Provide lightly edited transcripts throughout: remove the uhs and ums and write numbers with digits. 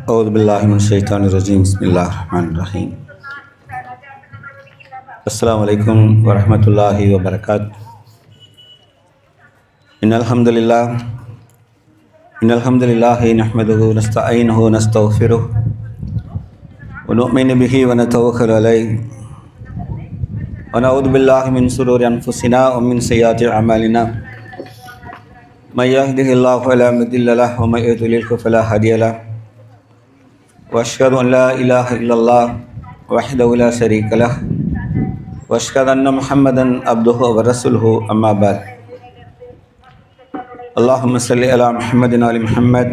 أعوذ بالله من الشيطان الرجيم بسم الله الرحمن الرحيم السلام عليكم ورحمة الله وبركاته إن الحمد لله نحمده ونستعينه ونستغفره ونؤمن به ونتوكل عليه ونعوذ بالله من شرور أنفسنا ومن سيئات أعمالنا من يهده الله فلا مضل له ومن يضلل فلا هادي له وأشهد أن لا إله إلا الله وحده لا شريك له وأشهد أن محمدا عبده ورسوله أما بعد اللهم صل على محمد وعلى محمد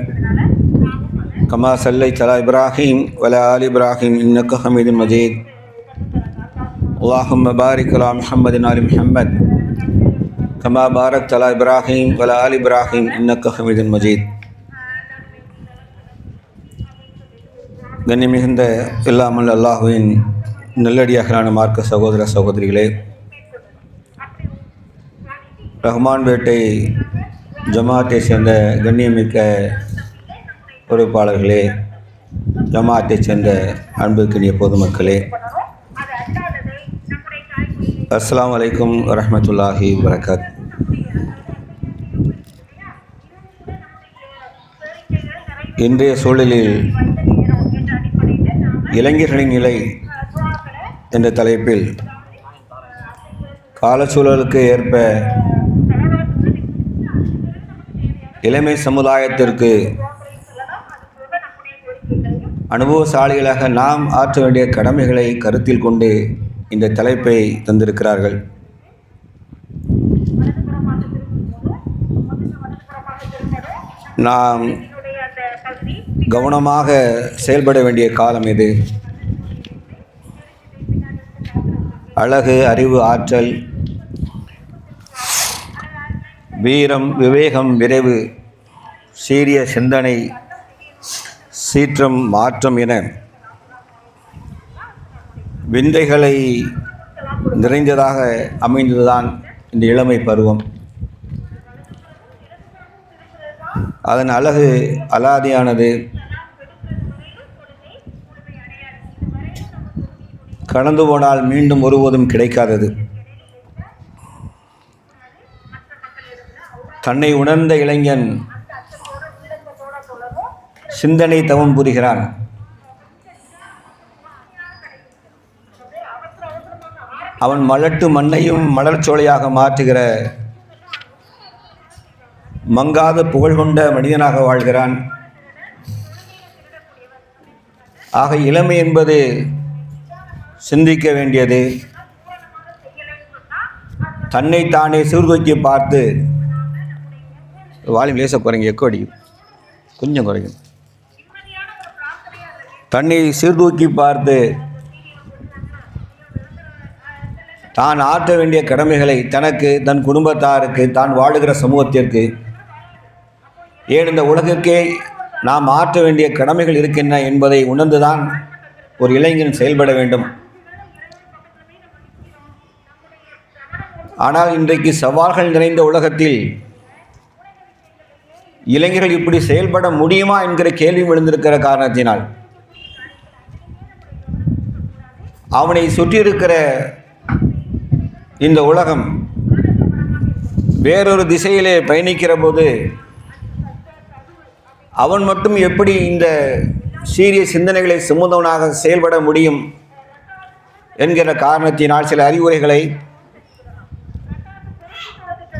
كما صليت على إبراهيم وعلى آل إبراهيم إنك حميد مجيد اللهم بارك على محمد وعلى محمد كما باركت على إبراهيم وعلى آل إبراهيم إنك حميد مجيد கண்ணியமிகுந்த இல்லாமல் அல்லாஹுவின் நல்லடியார்களான மார்க்க சகோதர சகோதரிகளே, ரஹ்மான்பேட்டை ஜமாத்தை சேர்ந்த கண்ணியமிக்க பொறுப்பாளர்களே, ஜமாத்தை சேர்ந்த அன்புக்கினிய பொதுமக்களே, அஸ்ஸலாமு அலைக்கும் வரஹ்மத்துல்லாஹி வபரகாத். இன்றைய சூழலில் இளைஞர்களின் நிலை என்ற தலைப்பில் காலச்சூழலுக்கு ஏற்ப இளமை சமுதாயத்திற்கு அனுபவசாலிகளாக நாம் ஆற்ற வேண்டிய கடமைகளை கருத்தில் கொண்டு இந்த தலைப்பை தந்திருக்கிறார்கள். நாம் கவனமாக செயல்பட வேண்டிய காலம் இது. அழகு, அறிவு, ஆற்றல், வீரம், விவேகம், விரைவு, சீரிய சிந்தனை, சீற்றம், மாற்றம் என விந்தைகளை நிறைந்ததாக அமைந்ததுதான் இந்த இளமை பருவம். அதன் அழகு அலாதியானது. கடந்து போனால் மீண்டும் ஒருபோதும் கிடைக்காதது. தன்னை உணர்ந்த இளைஞன் சிந்தனை தவம் புரிகிறான். அவன் மலட்டு மண்ணையும் மலர்ச்சோலையாக மாற்றுகிற மங்காத புகழ் கொண்ட மனிதனாக வாழ்கிறான். ஆக இளமை என்பது சிந்திக்க வேண்டியது. தன்னைத்தானே சீர்தூக்கி பார்த்து, வால்யூம் லேசாக குறைங்க, எக்கோ அடிக்கும், கொஞ்சம் குறையும். தன்னை சீர்தூக்கி பார்த்து தான் ஆற்ற வேண்டிய கடமைகளை தனக்கு, தன் குடும்பத்தாருக்கு, தான் வாழுகிற சமூகத்திற்கு, ஏன் இந்த உலகுக்கே நாம் ஆற்ற வேண்டிய கடமைகள் இருக்கின்றன என்பதை உணர்ந்துதான் ஒரு இளைஞன் செயல்பட வேண்டும். ஆனால் இன்றைக்கு சவால்கள் நிறைந்த உலகத்தில் இளைஞர்கள் இப்படி செயல்பட முடியுமா என்கிற கேள்வி எழுந்திருக்கிற காரணத்தினால் அவனை சுற்றியிருக்கிற இந்த உலகம் வேறொரு திசையிலே பயணிக்கிற போது அவன் மட்டும் எப்படி இந்த சீரிய சிந்தனைகளை சுமந்தவனாக செயல்பட முடியும் என்கிற காரணத்தினால் சில அறிவுரைகளை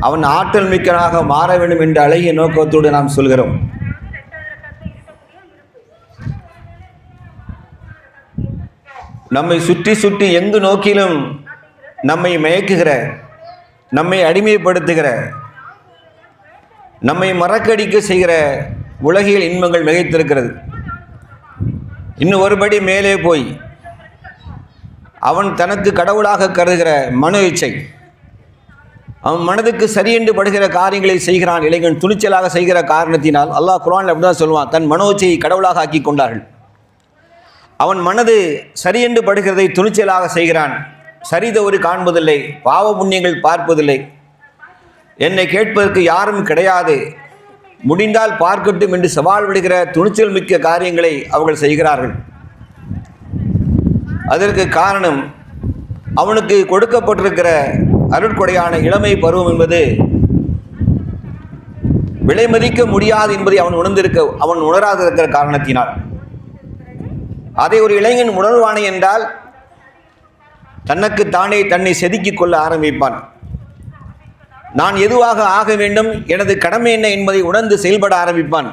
அவன் ஆற்றல் மிக்கனாக மாற வேண்டும் என்ற அழகிய நோக்கத்தோடு நாம் சொல்கிறோம். நம்மை சுற்றி சுற்றி எங்கு நோக்கிலும் நம்மை மயக்குகிற, நம்மை அடிமைப்படுத்துகிற, நம்மை மறக்கடிக்க செய்கிற உலகியல் இன்பங்கள் மிகைத்திருக்கிறது. இன்னும் ஒருபடி மேலே போய் அவன் தனக்கு கடவுளாக கருதுகிற மனோ இச்சை, அவன் மனதுக்கு சரியென்று படுகிற காரியங்களை செய்கிறான். இளைஞன் துணிச்சலாக செய்கிற காரணத்தினால் அல்லாஹ் குர்ஆனில் அப்படி தான் சொல்லுவான், தன் மனோச்சையை கடவுளாக ஆக்கி கொண்டார்கள். அவன் மனது சரியென்று படுகிறதை துணிச்சலாக செய்கிறான். சரிதவறு காண்பதில்லை, பாவ புண்ணியங்கள் பார்ப்பதில்லை, என்னை கேட்பதற்கு யாரும் கிடையாது முடிந்தால் பார்க்கட்டும் என்று சவால் விடுகிற துணிச்சல் மிக்க காரியங்களை அவர்கள் செய்கிறார்கள். அதற்கு காரணம் அவனுக்கு கொடுக்கப்பட்டிருக்கிற அருட்கொடையான இளமை பருவம் என்பது விலை மதிக்க முடியாது என்பதை அவன் உணராதிருக்கிற காரணத்தினால். அதை ஒரு இளைஞன் உணர்வானே என்றால் தனக்கு தானே தன்னை செதுக்கிக் கொள்ள ஆரம்பிப்பான். நான் எதுவாக ஆக வேண்டும், எனது கடமை என்ன என்பதை உணர்ந்து செயல்பட ஆரம்பிப்பான்.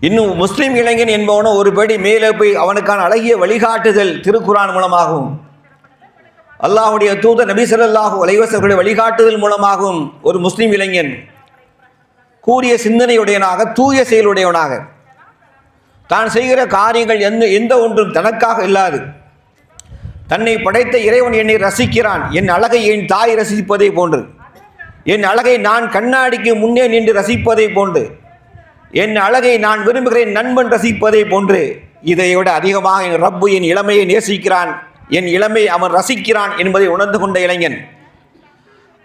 இன்னும் முஸ்லிம் இளைஞன் என்பவனோ ஒரு படி மேலே போய் அவனுக்கான அழகிய வழிகாட்டுதல் திருக்குர்ஆன் மூலமாகவும் அல்லாஹ்வுடைய தூதர் நபி ஸல்லல்லாஹு அலைஹி வஸல்லம் வழிகாட்டுதல் மூலமாகவும் ஒரு முஸ்லிம் இளைஞன் கூறிய சிந்தனையுடையவனாக, தூய செயலுடையவனாக, தான் செய்கிற காரியங்கள் எந்த ஒன்றும் தனக்காக இல்லாது, தன்னை படைத்த இறைவன் என்னை ரசிக்கிறான், என் அழகை என் தாய் ரசிப்பதை போன்று, என் அழகை நான் கண்ணாடிக்கு முன்னே நின்று ரசிப்பதை போன்று, என் அழகை நான் விரும்புகிறேன் நண்பன் ரசிப்பதை போன்று, இதைவிட அதிகமாக என் ரப்பு என் இளமையை நேசிக்கிறான், என் இளமை அவன் ரசிக்கிறான் என்பதை உணர்ந்து கொண்ட இளைஞன்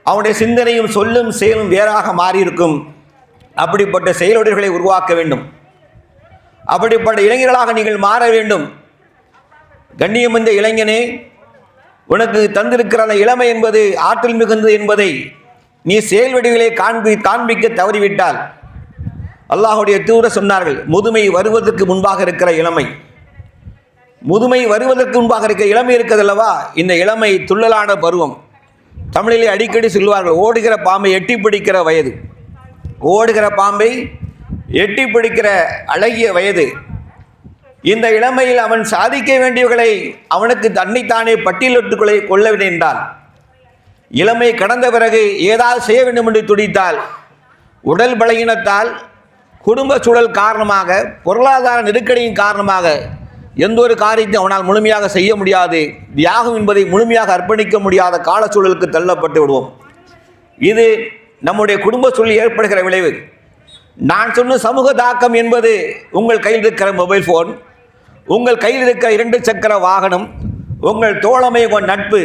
அவனுடைய சிந்தனையும் சொல்லும் செயலும் வேறாக மாறியிருக்கும். அப்படிப்பட்ட செயலுடையவர்களை உருவாக்க வேண்டும். அப்படிப்பட்ட இளைஞர்களாக நீங்கள் மாற வேண்டும். கண்ணியம் இந்த இளைஞனே, உனக்கு தந்திருக்கிற அந்த இளமை என்பது ஆற்றல் மிகுந்தது என்பதை நீ செயல் வடிவிலே காண்பிக்க தவறிவிட்டால், அல்லாஹ்வுடைய தூதர் சொன்னார்கள், முதுமை வருவதற்கு முன்பாக இருக்கிற இளமை, முதுமை வருவதற்கு முன்பாக இருக்கிற இளமை இருக்கிறதல்லவா, இந்த இளமை துள்ளலான பருவம். தமிழிலே அடிக்கடி சொல்வார்கள், ஓடுகிற பாம்பை எட்டி பிடிக்கிற வயது, ஓடுகிற பாம்பை எட்டி பிடிக்கிற அழகிய வயது. இந்த இளமையில் அவன் சாதிக்க வேண்டியவர்களை அவனுக்கு தன்னைத்தானே பட்டியலிட்டுக் கொள்ளவில்லை என்றால், இளமை கடந்த பிறகு ஏதாவது செய்ய வேண்டும் என்று துடித்தால், உடல் பலகீனத்தால், குடும்ப சூழல் காரணமாக, பொருளாதார நெருக்கடியின் காரணமாக எந்த ஒரு காரியத்தை அவனால் முழுமையாக செய்ய முடியாது, தியாகம் என்பதை முழுமையாக அர்ப்பணிக்க முடியாத காலச்சூழலுக்கு தள்ளப்பட்டு விடுவோம். இது நம்முடைய குடும்ப சூழலில் ஏற்படுகிற விளைவு. நான் சொன்ன சமூக தாக்கம் என்பது உங்கள் கையில் இருக்கிற மொபைல் ஃபோன், உங்கள் கையில் இருக்கிற 2 சக்கர வாகனம், உங்கள் தோழமை, உங்கள் நட்பு,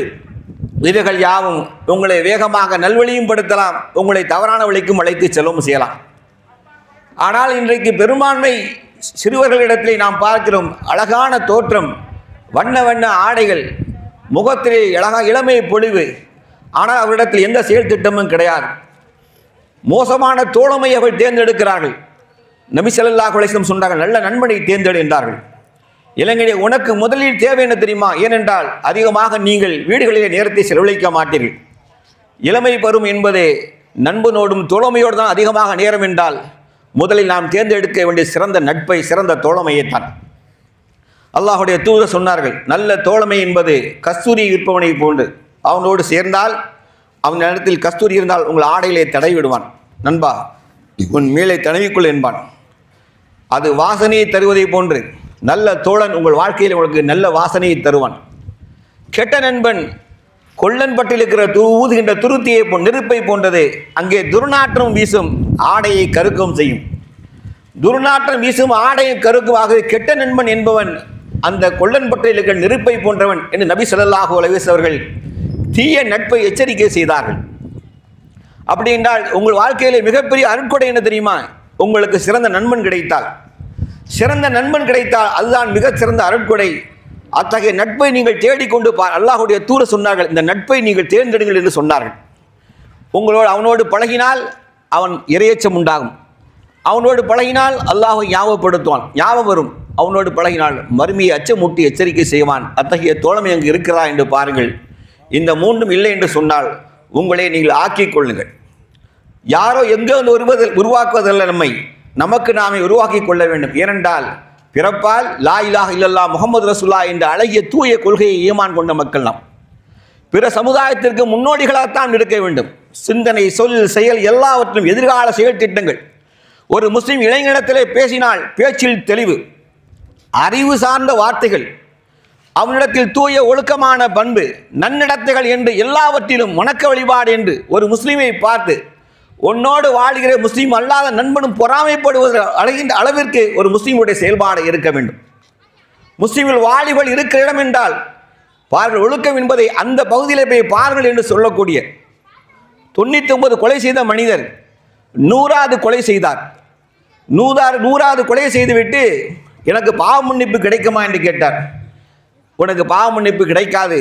இவைகள் யாவும் உங்களை வேகமாக நல்வழியும் படுத்தலாம், உங்களை தவறான வழிக்கும் அழைத்து செல்லவும் செய்யலாம். ஆனால் இன்றைக்கு பெரும்பான்மை சிறுவர்களிடத்திலே நாம் பார்க்கிறோம், அழகான தோற்றம், வண்ண வண்ண ஆடைகள், முகத்திலே அழகாக இளமை பொழிவு, ஆனால் அவரிடத்தில் எந்த செயல் திட்டமும் கிடையாது. மோசமான தோழமை அவர்கள் தேர்ந்தெடுக்கிறார்கள். நபி ஸல்லல்லாஹு அலைஹி வஸல்லம் சொன்னார்கள், நல்ல நண்பனை தேர்ந்தெடு என்றார்கள். இளைஞனே, உனக்கு முதலில் தேவை என்ன தெரியுமா? ஏனென்றால் அதிகமாக நீங்கள் வீடுகளிலே நேரத்தை செலவழிக்க மாட்டீர்கள். இளமை பருவம் என்பது நண்பனோடும் தோழமையோடு தான் அதிகமாக நேரம் என்றால், முதலில் நாம் தேர்ந்தெடுக்க வேண்டிய சிறந்த நட்பை, சிறந்த தோழமையைத்தான். அல்லாஹ்வுடைய தூதர் சொன்னார்கள், நல்ல தோழமை என்பது கஸ்தூரி விற்பவனை போன்று, அவனோடு சேர்ந்தால், அவன் இடத்தில் கஸ்தூரி இருந்தால் உங்கள் ஆடையிலே தடவி விடுவான், நண்பா உன் மேலே தடவிக்கொள் என்பான். அது வாசனையை தருவதை போன்று நல்ல தோழன் உங்கள் வாழ்க்கையில் உங்களுக்கு நல்ல வாசனையை தருவான். கெட்ட நண்பன் கொள்ளன் பட்டில் இருக்கிற ஊதுகின்ற துருத்தியை நெருப்பை போன்றது, அங்கே துர்நாற்றம் வீசும், ஆடையை கருக்கவும் செய்யும். துர்நாற்றம் வீசும், ஆடையை கருக்கும். ஆகவே கெட்ட நண்பன் என்பவன் அந்த கொள்ளன் பட்டில் இருக்கிற நெருப்பை போன்றவன் என்று நபி ஸல்லல்லாஹு அலைஹி வஸல்லம் அவர்கள் தீய நட்பை எச்சரிக்கை செய்தார்கள். அப்படி என்றால் உங்கள் வாழ்க்கையிலே மிகப்பெரிய அருட்கொடை என்ன தெரியுமா? உங்களுக்கு சிறந்த நண்பன் கிடைத்தால், சிறந்த நண்பன் கிடைத்தால் அதுதான் மிகச் சிறந்த அருட்கொடை. அத்தகைய நட்பை நீங்கள் தேடிக்கொண்டு அல்லாஹ்வுடைய தூதர் சொன்னார்கள், இந்த நட்பை நீங்கள் தேர்ந்தெடுங்கள் என்று சொன்னார்கள். அவனோடு பழகினால் அவன் இரையச்சம் உண்டாகும், அவனோடு பழகினால் அல்லாஹ்வை ஞாபகப்படுத்துவான், ஞாபகம் வரும். அவனோடு பழகினால் மறுமையை அச்சமூட்டி எச்சரிக்கை செய்வான். அத்தகைய தோழமை அங்கு இருக்கிறதா என்று பாருங்கள். இந்த மூன்றும் இல்லை என்று சொன்னால் உங்களை நீங்கள் ஆக்கிக் கொள்ளுங்கள். யாரோ எங்கே உருவாக்குவதல்ல, நமக்கு நாமே உருவாக்கி கொள்ள வேண்டும். ஏனென்றால் பிறப்பால் லா இலாஹ இல்லல்லாஹ் முஹம்மது ரசூலுல்லாஹ் என்ற அழகிய தூய கொள்கையை ஈமான் கொண்ட மக்கள் நாம் பிற சமுதாயத்திற்கு முன்னோடிகளாகத்தான் இருக்க வேண்டும். சிந்தனை, சொல், செயல் எல்லாவற்றும் எதிர்கால செயல் திட்டங்கள். ஒரு முஸ்லிம் இளைஞனிடத்திலே பேசினால் பேச்சில் தெளிவு, அறிவு சார்ந்த வார்த்தைகள், அவனிடத்தில் தூய ஒழுக்கமான பண்பு, நன்னடத்தைகள் என்று எல்லாவற்றிலும் வணக்க வழிபாடு என்று ஒரு முஸ்லீமை பார்த்து உன்னோடு வாழ்கிற முஸ்லீம் அல்லாத நண்பனும் பொறாமைப்படுவது அழகின்ற அளவிற்கு ஒரு முஸ்லீமுடைய செயல்பாடு இருக்க வேண்டும். முஸ்லீமில் வாலிபல் இருக்கிற இடம் என்றால் பார்கள் ஒழுக்கம் என்பதை அந்த பகுதியில் போய் பார்கள் என்று சொல்லக்கூடிய 99 கொலை செய்த மனிதர் 100வது கொலை செய்தார். 100வது கொலை செய்துவிட்டு எனக்கு பாவ மன்னிப்பு கிடைக்குமா என்று கேட்டார். உனக்கு பாவ மன்னிப்பு கிடைக்காது,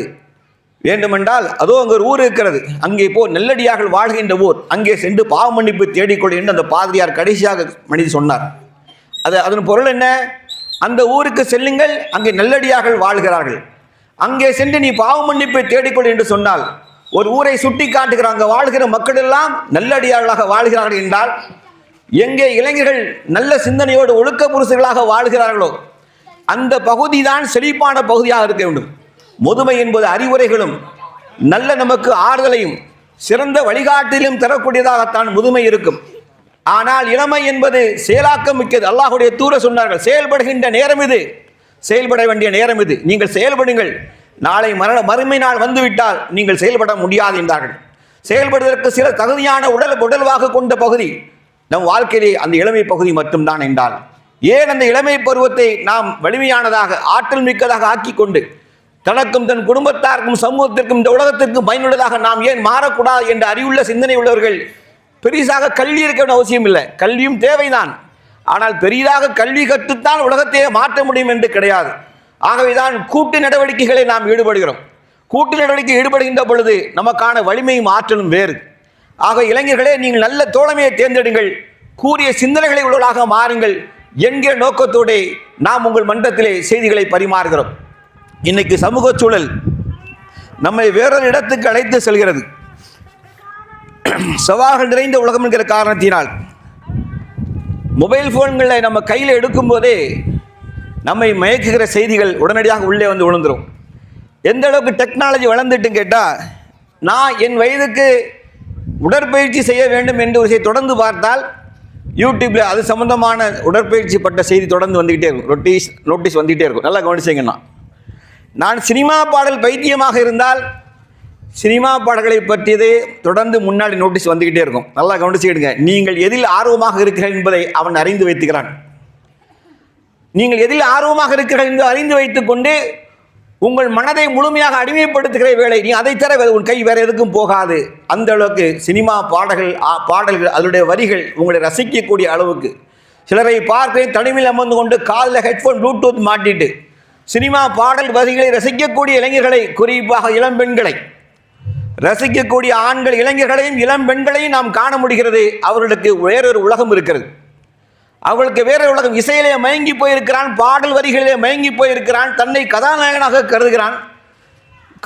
வேண்டுமென்றால் அதோ அங்கே ஒரு ஊர் இருக்கிறது, அங்கே போ, நல்லடியார்கள் வாழ்கின்ற ஊர், அங்கே சென்று பாவ மன்னிப்பு தேடிக்கொள் என்று அந்த பாதிரியார் கடைசியாக மனிதர் சொன்னார். அதன் பொருள் என்ன? அந்த ஊருக்கு செல்லுங்கள், அங்கே நல்லடியார்கள் வாழ்கிறார்கள், அங்கே சென்று நீ பாவ மன்னிப்பை தேடிக்கொள் என்று சொன்னால், ஒரு ஊரை சுட்டி காட்டுகிறார், அங்கே வாழ்கிற மக்கள் எல்லாம் நல்லடியார்களாக வாழ்கிறார்கள் என்றால், எங்கே இளைஞர்கள் நல்ல சிந்தனையோடு ஒழுக்க புருஷர்களாக வாழ்கிறார்களோ அந்த பகுதி தான் செழிப்பான பகுதியாக இருக்க வேண்டும். முதுமை என்பது அறிவுரைகளும் நல்ல நமக்கு ஆறுதலையும் சிறந்த வழிகாட்டிலும் தரக்கூடியதாகத்தான் முதுமை இருக்கும். ஆனால் இளமை என்பது செயலாக்கம் மிக்கது. அல்லாஹ்வுடைய தூதர் சொன்னார்கள், செயல்படுகின்ற நேரம் இது, செயல்பட வேண்டிய நேரம் இது, நீங்கள் செயல்படுங்கள், நாளை மறுமை நாள் வந்துவிட்டால் நீங்கள் செயல்பட முடியாது என்றார்கள். செயல்படுவதற்கு சில தகுதியான உடல்வாக கொண்ட பகுதி நம் வாழ்க்கையிலே அந்த இளமை பகுதி மட்டும்தான் என்றால், ஏன் அந்த இளமை பருவத்தை நாம் வலிமையானதாக ஆற்றல் மிக்கதாக ஆக்கி கொண்டு தனக்கும் தன் குடும்பத்தாருக்கும் சமூகத்திற்கும் இந்த உலகத்திற்கும் பயனுள்ளதாக நாம் ஏன் மாறக்கூடாது என்ற அறிவுள்ள சிந்தனை உள்ளவர்கள் பெரிதாக கல்வி இருக்க வேண்டிய அவசியம் இல்லை. கல்வியும் தேவைதான், ஆனால் பெரிதாக கல்வி கற்றுத்தான் உலகத்தையே மாற்ற முடியும் என்று கிடையாது. ஆகவேதான் கூட்டு நடவடிக்கைகளை நாம் ஈடுபடுகிறோம். கூட்டு நடவடிக்கை ஈடுபடுகின்ற பொழுது நமக்கான வலிமையும் ஆற்றலும் வேறு. ஆக இளைஞர்களே, நீங்கள் நல்ல தோழமையை தேர்ந்தெடுங்கள், கூறிய சிந்தனைகளை உள்ளவர்களாக மாறுங்கள் என்கிற நோக்கத்தோடு நாம் உங்கள் மன்றத்திலே செய்திகளை பரிமாறுகிறோம். இன்னைக்கு சமூக சூழல் நம்மை வேறொரு இடத்துக்கு அழைத்து செல்கிறது. சவால்கள் நிறைந்த உலகம் என்கிற காரணத்தினால் மொபைல் ஃபோன்களை நம்ம கையில் எடுக்கும் போதே நம்மை மயக்குகிற செய்திகள் உடனடியாக உள்ளே வந்து விழுந்துடும். எந்த அளவுக்கு டெக்னாலஜி வளர்ந்துட்டு கேட்டால், நான் என் வயதுக்கு உடற்பயிற்சி செய்ய வேண்டும் என்று ஒரு செய்தி தொடர்ந்து பார்த்தால் யூடியூப்பில் அது சம்பந்தமான உடற்பயிற்சி பட்ட செய்தி தொடர்ந்து வந்துக்கிட்டே இருக்கும், நோட்டீஸ் வந்துக்கிட்டே இருக்கும். நல்லா கவனிச்சிங்கன்னா, நான் சினிமா பாடல் பைத்தியமாக இருந்தால் சினிமா பாடல்களை பற்றியதே தொடர்ந்து முன்னாடி நோட்டீஸ் வந்துக்கிட்டே இருக்கும். நல்லா கவனிச்சுக்கிடுங்க. நீங்கள் எதில் ஆர்வமாக இருக்கிறீர்கள் என்பதை அவன் அறிந்து வைத்துக்கிறான். நீங்கள் எதில் ஆர்வமாக இருக்கிறீர்கள் என்று அறிந்து வைத்துக்கொண்டு உங்கள் மனதை முழுமையாக அடிமைப்படுத்துகிற வேலை, நீ அதை தர உன் கை வேறு எதுக்கும் போகாது. அந்த அளவுக்கு சினிமா பாடல்கள் அதனுடைய வரிகள் உங்களை ரசிக்கக்கூடிய அளவுக்கு. சிலரை பார்க்க தனிமையில் அமர்ந்து கொண்டு காலில் ஹெட்ஃபோன் ப்ளூடூத் மாட்டிட்டு சினிமா பாடல் வரிகளை ரசிக்கக்கூடிய இளைஞர்களை, குறிப்பாக இளம்பெண்களை ரசிக்கக்கூடிய ஆண்கள் இளைஞர்களையும் இளம்பெண்களையும் நாம் காண முடிகிறது. அவர்களுக்கு வேறொரு உலகம் இருக்கிறது. அவர்களுக்கு வேறொரு உலகம். இசையிலே மயங்கி போயிருக்கிறான், பாடல் வரிகளிலே மயங்கி போயிருக்கிறான், தன்னை கதாநாயகனாக கருதுகிறான்.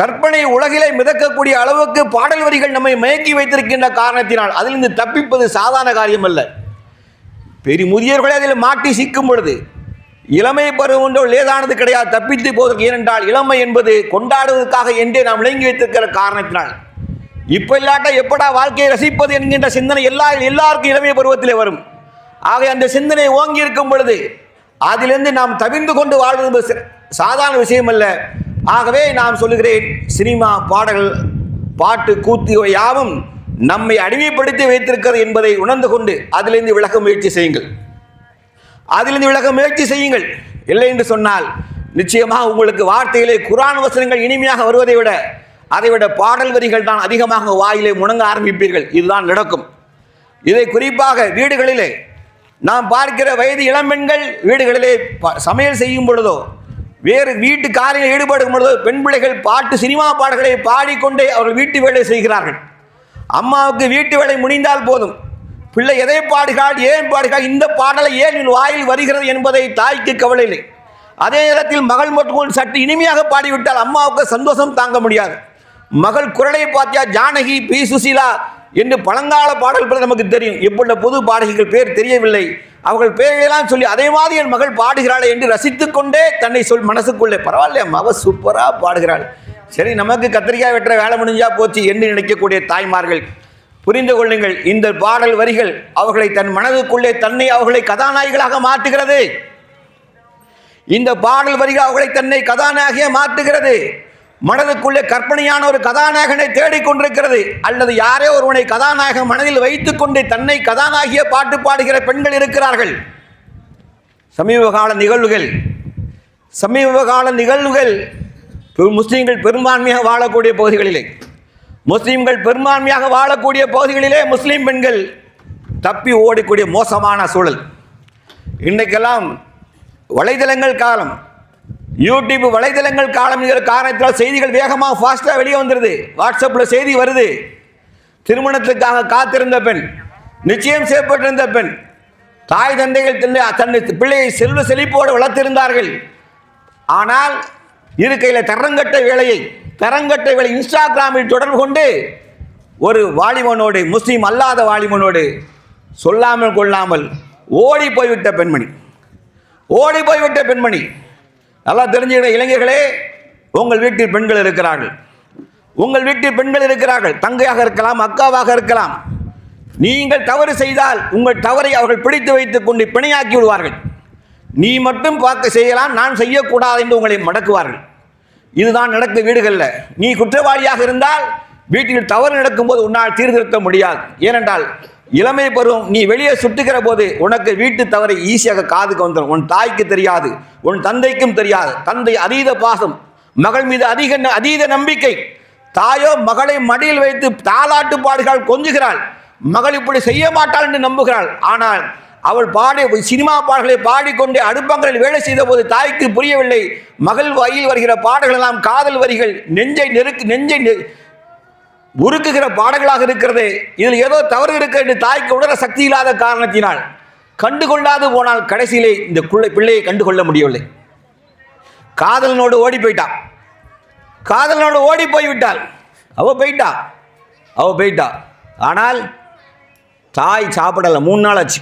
கற்பனை உலகிலே மிதக்கக்கூடிய அளவுக்கு பாடல் வரிகள் நம்மை மயக்கி வைத்திருக்கின்ற காரணத்தினால் அதிலிருந்து தப்பிப்பது சாதாரண காரியம் அல்ல. முதியவர்களே அதில் மாட்டி சிக்கும் பொழுது இளமை பருவம் ஒன்றோ லேதானது கிடையாது, தப்பித்து போவதற்கு. ஏனென்றால் இளமை என்பது கொண்டாடுவதற்காக என்றே நாம் விளங்கி வைத்திருக்கிற காரணத்தினால் இப்போ இல்லாட்டா எப்படா வாழ்க்கையை ரசிப்பது என்கின்ற சிந்தனை எல்லாருக்கும் இளமை பருவத்திலே வரும். ஆக அந்த சிந்தனை ஓங்கி இருக்கும் பொழுது அதிலிருந்து நாம் தவிர்ந்து கொண்டு வாழ்வது சாதாரண விஷயம் அல்ல. ஆகவே நான் சொல்லுகிறேன், சினிமா பாடல்கள், பாட்டு, கூத்து யாவும் நம்மை அடிமைப்படுத்தி வைத்திருக்கிறது என்பதை உணர்ந்து கொண்டு அதிலிருந்து விலக முயற்சி செய்யுங்கள். இல்லை என்று சொன்னால் நிச்சயமாக உங்களுக்கு வார்த்தையிலே குர்ஆன் வசனங்கள் இனிமையாக வருவதை விட அதைவிட பாடல் வரிகள் தான் அதிகமாக வாயிலே முழங்க ஆரம்பிப்பீர்கள். இதுதான் நடக்கும். இதை குறிப்பாக வீடுகளிலே நாம் பார்க்கிற வயது இளம்பெண்கள் வீடுகளிலே சமையல் செய்யும் பொழுதோ வேறு வீட்டு காரில் ஈடுபடும் பொழுதோ பெண் பிள்ளைகள் பாட்டு சினிமா பாடல்களை பாடிக்கொண்டே அவர்கள் வீட்டு வேலை செய்கிறார்கள். அம்மாவுக்கு வீட்டு வேலை முடிந்தால் போதும், பிள்ளை எதை பாடுகிறாள், ஏன் பாடுகிறாள், இந்த பாடலை ஏன் வாயில் வருகிறது என்பதை தாய்க்கு கவலை இல்லை. அதே நேரத்தில் மகள் மட்டும் சற்று இனிமையாக பாடிவிட்டால் அம்மாவுக்கு சந்தோஷம் தாங்க முடியாது. மகள் குரலை பார்த்தியா, ஜானகி, பி சுசீலா என்று பழங்கால பாடல்கள் நமக்கு தெரியும். இப்பொழுது புது பாடகிகள் பேர் தெரியவில்லை. அவர்கள் பேரையெல்லாம் சொல்லி அதே மாதிரி என் மகள் பாடுகிறாளே என்று ரசித்து கொண்டே தன்னை மனசுக்குள்ளே பரவாயில்லையா மகள் சூப்பராக பாடுகிறாள், சரி நமக்கு கத்திரிக்காய் வெட்டுற வேலை முடிஞ்சா போச்சு என்று நினைக்கக்கூடிய தாய்மார்கள் புரிந்து கொள்ளுங்கள். இந்த பாடல் வரிகள் அவர்களை தன் மனதுக்குள்ளே தன்னை அவர்களை கதாநாயகிகளாக மாற்றுகிறது. இந்த பாடல் வரிகள் அவர்களை தன்னை கதாநாயகியாக மாற்றுகிறது. மனதுக்குள்ளே கற்பனையான ஒரு கதாநாயகனை தேடிக்கொண்டிருக்கிறது. அல்லது யாரோ ஒருவனை கதாநாயக மனதில் வைத்துக்கொண்டு தன்னை கதாநாயகிய பாட்டு பாடுகிற பெண்கள் இருக்கிறார்கள். சமீபகால நிகழ்வுகள் முஸ்லீம்கள் பெரும்பான்மையாக வாழக்கூடிய பகுதிகளிலே முஸ்லீம்கள் பெரும்பான்மையாக வாழக்கூடிய பகுதிகளிலே முஸ்லீம் பெண்கள் தப்பி ஓடக்கூடிய மோசமான சூழல். இன்றைக்கெல்லாம் வலைதளங்கள் காலம், யூடியூப் வலைதளங்கள் காலம் என்கிற காரணத்தால் செய்திகள் வேகமாக ஃபாஸ்ட்டாக வெளியே வந்துடுது. வாட்ஸ்அப்பில் செய்தி வருது. திருமணத்துக்காக காத்திருந்த பெண், நிச்சயம் செய்யப்பட்டிருந்த பெண், தாய் தந்தைகள் தன்னை பிள்ளையை செல்வ செழிப்போடு வளர்த்திருந்தார்கள். ஆனால் இருக்கையில் தரங்கட்ட வேலை இன்ஸ்டாகிராமில் தொடர்பு கொண்டு ஒரு வாலிபனோடு, முஸ்லீம் அல்லாத வாலிபனோடு சொல்லாமல் கொள்ளாமல் ஓடி போய்விட்ட பெண்மணி. நல்லா தெரிஞ்சுக்கிற இளைஞர்களே, உங்கள் வீட்டில் பெண்கள் இருக்கிறார்கள். தங்கையாக இருக்கலாம், அக்காவாக இருக்கலாம். நீங்கள் தவறு செய்தால் உங்கள் தவறை அவர்கள் பிடித்து வைத்துக் கொண்டு பிணையாக்கி விடுவார்கள். நீ மட்டும் பார்க்க செய்யலாம், நான் செய்யக்கூடாது என்று உங்களை மடக்குவார்கள். இதுதான் நடக்கும் வீடுகளில். நீ குற்றவாளியாக இருந்தால் வீட்டில் தவறு நடக்கும்போது உன்னால் தீர்த்திருத்த முடியாது. ஏனென்றால் இளமை பருவம் நீ வெளியே சுட்டுகிற போது உனக்கு வீட்டு தவறை ஈஸியாக காதுக்கு வந்துடும். உன் தாய்க்கு தெரியாது, உன் தந்தைக்கும் தெரியாது. தந்தை அதீத பாசம், மகள் மீது அதீத நம்பிக்கை. தாயோ மகளை மடியில் வைத்து தாலாட்டு பாடுகிறாள், கொஞ்சுகிறாள். மகள் இப்படி செய்ய மாட்டாள் என்று நம்புகிறாள். ஆனால் அவள் சினிமா பாடல்களை பாடிக்கொண்டே அடுப்பங்களில் வேலை செய்த போது தாய்க்கு புரியவில்லை. மகள் வகையில் வருகிற பாடல்கள் எல்லாம் காதல் வரிகள், நெஞ்சை உருக்குகிற பாடல்களாக இருக்கிறது. இதில் ஏதோ தவறு இருக்க என்று தாய்க்கு உணர சக்தி இல்லாத காரணத்தினால் கண்டுகொள்ளாது போனால் கடைசியிலே இந்த பிள்ளையை கண்டுகொள்ள முடியவில்லை. காதலனோடு ஓடி போய்விட்டாள். அவ போயிட்டா. ஆனால் தாய் சாப்பிடல. 3 நாள் ஆச்சு,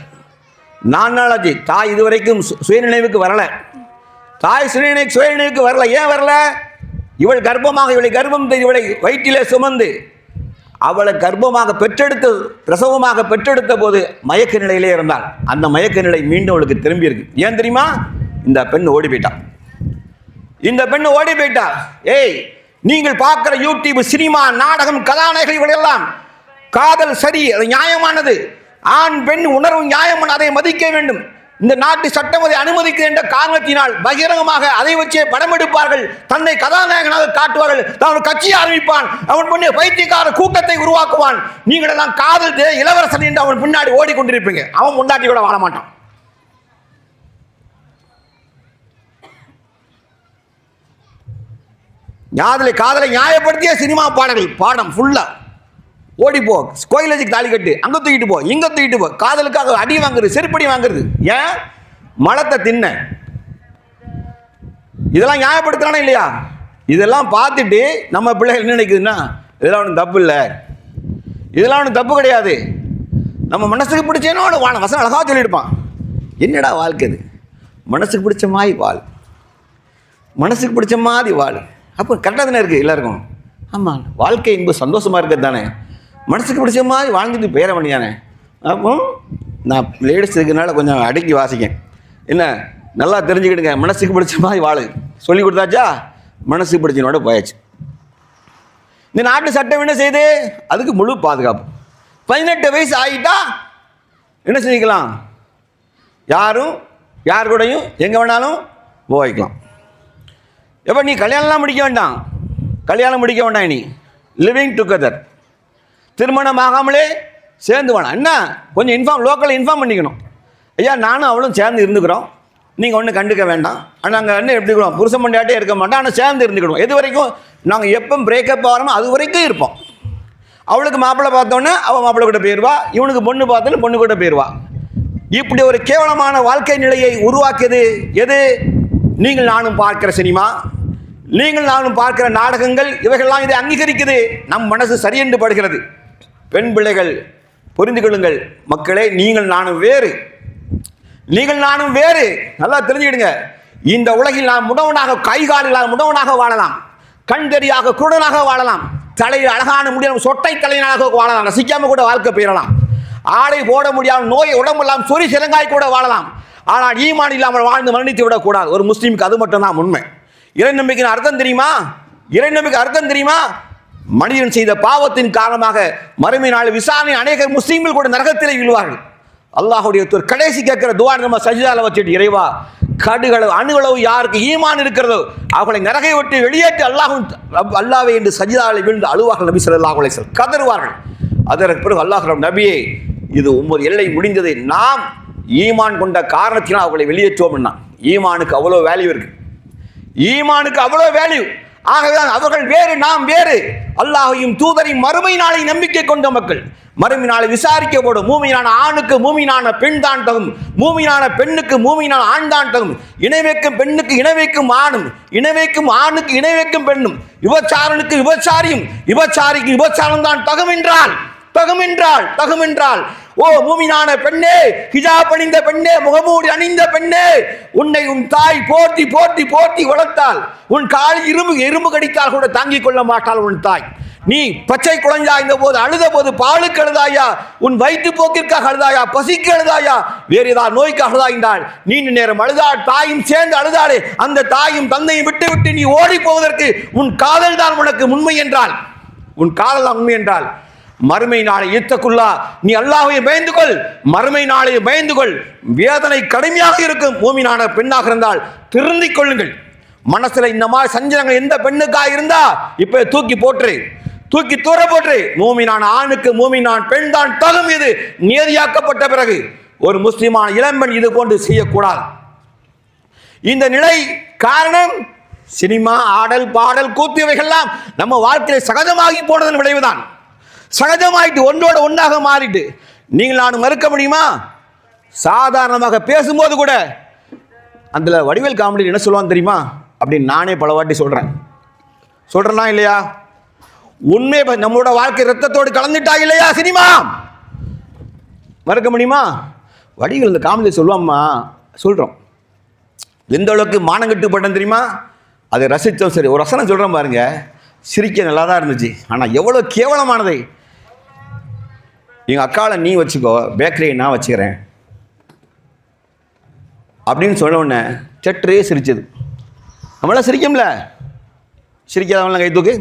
4 நாள் ஆச்சு. தாய் இதுவரைக்கும் சுயநினைவுக்கு வரல. ஏன் வரல? இவளை வயிற்றிலே சுமந்து அவளை கர்ப்பமாக பிரசவமாக பெற்றெடுத்த போது மயக்க நிலையிலே இருந்தாள். அந்த மயக்க நிலை மீண்டும் அவளுக்கு திரும்பி இருக்கு. ஏன் தெரியுமா? இந்த பெண் ஓடி போயிட்டா. ஏய், நீங்கள் பார்க்கிற யூடியூப், சினிமா, நாடகம், கதாநாயகிகள் எல்லாம் காதல் சரி, அது நியாயமானது. ஆண் பெண் உணர்வு நியாயமான, அதை மதிக்க வேண்டும். இந்த நாட்டு சட்டம் அதை அனுமதிக்க என்ற காரணத்தினால் பகிரங்கமாக அதை வச்சே படம் எடுப்பார்கள். தன்னை கதாநாயகனாக காட்டுவார்கள். அவன் கட்சி ஆரம்பிப்பான், அவன் பண்ணி பைத்தியக்கார கூட்டத்தை உருவாக்குவான். நீங்கள் எல்லாம் காதல் இளவரசன் என்று அவன் பின்னாடி ஓடிக்கொண்டிருப்பீங்க. அவன் முன்னாடி கூட வாழ மாட்டான். காதலை நியாயப்படுத்திய சினிமா பாடம் ஃபுல்லா ஓடிப்போ, கோயிலுக்கு தாலி கட்டு, அங்கே தூக்கிட்டு போ, இங்கே தூக்கிட்டு போ. காதலுக்காக அடி வாங்குறது, செருப்படி வாங்குறது. ஏன்? மலத்தை தின்ன. இதெல்லாம் நியாயப்படுத்துறானே இல்லையா? இதெல்லாம் பார்த்துட்டு நம்ம பிள்ளைகள் என்ன நினைக்குதுன்னா, இதெல்லாம் ஒன்றும் தப்பு இல்லை, இதெல்லாம் ஒன்றும் தப்பு கிடையாது. நம்ம மனசுக்கு பிடிச்சேனோ வசனம் அழகாக சொல்லியிருப்பான். என்னடா வாழ்க்கை இது? மனசுக்கு பிடிச்ச மாதிரி வாழ். அப்போ கரெக்டாக தானே இருக்குது எல்லாருக்கும். ஆமாம், வாழ்க்கை என்பது சந்தோஷமாக இருக்கிறது தானே. மனசுக்கு பிடிச்ச மாதிரி வாழ்ந்துட்டு பேர பண்ணியானே. அப்போ நான் லேடிஸ் இருக்கிறதுனால கொஞ்சம் அடக்கி வாசிக்கேன். என்ன, நல்லா தெரிஞ்சுக்கிடுங்க. மனசுக்கு பிடிச்ச மாதிரி வாழு சொல்லி கொடுத்தாச்சா, மனசுக்கு பிடிச்சனோட போயாச்சு. இந்த நாட்டு சட்டம் என்ன செய்யுது? அதுக்கு முழு பாதுகாப்பு. 18 வயசு ஆகிட்டா என்ன செஞ்சுக்கலாம்? யார் கூடயும் எங்கே வேணாலும் போய்க்கலாம். எப்போ நீ கல்யாணம் முடிக்க வேண்டாம். நீ லிவிங் டுகெதர், திருமணம் ஆகாமலே சேர்ந்து வேணாம். என்ன, கொஞ்சம் லோக்கலில் இன்ஃபார்ம் பண்ணிக்கணும். ஐயா, நானும் அவளும் சேர்ந்து இருந்துக்கிறோம், நீங்கள் ஒன்றும் கண்டுக்க வேண்டாம். ஆனால் நாங்கள் என்ன எப்படிக்கிறோம், புருஷன் மண்டியாட்டே இருக்க மாட்டோம், ஆனால் சேர்ந்து இருந்துக்கணும். எது வரைக்கும் நாங்கள் எப்போ பிரேக்கப் ஆகிறோமோ அது வரைக்கும் இருப்போம். அவளுக்கு மாப்பிள்ளை பார்த்தோன்னே அவள் மாப்பிள்ளை கூட போயிடுவா, இவனுக்கு பொண்ணு பார்த்தோன்னு பொண்ணு கூட போயிடுவா. இப்படி ஒரு கேவலமான வாழ்க்கை நிலையை உருவாக்கியது எது? நீங்கள் நானும் பார்க்கிற சினிமா, நீங்கள் நானும் பார்க்கிற நாடகங்கள், இவைகள்லாம் இதை அங்கீகரிக்குது. நம் மனசு சரியென்று படுகிறது. பெண் பிள்ளைகள் புரிந்து கொள்ளுங்கள் மக்களே, நீங்கள் நானும் வேறு. நல்லா தெரிஞ்சுக்கிடுங்க. இந்த உலகில் நாம் முடவனாக, கைகாலில் முடவனாக வாழலாம், கண் தெரியாக குருடனாக வாழலாம், தலையில் அழகான முடியும் சொட்டை தலைவனாக வாழலாம், ரசிக்காம கூட வாழ்க்கை பெறலாம், ஆடை போட முடியாமல் நோய் உடம்பெல்லாம் சொறி சிறங்காய் கூட வாழலாம். ஆனால் ஈமான் இல்லாமல் வாழ்ந்து மரணித்து விடக்கூடாது. ஒரு முஸ்லீமுக்கு அது மட்டும்தான் உண்மை. இறை நம்பிக்கை அர்த்தம் தெரியுமா? மனிதன் செய்த பாவத்தின் காரணமாக மறுமை நாள் விசாரணை அநேக முஸ்லீம்கள் கூட நரகத்திலே விழுவார்கள். அல்லாஹ்வுடைய கடைசி கேட்கிற துஆ நம்ம சஜிதால வச்சுட்டு, இறைவா கடுகளவு அணுகளவு யாருக்கு ஈமான் இருக்கிறதோ அவர்களை நரகை விட்டு வெளியேற்றி அல்லாஹ்வை என்று சஜிதாவில் விழுந்து அழுவார்கள். நபி ஸல்லல்லாஹு அலைஹி வஸல்லம் கதறுவார்கள். அதற்கு பிறகு அல்லாஹ் நபியே, இது உம்மர் எல்லை முடிந்ததை நாம் ஈமான் கொண்ட காரணத்தினால் அவர்களை வெளியேற்றுவோம். ஈமானுக்கு அவ்வளோ வேல்யூ இருக்கு, ஈமானுக்கு அவ்வளோ வேல்யூ. ஆகவேதான் அவர்கள் வேறு, நாம் வேறு. அல்லாஹையும் தூதரையும் மறுமை நாளை நம்பிக்கை கொண்ட மக்கள். மறுமை நாளை விசாரிக்கப்படும். மூமினான ஆணுக்கு மூமினான பெண் தான் தகும், மூமினான பெண்ணுக்கு மூமினான ஆண் தான் தகும். இணைவைக்கும் பெண்ணுக்கு இணைவைக்கும் ஆணும், இணைவைக்கும் ஆணுக்கு இணைவைக்கும் பெண்ணும், விபச்சாரனுக்கு விபச்சாரியும் விபச்சாரிக்கு விபச்சாரம் தான் தகும் என்றால் ஓ மூமினான பெண்ணே, ஹிஜாப் அணிந்த பெண்ணே, முகமூடி அணிந்த பெண்ணே, உன்னை உன் தாய் போற்றி போற்றி போற்றி வளர்த்தால், உன் காலில் இரும்பு கடித்தால் கூட தாங்கிக் கொள்ள மாட்டாள் உன் தாய். நீ பச்சை குழந்தையா இந்த போது அழுத போது பாலுக்கு அழுதாயா, உன் வயிற்று போக்கிற்காக அழுதாயா, பசிக்கு அழுதாயா, வேறு ஏதாவது நோய்க்கு அழுதாய்ந்தால், நீண்ட நேரம் அழுதாள், தாயும் சேர்ந்து அழுதாளே, அந்த தாயும் தந்தையும் விட்டு விட்டு நீ ஓடி போவதற்கு உன் காதல் தான் உனக்கு உண்மை என்றால், உன் காதல் தான் உண்மை என்றால், மறுமை நாளை ஈத்தக்குள்ளா, நீ அல்லாஹ்வை பயந்து கொள், மறுமை நாளை பயந்து கொள். வேதனை கடுமையாக இருக்கும். மூமினான பெண்ணாக இருந்தால் திருந்திக் கொள்ளுங்கள். மனசுல இந்த மாதிரி சஞ்சலங்கள் எந்த பெண்ணுக்காக இருந்தா இப்ப தூக்கி போற்று, தூக்கி தூர போற்று. மூமினான ஆணுக்கு மூமினான் பெண் தான் தகும். இது நியதியாக்கப்பட்ட பிறகு ஒரு முஸ்லிமான இளம்பெண் இது கொண்டு செய்யக்கூடாது. இந்த நிலை காரணம் சினிமா, ஆடல், பாடல், கூத்து இவைகள்லாம் நம்ம வாழ்க்கையில் சகஜமாகி போனதன் விளைவுதான். சகஜமாயிட்டு ஒன்றோட ஒன்றாக மாறிட்டு நீங்கள் நான் மறுக்க முடியுமா? சாதாரணமாக பேசும்போது கூட அந்த வடிவேல் காமெடி என்ன சொல்லுவான்னு தெரியுமா அப்படின்னு நானே பல வாட்டி சொல்றேன்னா இல்லையா? உண்மை நம்மளோட வாழ்க்கை ரத்தத்தோடு கலந்துட்டா இல்லையா? சினிமா மறுக்க முடியுமா? வடிவேல் இந்த காமெடி சொல்லுவாம்மா, சொல்றோம். எந்த அளவுக்கு மானங்கட்டுப்பட்டேன் தெரியுமா? அதை ரசித்தோம். சரி, ஒரு ரசனை சொல்றேன் பாருங்க, சிரிக்க நல்லா தான் இருந்துச்சு. ஆனால் எவ்வளோ கேவலமானதை. எங்கள் அக்காவை நீ வச்சுக்கோ, பேக்கரியை நான் வச்சுக்கிறேன் அப்படின்னு சொன்ன உடனே சற்றே சிரிச்சது. நம்மளாம் சிரிக்கும்ல, சிரிக்காதவங்களாம் கை தூக்கு,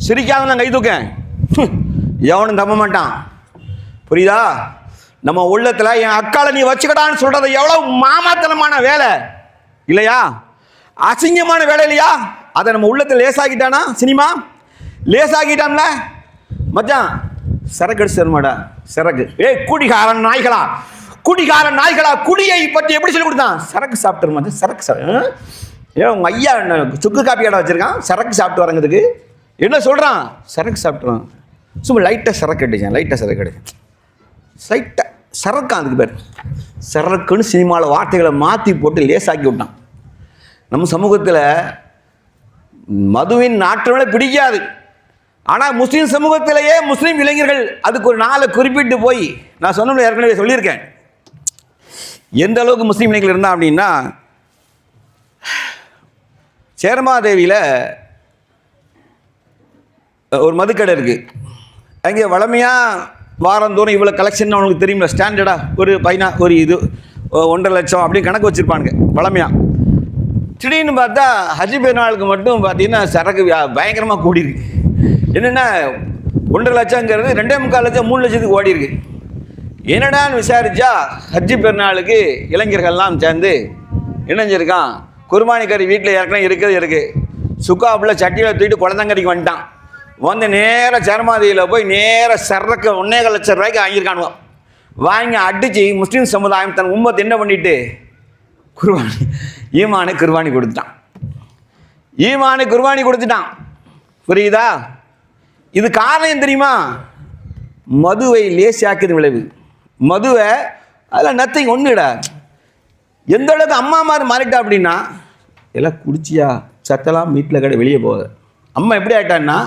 சிரிக்காதவங்களாம் கை தூக்கேன், எவனும் தம்ப மாட்டான். புரியுதா? நம்ம உள்ளத்தில் என் அக்காவை நீ வச்சுக்கடான்னு சொல்கிறது எவ்வளோ மாமாத்தனமான வேலை இல்லையா? அசிங்கமான வேலை இல்லையா? அதை நம்ம உள்ளத்தில் லேசாகிட்டானா? சினிமா லேசாகிட்டான்ல மச்சான். சரக்கு அடிச்சு தருமாடா, சரக்கு. குடிகாரன் நாய்களா, குடிகாரன் நாய்களா, குடியை பற்றி எப்படி சொல்லி கொடுத்தான்? சரக்கு சாப்பிட்டுருமா, சரக்கு உங்க ஐயா சுக்கு காப்பி கடை வச்சிருக்கான், சரக்கு சாப்பிட்டு வரங்கிறதுக்கு என்ன சொல்றான்? சரக்கு சாப்பிட்டுறான். சும்மா லைட்டாக சரக்கு அடிச்சேன், லைட்டாக சரக்கு அடிச்சேன், லைட்டாக சரக்கான். அதுக்கு பேர் சரக்குன்னு சினிமாவில் வார்த்தைகளை மாற்றி போட்டு லேசாக்கி விட்டான். நம்ம சமூகத்தில் மதுவின் நாற்றமே பிடிக்காது. ஆனால் முஸ்லீம் சமூகத்திலேயே முஸ்லீம் இளைஞர்கள் அதுக்கு ஒரு நாளை குறிப்பிட்டு போய், நான் சொன்ன ஏற்கனவே சொல்லியிருக்கேன், எந்த அளவுக்கு முஸ்லீம் இளைஞர்கள் இருந்தால் அப்படின்னா, சேர்மாதேவியில் ஒரு மதுக்கடை இருக்குது. அங்கே வளமையாக வாரந்தோறும் இவ்வளோ கலெக்ஷன் அவனுக்கு தெரியுமில்ல, ஸ்டாண்டர்டாக ஒரு ஒரு இது 1.5 லட்சம் அப்படின்னு கணக்கு வச்சுருப்பானுங்க வளமையாக. திடீர்னு பார்த்தா ஹஜ் பெருநாளுக்கு மட்டும் பார்த்தீங்கன்னா சரக்கு பயங்கரமாக கூடியிருக்கு. என்னென்னா 1.5 லட்சங்கிறது 2.25 லட்சம் 3 லட்சத்துக்கு ஓடி இருக்கு. என்னடான்னு விசாரித்தா ஹஜ் பெருநாளுக்கு இளைஞர்கள்லாம் சேர்ந்து இணைஞ்சிருக்கான். குர்பானி கறி வீட்டில் ஏற்கனவே இருக்குது. சுக்காப்பில் சட்டியில் தூக்கிட்டு குழந்தங்கறிக்கு வந்துட்டான். வந்து நேராக சர்மாதியில் போய் நேராக சரக்கு 1.25 லட்சம் ரூபாய்க்கு வாங்கியிருக்கானுவோம். வாங்கி அடித்து முஸ்லீம் சமுதாயம் தன் உம்மத்தை என்ன பண்ணிட்டு ஈமானை குர்பானி கொடுத்துட்டான். ஈமானை குர்பானி கொடுத்துட்டான். புரியுதா? இது காரணம் தெரியுமா? மதுவை லேசாக்குது விளைவு. மதுவை அதில் நத்திங் ஒன்றுடா. எந்த அளவுக்கு அம்மா மாதிரி மாறிட்டா அப்படின்னா, எல்லாம் குடிச்சியா சத்தெல்லாம் வீட்டில் கடை வெளியே போகுது. அம்மா எப்படி ஆகிட்டான்னா,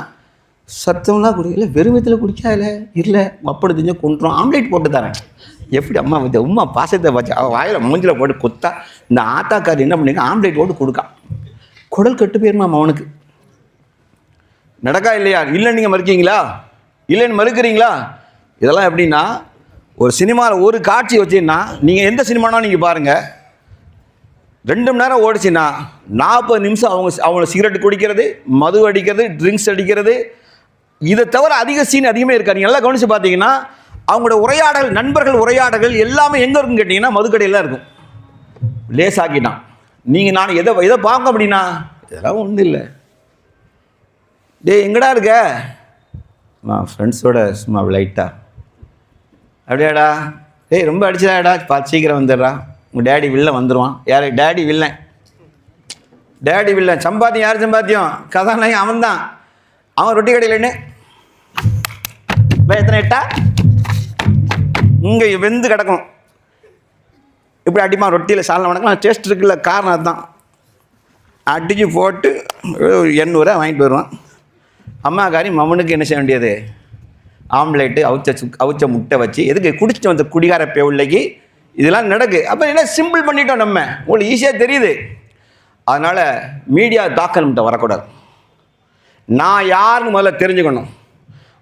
சத்தம்லாம் குடிக்கல, வெறுமத்தில் குடிக்காதுல இல்லை அப்படி தெரிஞ்சு கொண்டுறோம், ஆம்லேட் போட்டு தரேன். எப்படி அம்மா வந்து உம்மா பாசத்தை வச்சு அவள் வாயில் மூஞ்சில் போட்டு கொத்தா, இந்த ஆத்தாக்கார் என்ன பண்ணிங்க, ஆம்லேட் போட்டு கொடுக்கான். குடல் கட்டு போயிருமா அவனுக்கு. நடக்கா இல்லையா? இல்லை நீங்கள் மறுக்கீங்களா? இல்லைன்னு மறுக்கிறீங்களா? இதெல்லாம் எப்படின்னா, ஒரு சினிமாவில் ஒரு காட்சி வச்சுன்னா, நீங்கள் எந்த சினிமானா நீங்கள் பாருங்கள், 2 மணி நேரம் ஓடிச்சுன்னா 40 நிமிஷம் அவங்க சிகரெட் குடிக்கிறது, மது அடிக்கிறது, ட்ரிங்க்ஸ் அடிக்கிறது, இதை தவிர அதிக சீன் அதிகமே இருக்காது. நீங்கள் நல்லா கவனித்து பார்த்தீங்கன்னா, அவங்களோட உரையாடல், நண்பர்கள் உரையாடல்கள் எல்லாமே எங்கே இருக்குன்னு கேட்டிங்கன்னா மதுக்கடையில் இருக்கும். லேசாக்கிட்டான். நீங்கள் நான் எதை பார்க்க அப்படின்னா இதெல்லாம் ஒன்றும் இல்லை. எங்கடா இருக்க? நான் ஃப்ரெண்ட்ஸோட சும்மா லைட்டா. அப்படியாடா? ரொம்ப அடிச்சதாடா, பார்த்து சீக்கிரம் வந்துடுறா, உங்கள் டேடி வில்லன் வந்துடுவான். யார் டேடி வில்லன்? Daddy villain. சம்பாத்தியம் யார் சம்பாத்தியம்? கதாநாயகன் அவன் தான். அவன் ரொட்டி கடையில் என்ன எத்தனை எட்டா இங்கே வெந்து கிடக்கும். இப்படி அடிமா ரொட்டியில் சாலை வணக்கம் டேஸ்ட் இருக்குல்ல, காரணம் அதுதான். அடிச்சு போட்டு 800 வாங்கிட்டு வருவான். அம்மாக்காரி மம்மனுக்கு என்ன செய்ய வேண்டியது? ஆம்லேட்டு அவிச்ச முட்டை வச்சு எதுக்கு குடிச்சிட்டு வந்த குடிகார பிள்ளைக்கு இதெல்லாம் நடக்கு. அப்போ என்ன சிம்பிள் பண்ணிட்டோம் நம்ம, உங்களுக்கு ஈஸியாக தெரியுது. அதனால் மீடியா தாக்கல்கிட்ட வரக்கூடாது. நான் யாருன்னு முதல்ல தெரிஞ்சுக்கணும்.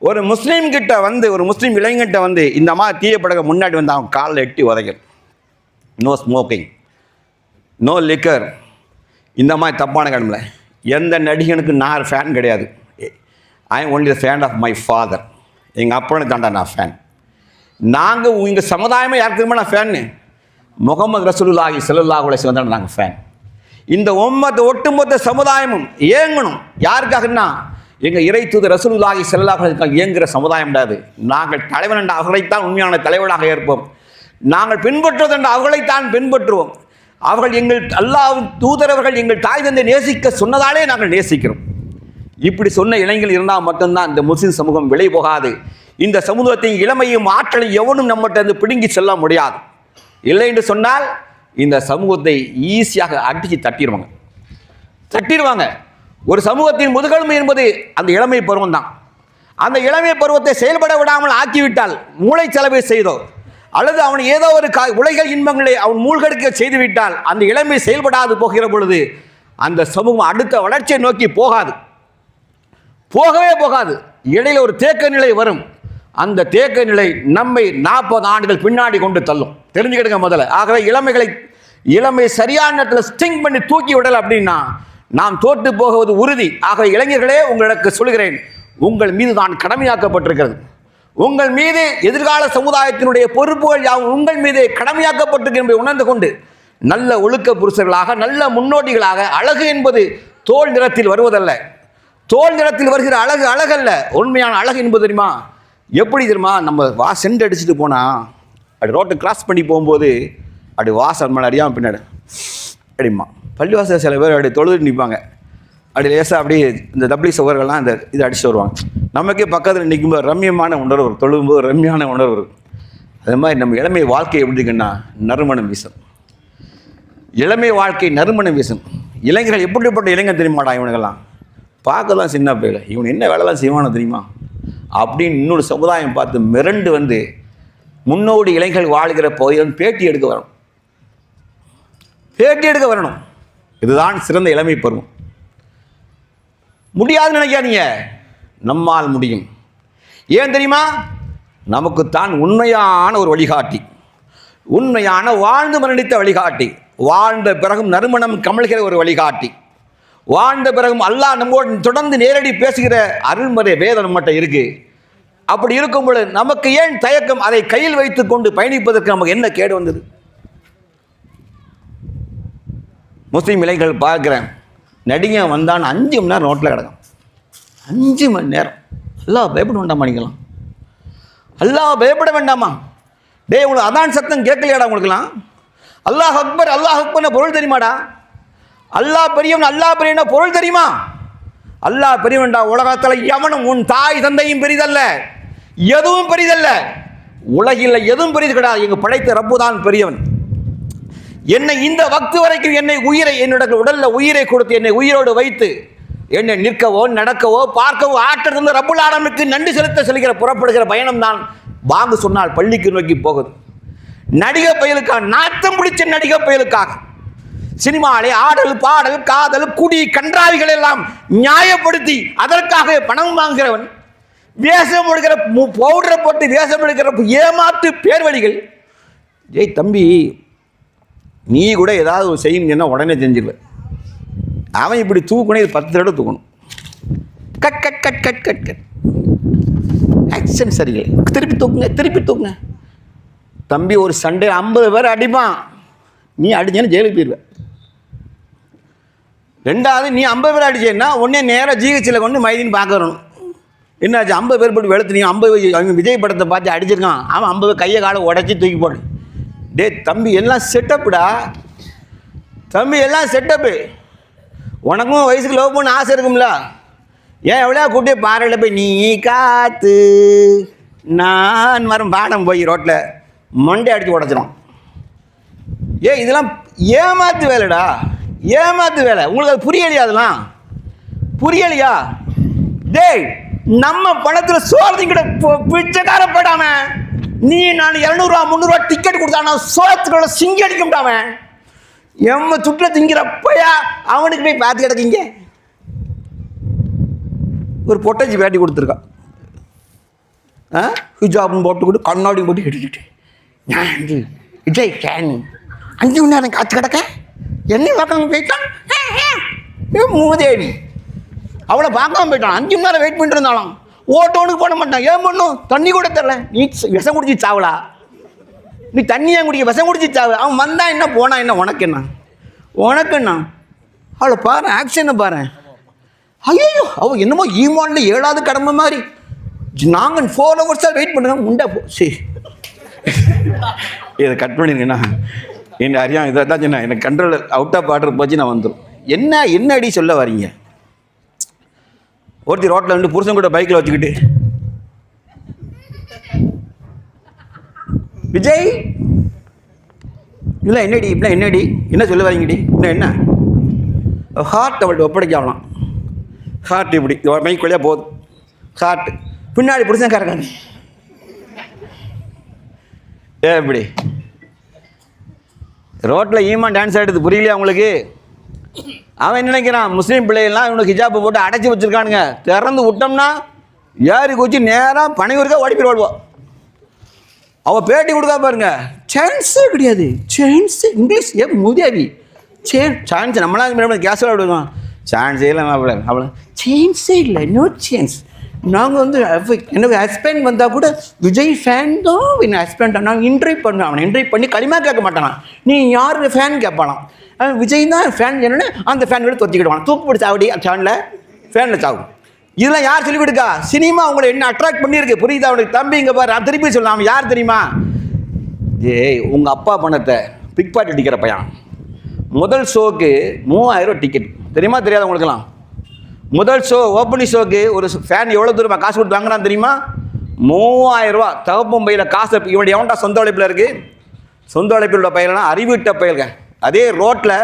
ஒரு முஸ்லீம் கிட்ட வந்து, ஒரு முஸ்லீம் இளைஞர்கிட்ட வந்து இந்த மாதிரி தீயப்படக முன்னாடி வந்து அவன் காலில் எட்டி உதைக்கணும். நோ ஸ்மோக்கிங், நோ லிக்கர், இந்த மாதிரி தப்பான கடமை. எந்த நடிகனுக்கு நான் ஃபேன் கிடையாது. I am only the fan of my father. எங்கள் அப்பனுக்கு தாண்டா நான் ஃபேன். நாங்கள் எங்கள் சமுதாயமே யாருக்குமே நான் ஃபேன்னு. முகமது ரசூலுல்லாஹி ஸல்லல்லாஹு அலைஹி வஸல்லம் நாங்கள் ஃபேன். இந்த ஒட்டுமொத்த சமுதாயமும் ஏங்கணும். யாருக்காகன்னா எங்கள் இறை தூதர் ரசூலுல்லாஹி ஸல்லல்லாஹு அலைஹி வஸல்லம் ஏங்குகிற சமுதாயம் கிடையாது. நாங்கள் தலைவன் என்ற அவர்களைத்தான் உண்மையான தலைவனாக ஏற்போம். நாங்கள் பின்பற்றுவது என்ற அவர்களைத்தான் பின்பற்றுவோம். அவர்கள் எங்கள் அல்லாஹ் தூதரவர்கள் எங்கள் தாய் தந்தை நேசிக்க சொன்னதாலே நாங்கள் நேசிக்கிறோம். இப்படி சொன்ன இளைஞர்கள் இருந்தால் மட்டும்தான் இந்த முஸ்லிம் சமூகம் விலை போகாது. இந்த சமூகத்தின் இளமையும் ஆற்றலையும் எவனும் நம்மகிட்ட பிடுங்கி செல்ல முடியாது. இல்லை என்று சொன்னால் இந்த சமூகத்தை ஈஸியாக அடித்து தட்டிடுவாங்க. ஒரு சமூகத்தின் முதுகெலும்பு என்பது அந்த இளமை பருவம் தான். அந்த இளமை பருவத்தை செயல்பட விடாமல் ஆக்கிவிட்டால், மூளை செலவை செய்தோ அல்லது அவன் ஏதோ ஒரு உலக இன்பங்களை அவன் மூழ்கடிக்க செய்துவிட்டால் அந்த இளமை செயல்படாது போகிற பொழுது அந்த சமூகம் அடுத்த வளர்ச்சியை நோக்கி போகவே போகாது. இடையில ஒரு தேக்க நிலை வரும். அந்த தேக்க நிலை நம்மை 40 ஆண்டுகள் பின்னாடி கொண்டு தள்ளும். தெரிஞ்சுக்கிடுங்க முதல்ல. ஆகவே இளமை சரியான நேரத்தில் ஸ்டிங் பண்ணி தூக்கி விடலை அப்படின்னா நாம் தோற்று போகுவது உறுதி. ஆகவே இளைஞர்களே, உங்களுக்கு சொல்கிறேன், உங்கள் மீது தான் கடமையாக்கப்பட்டிருக்கிறது. உங்கள் மீது எதிர்கால சமுதாயத்தினுடைய பொறுப்புகள் யாவும் உங்கள் மீது கடமையாக்கப்பட்டிருக்கிறது என்பதை உணர்ந்து கொண்டு நல்ல ஒழுக்க புருஷர்களாக, நல்ல முன்னோடிகளாக, அழகு என்பது தோல் நிறத்தில் வருவதல்ல. தோல் நிறத்தில் வருகிற அழகு அழகல்ல. உண்மையான அழகு என்பது தெரியுமா? எப்படி தெரியுமா? நம்ம சென்ட் அடிச்சுட்டு போனால் அப்படி ரோட்டை கிராஸ் பண்ணி போகும்போது அப்படி வாசல் மேலே அறியாமல் பின்னாடி அப்படிமா பள்ளிவாசல் சில பேர் அப்படி தொழுது நிற்பாங்க. அப்படி லேசாக அப்படியே இந்த டபிள்யூ சுவர்கள்லாம் இந்த இது அடிச்சுட்டு வருவாங்க. நமக்கே பக்கத்தில் நிற்கும்போது ரம்யமான உணர்வு வரும், தொழும்போது ரம்யமான உணர்வு வரும். அது மாதிரி நம்ம இளமை வாழ்க்கை எப்படி இருக்குன்னா நறுமணம் வீசும். இளமை வாழ்க்கை நறுமணம் வீசும். இளைஞர்கள் எப்படிப்பட்ட இளைஞர் தெரியுமாடா? இவனுங்கெல்லாம் பார்க்க தான் சின்ன பிள்ளை, இவன் என்ன வேலைலாம் செய்வானோ தெரியுமா அப்படின்னு இன்னொரு சமுதாயம் பார்த்து மிரண்டு வந்து முன்னோடி இளைஞர்கள் வாழ்கிற பகுதியில் பேட்டி எடுக்க வரணும். இதுதான் சிறந்த இளமை பருவம். முடியாதுன்னு நினைக்காதீங்க, நம்மால் முடியும். ஏன் தெரியுமா? நமக்குத்தான் உண்மையான ஒரு வழிகாட்டி, உண்மையான வாழ்ந்து மரணித்த வழிகாட்டி, வாழ்ந்த பிறகும் நறுமணம் கமழ்கிற ஒரு வழிகாட்டி, வாழ்ந்த பிறகும் அல்லாஹ் நம்மோடு தொடர்ந்து நேரடி பேசுகிற அருள்முறை வேதம் நம்மகிட்ட இருக்கு. அப்படி இருக்கும் பொழுது நமக்கு ஏன் தயக்கம்? அதை கையில் வைத்துக் கொண்டு பயணிப்பதற்கு நமக்கு என்ன கேடு வந்தது? முஸ்லீம் இளைஞர்கள் பார்க்குறேன், நடிகை வந்தான்னு 5 மணி நேரம் ரோட்டில் கிடக்கும். 5 மணி நேரம். அல்லாஹ் பயப்பட வேண்டாமா? நீங்களாம் அல்லாஹ் பயப்பட வேண்டாமா? உங்களுக்கு அதான் சத்தம் கேட்கலையாடா? உங்களுக்குலாம் அல்லாஹ் அக்பர் அல்லாஹ் அக்பர்னு பொருள் தெரியுமாடா? அல்லாஹ் பெரியவன் அல்லாஹ் பெரியவன பொருள் தெரியுமா? அல்லாஹ் பெரியவன்டா. உலகத்தில் எவனும் உன் தாய் தந்தையும் பெரிதல்ல, எதுவும் பெரிதல்ல. உலகில் எதுவும் பெரிது கிடையாது. எங்கள் படைத்த ரப்பு தான் பெரியவன். என்னை இந்த வக்து வரைக்கும் என்னோட உடல்ல உயிரை கொடுத்து என்னை உயிரோடு வைத்து என்னை நிற்கவோ நடக்கவோ பார்க்கவோ ஆற்றல் ரப்புல் ஆலமீனுக்கு நன்றி செலுத்த புறப்படுகிற பயணம் தான் வாங்க சொன்னால் பள்ளிக்கு நோக்கி போகுது. நடிகை பயலுக்காக, நாத்தம் பிடிச்ச நடிகை பயலுக்காக சினிமாவிலே ஆடல் பாடல் காதல் குடி கன்றாவிகள் எல்லாம் நியாயப்படுத்தி அதற்காக பணம் வாங்குகிறவன், வேஷம் எடுக்கிற பவுடரை போட்டு வேஷம் எடுக்கிற ஏமாற்று பேர்வழிகள். ஜெய் தம்பி, நீ கூட ஏதாவது ஒரு செய்யணும்னா உடனே செஞ்சிருவ. அவன் இப்படி தூக்கணும், இது 10 தடவை தூக்கணும். Cut cut cut cut cut cut action சரியில்லை, திருப்பி தூக்குங்க திருப்பி தூக்குங்க. தம்பி ஒரு சண்டே 50 பேர் அடிப்பான். நீ அடிச்சேன்னு ஜெயிலுக்கு போயிடுவேன். ரெண்டாவது, நீ 50 பேர் அடிச்சேன்னா உடனே நேராக ஜிஹெச்சில் கொண்டு மைதின்னு பார்க்க வரணும். என்னாச்சு, 50 பேர் போட்டு வெளுத்து, நீ 50 அவங்க விஜய் படத்தை பார்த்து அடிச்சிருக்கான், அவன் 50 கையை காலை உடச்சி தூக்கி போடு. டே தம்பி, எல்லாம் செட்டப்புடா தம்பி, எல்லாம் செட்டப்பு. உனக்கும் வயசுக்கு லவ் பண்ண ஆசை இருக்கும்ல, ஏன் எவ்வளோ கூட்டியே பாறையில் போய் நீ காத்து நான் வரும் பாடம் போய் ரோட்டில் மண்டை அடித்து உடச்சிடும். இதெல்லாம் ஏமாத்து வேலைடா, ஏமாத்து வேலை. உங்களுக்கு அது புரியலையா? அதெல்லாம் புரியலையா? டேய், நம்ம பணத்தில் சோழத்தின் கிட்ட பிச்சைக்கார போயிடாம நீ நான் 200 ரூபா 300 ரூபா டிக்கெட் கொடுத்தானா சோழத்துக்குள்ள சிங்கி அடிக்க முடியாம எம்ம சுற்றுல திங்கிறப்பயா அவனுக்கு போய் பார்த்து கிடக்கீங்க. ஒரு பொட்டச்சி பேட்டி கொடுத்துருக்கான், ஹிஜாப்னு போட்டுக்கிட்டு கண்ணாடி போட்டு எடுத்துட்டு நான் விஜய் ஃபேன் 5 மணி நேரம் காத்து கிடக்க என்ன பார்க்காம போயிட்டான். மூதேவி அவளை பார்க்காம போயிட்டான். 5 மணி நேரம் வெயிட் பண்ணிட்டு இருந்தாலும் ஓட்டோனுக்கு போட மாட்டான். ஏன் பண்ணும்? தண்ணி கூட தரல. நீ விஷம் குடிச்சு சாவலா? நீ தண்ணியா குடிக்க விஷம் குடிச்சு சாவு. அவன் வந்தா என்ன போனா என்ன? உனக்கு என்ன? உனக்கு என்ன? அவளை பாரு, ஆக்ஷனை பாரு. ஐயோ, அவள் என்னமோ ஈமான்ல 7வது கடமை மாதிரி நாங்கள் 4 ஹவர்ஸாக வெயிட் பண்ணுறோம். முண்டா போ. சரி, இதை கட் பண்ணிருக்கேண்ணா. என்ன அறியா இதை தான் சொன்னேன், எனக்கு கண்ட்ரோல் அவுட் ஆஃப் ஆர்டர் போச்சு, நான் வந்துடும். என்ன அடி சொல்ல வரீங்க? ஒருத்தி ரோட்டில் வந்து புருஷன் கூட பைக்கில் வச்சுக்கிட்டு விஜய் இல்லை என்னடி இப்படிலாம் என்னடி என்ன சொல்ல வரீங்கடி? இன்னும் என்ன ஹார்ட் அவள்கிட்ட ஒப்படைக்கலாம். ஹார்ட் இப்படி மைக் வழியாக போகுது. ஹார்ட் பின்னாடி புருஷன் கறக்காங்க. எப்படி ரோட்டில் ஈமான் டான்ஸ் ஆடுது? புரியலையா உங்களுக்கு? அவன் என்ன நினைக்கிறான், முஸ்லீம் பிள்ளைகள்லாம் இவனுக்கு ஹிஜாப்பை போட்டு அடைச்சி வச்சுருக்கானுங்க, திறந்து விட்டோம்னா ஏறி குச்சி நேராக பனையூருக்கா ஓடி போய் ஓடுவோம். அவள் பேட்டி கொடுக்கா பாருங்க, சான்ஸே கிடையாது. சான்ஸு இங்கிலீஷ் முதியாவி சான்ஸ் நம்மளாம் கேஸோட விடுவோம். சான்ஸே இல்லை அவ்வளோ சான்ஸே இல்லை, நோ சான்ஸ். நாங்கள் வந்து எனக்கு ஹஸ்பண்ட் வந்தால் கூட விஜய் ஃபேன் தான் என் ஹஸ்பண்ட். நாங்கள் இன்டர்வியூ பண்ணுவோம். அவனை இன்டர்வியூ பண்ணி களிமா கேட்க மாட்டானா, நீ யார் ஃபேன் கேட்பானான். விஜய் தான் ஃபேன் என்னன்னு அந்த ஃபேன் கூட தொத்திக்கிடுவான். தூக்குப்பிடி சாவடி ஃபேனில் ஃபேனில் சாகும். இதெல்லாம் யார் சொல்லிக் கொடுக்கா? சினிமா உங்களை என்ன அட்ராக்ட் பண்ணியிருக்கு, புரியுதா? அவனுக்கு தம்பி இங்கே பாரு, நான் திருப்பி சொல்லலாம். அவன் யார் தெரியுமா? உங்கள் அப்பா பணத்தை பிக் பாக்கெட் அடிக்கிற பையன். முதல் ஷோக்கு 3000 ரூபா டிக்கெட், தெரியுமா தெரியாத உங்களுக்கெல்லாம்? முதல் ஷோ ஓப்பனிங் ஷோக்கு ஒரு ஃபேன் எவ்வளோ தூரமாக காசு கொடுத்து வாங்குறான்னு தெரியுமா? 3000 ரூபா. தகப்பம் பையில் காசு இவனுடைய எவன்டா சொந்த உழைப்பில் இருக்குது? சொந்த உழைப்பில் உள்ள பயிலாம் அறிவிட்ட பயில்க. அதே ரோட்டில்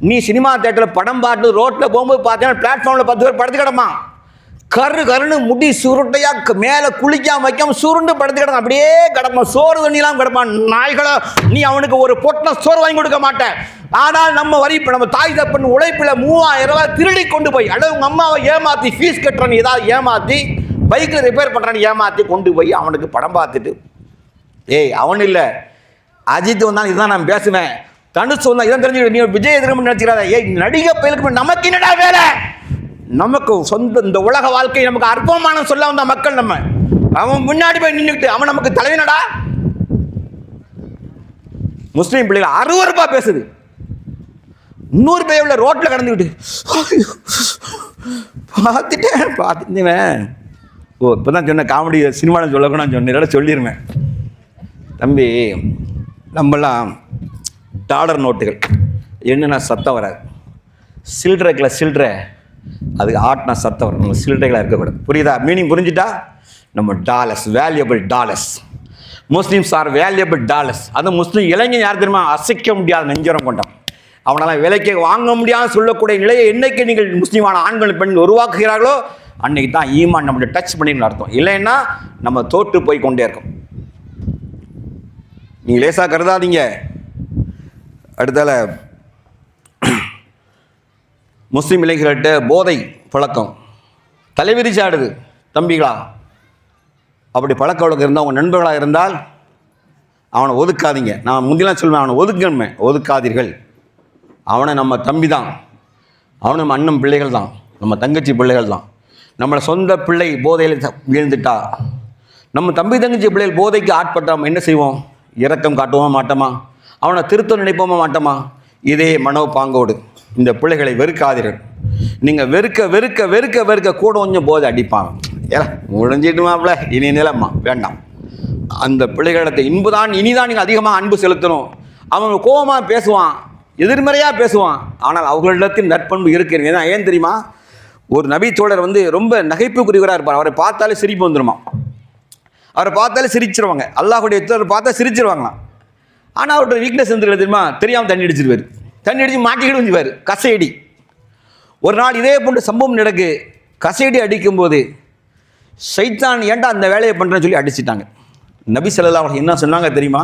நீ சினிமா தேட்டரில் படம் பார்த்து ரோட்டில் போகும்போது பார்த்தீங்கன்னா பிளாட்ஃபார்மில் 10 பேர் படுத்து கிடமா, கருன்னு முடி சுருட்டையாக மேலே குளிக்காம வைக்காம சுருண்டு படுத்து கிடக்கும். அப்படியே கிடப்பான், சோறு தண்ணிலாம் கிடப்பான். நாய்களை நீ அவனுக்கு ஒரு பொட்டை சோறு வாங்கி கொடுக்க மாட்டேன். ஆனால் நம்ம நம்ம தாய் தப்பன் உழைப்பில் 3000 ரூபா திருடி கொண்டு போய், அல்லது உங்கள் அம்மாவை ஏமாற்றி ஃபீஸ் கட்டுறான்னு ஏதாவது ஏமாற்றி பைக்கில் ரிப்பேர் பண்ணுறான்னு ஏமாற்றி கொண்டு போய் அவனுக்கு படம் பார்த்துட்டு, அவன் இல்லை அஜித் வந்தாலும் இதுதான் நான் பேசுவேன், தனுஷ் வந்தா இதான் தெரிஞ்சுக்கிட்டு நீ விஜய் எதிர்ப்பு நினைச்சிடாத. நடிகை பயிலுக்கு நமக்கு என்னடா வேலை? நமக்கு சொந்த இந்த உலக வாழ்க்கை நமக்கு அற்பமான சொல்ல வந்த மக்கள் நம்ம. அவன் முன்னாடி போய் நின்றுக்கிட்டு அவன் நமக்கு தலைவனடா. முஸ்லீம் பிள்ளைகள் 60 ரூபா பேசுது, 100 பேர் ரோட்டில் கடந்துக்கிட்டு பார்த்துட்டேன். இப்போ தான் சொன்னேன், காமெடி சினிமாவில் சொல்லக்கூட நான் சொன்னேன், சொல்லிடுவேன். தம்பி, நம்மளாம் டாலர் நோட்டுகள் என்னென்னா சத்தம் வராது. சில்லறைக்கில் சில்லறை அதுக்கு ஆட்டினா சத்தம் வரும். நம்ம சில்லறைகளாக இருக்கக்கூடாது, புரியுதா? மீனிங் புரிஞ்சுட்டா? நம்ம dollars, valuable dollars. Muslims R valuable dollars. அது முஸ்லீம் இளைஞன் யார் தெரியுமா? அசைக்க முடியாத நெஞ்சரம் கொண்டான். அவனால் விலைக்கு வாங்க முடியாத சொல்லக்கூடிய நிலையை என்னைக்கு நீங்கள் முஸ்லீமான ஆண்கள் பெண்கள் உருவாக்குகிறார்களோ அன்னைக்கு தான் ஈமான் நம்மளுடைய டச் பண்ணின்னு அர்த்தம். இல்லைன்னா நம்ம தோற்று போய் கொண்டே இருக்கோம். நீங்கள் லேசாக கருதாதீங்க. அடுத்தால முஸ்லீம் இளைஞர்கள்ட்ட போதை பழக்கம் தலைவிரிச்சாடுது. தம்பிகளா, அப்படி பழக்க வழக்கம் இருந்தால் உங்கள் நண்பர்களாக இருந்தால் அவனை ஒதுக்காதீங்க. நான் முந்திலாம் சொல்லுவேன், அவனை ஒதுக்கணுமே, ஒதுக்காதீர்கள். அவனை நம்ம தம்பி தான், அவனை நம்ம அண்ணன் பிள்ளைகள் தான், நம்ம தங்கச்சி பிள்ளைகள் தான். நம்மளை சொந்த பிள்ளை போதையில் வீழ்ந்துட்டா, நம்ம தம்பி தங்கச்சி பிள்ளைகள் போதைக்கு ஆட்பட்டால் என்ன செய்வோம்? இரக்கம் காட்டுவோமா மாட்டோமா? அவனை திருத்த நினைப்போமா மாட்டோமா? இதே மனோபாங்கோடு இந்த பிள்ளைகளை வெறுக்காதீர்கள். நீங்கள் வெறுக்க வெறுக்க வெறுக்க வெறுக்க கூட கொஞ்சம் போது அடிப்பாங்க. ஏல முடிஞ்சிட்டுமாப்ல இனி நிலம்மா வேண்டாம். அந்த பிள்ளைகளிடத்தை இன்புதான் இனிதான் நீங்கள் அதிகமாக அன்பு செலுத்தணும். அவன் கோபமாக பேசுவான், எதிர்மறையாக பேசுவான், ஆனால் அவர்களிடத்தில் நற்பண்பு இருக்கிறது. ஏன் தெரியுமா? ஒரு நபி தோழர் ரொம்ப நகைப்புக்குரியவராக இருப்பார். அவரை பார்த்தாலே சிரிப்பு வந்துடுமா, அவரை பார்த்தாலே சிரிச்சிருவாங்க. அல்லாஹுடைய தோழர் பார்த்தா சிரிச்சிருவாங்களாம். ஆனால் அவருடைய வீக்னஸ் வந்து தெரியுமா? தெரியாமல் தண்ணி அடிச்சிருவார், தண்ணி அடித்து மாட்டிக்கிட்டு வந்துவார், கசையடி. ஒரு நாள் இதே போன்ற சம்பவம் நடக்கு. கசையடி அடிக்கும்போது சைத்தான் ஏன்டா அந்த வேலையை பண்ணுறேன்னு சொல்லி அடிச்சிட்டாங்க. நபி ஸல்லல்லாஹு அலைஹி என்ன சொன்னாங்க தெரியுமா?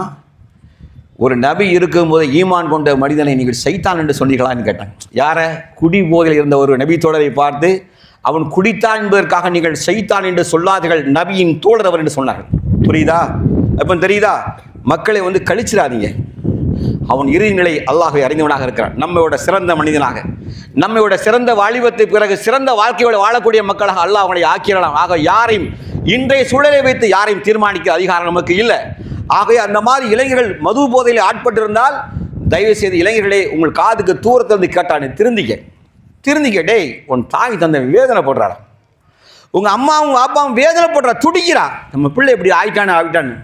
ஒரு நபி இருக்கும்போது ஈமான் கொண்ட மனிதனை நீங்கள் சைத்தான் என்று சொன்னீங்களான்னு கேட்டாங்க. யாரை? குடி போதையில் இருந்த ஒரு நபி தோழரை பார்த்து அவன் குடித்தான் என்பதற்காக நீங்கள் சைத்தான் என்று சொல்லாதீர்கள், நபியின் தோழர் அவர் என்று சொன்னார்கள். புரியுதா? அப்போ தெரியுதா? மக்களை கழிச்சிடாதீங்க. அவன் இறுதி நிலை அல்லாஹ்வை அறிந்தவனாக இருக்கிறான். நம்மளோட சிறந்த மனிதனாக, நம்மளோட சிறந்த வாலிபத்தை பிறகு சிறந்த வாழ்க்கையோட வாழக்கூடிய மக்களாக அல்லாஹ் அவனை ஆக்கிடலாம். ஆக யாரையும் இன்றைய சூழலை வைத்து யாரையும் தீர்மானிக்கிற அதிகாரம் நமக்கு இல்லை. ஆகவே அந்த மாதிரி இளைஞர்கள் மது போதையில் ஆட்பட்டிருந்தால் தயவு செய்து இளைஞர்களே உங்கள் காதுக்கு தூரத்திலிருந்து கேட்டானே திருந்திக்க. டேய், உன் தாய் தந்தை வேதனை போடுறாடா, உங்கள் அம்மாவும் அப்பாவும் வேதனை போடுறா, துடிக்கிறா, நம்ம பிள்ளை இப்படி ஆகிட்டான்னு.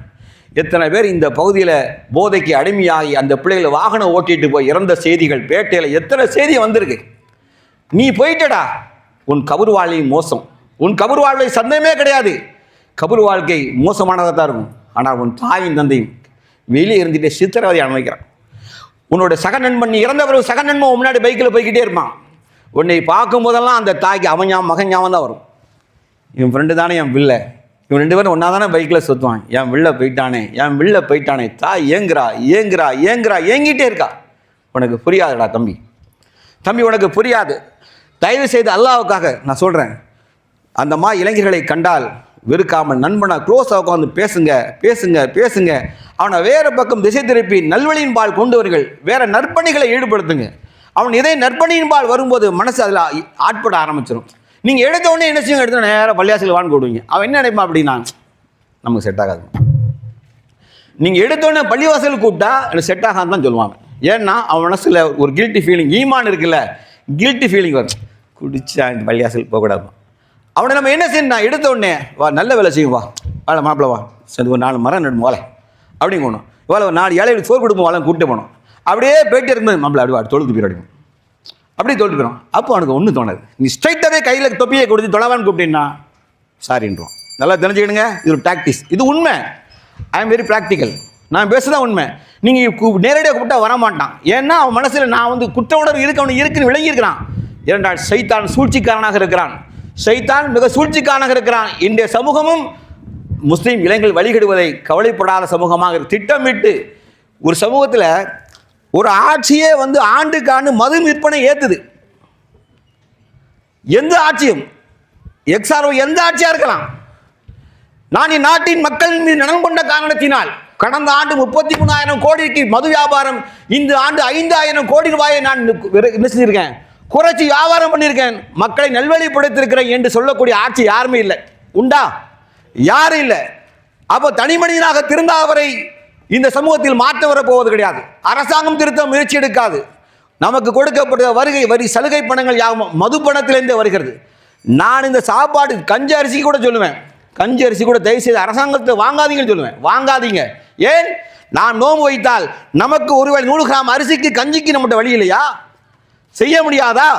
எத்தனை பேர் இந்த பகுதியில் போதைக்கு அடிமையாகி அந்த பிள்ளைகளை வாகனம் ஓட்டிட்டு போய் இறந்த செய்திகள் பேட்டையில் எத்தனை செய்தி வந்திருக்கு. நீ போயிட்டடா, உன் கபர் வாழ்க்கை மோசம். உன் கபர் வாழ்க்கை சந்தேகமே கிடையாது, கபர் வாழ்க்கை மோசமானதாக தான் இருக்கும். ஆனால் உன் தாயும் தந்தையும் வெளியே இருந்துட்டு சித்திரவதை அனுபவிக்கிறான். உன்னோட சக நண்பன், நீ இறந்த பிறகு சக நண்பன் முன்னாடி பைக்கில் போய்கிட்டே இருப்பான். உன்னை பார்க்கும் போதெல்லாம் அந்த தாய்க்கு அவன் மகன் ஞாபகம் தான் வரும். இவன் ஃப்ரெண்டு தானே என் பிள்ளை, இவன் 2 பேரும் ஒன்றா தானே பைக்கில் சுற்றுவான், என் வெளில போயிட்டானே. தாய் ஏங்கிட்டே இருக்கா. உனக்கு புரியாதுடா தம்பி, உனக்கு புரியாது. தயவு செய்து அல்லாஹ்வுக்காக நான் சொல்கிறேன், அந்த மாதிரி இளைஞர்களை கண்டால் வெறுக்காமல் நண்பனா க்ளோஸாக உட்காந்து பேசுங்க. அவனை வேறு பக்கம் திசை திருப்பி நல்வழியின் பால் கொண்டு வருங்கள், வேறு நற்பணிகளை ஈடுபடுத்துங்க. அவன் இதே நற்பணியின் பால் வரும்போது மனசு அதில் ஆட்பட ஆரம்பிச்சிடும். நீங்கள் எடுத்த உடனே என்ன செய்யும்? எடுத்த நேராக பள்ளியாசில் வான்னு கொடுவீங்க. அவன் என்ன நினைப்பான் அப்படின்னா, நமக்கு செட் ஆகாது. நீங்கள் எடுத்தோடனே பள்ளிவாசல் கூப்பிட்டா எனக்கு செட் ஆகாது தான் சொல்லுவாங்க. ஏன்னா அவன் மனசில் ஒரு கில்ட்டி ஃபீலிங், ஈமான் இருக்குல்ல, கில்ட்டி ஃபீலிங் வரும். குடிச்சா இந்த பள்ளிவாசல் போகக்கூடாது. அவனை நம்ம என்ன செய்யணும்? எடுத்த உடனே வா, நல்ல வேலை செய்யும், வா வாழை மாப்பிள்ள வா, சரி ஒரு 4 மரம் நடும் வாழை அப்படின்னு போகணும். இவ்வளோ 4 ஏழைகளுக்கு சோறு கொடுப்போம், வாழை கூப்பிட்டு போகணும். அப்படியே போயிட்டே இருக்கும்போது மாப்பிள்ள அப்படி தொழுது போயிடும், அப்படி தொழுது போயிடும். அப்போ அவனுக்கு ஒன்றும் தோணாது. நீ ஸ்ட்ரைட்டாகவே கையில் தொப்பியை கொடுத்து தொலைவான்னு கூப்பிட்டீங்கன்னா சாரின்றோம். நல்லா தெரிஞ்சுக்கிடுங்க, இது ஒரு டாக்டிஸ், இது உண்மை. ஐ எம் வெரி ப்ராக்டிக்கல், நான் பேசுதான் உண்மை. நீங்கள் நேரடியாக கூப்பிட்டா வரமாட்டான். ஏன்னா அவன் மனசில் நான் குற்ற உணர்வு இருக்குன்னு விளங்கியிருக்கிறான். இரண்டால் சைத்தான் சூழ்ச்சிக்காரனாக இருக்கிறான். சைத்தான் மிக சூழ்ச்சிக்காரனாக இருக்கிறான். இன்றைய சமூகமும் முஸ்லீம் இளைஞர்கள் வழிகெடுவதை கவலைப்படாத சமூகமாக திட்டமிட்டு ஒரு சமூகத்தில் ஒரு ஆட்சியே ஆண்டுக்காண்டு மது விற்பனை ஏற்றுது. எந்த ஆட்சியும் எக்ஸ்ஆர்ஓ எந்த ஆட்சியாக இருக்கலாம். நான் இந்நாட்டின் மக்கள் மீது நலம் கொண்ட காரணத்தினால் கடந்த ஆண்டு 33,000 கோடிக்கு மது வியாபாரம், இந்த ஆண்டு 5,000 கோடி ரூபாயை நான் என்ன செஞ்சிருக்கேன், குறைச்சி வியாபாரம் பண்ணியிருக்கேன், மக்களை நல்வழிப்படுத்திருக்கிறேன் என்று சொல்லக்கூடிய ஆட்சி யாருமே இல்லை. உண்டா? யாரும் இல்லை. அப்போ தனி மனிதனாக திருந்தாவரை இந்த சமூகத்தில் மாற்றம் வரப்போவது கிடையாது. அரசாங்கம் திருத்த முயற்சி எடுக்காது. நமக்கு கொடுக்கப்பட்ட வரி சலுகை பணங்கள் யாவும் மது பணத்திலிருந்தே வருகிறது. நான் இந்த சாப்பாடு கஞ்சி அரிசி கூட சொல்லுவேன், கஞ்சி அரிசி கூட தயவு செய்து அரசாங்கத்தை வாங்காதீங்கன்னு சொல்லுவேன். வாங்காதீங்க. ஏன்? நான் நோன்பு வைத்தால் நமக்கு ஒருவேளை 100 கிராம் அரிசிக்கு கஞ்சிக்கு நம்மகிட்ட வழி இல்லையா? செய்ய முடியாதா?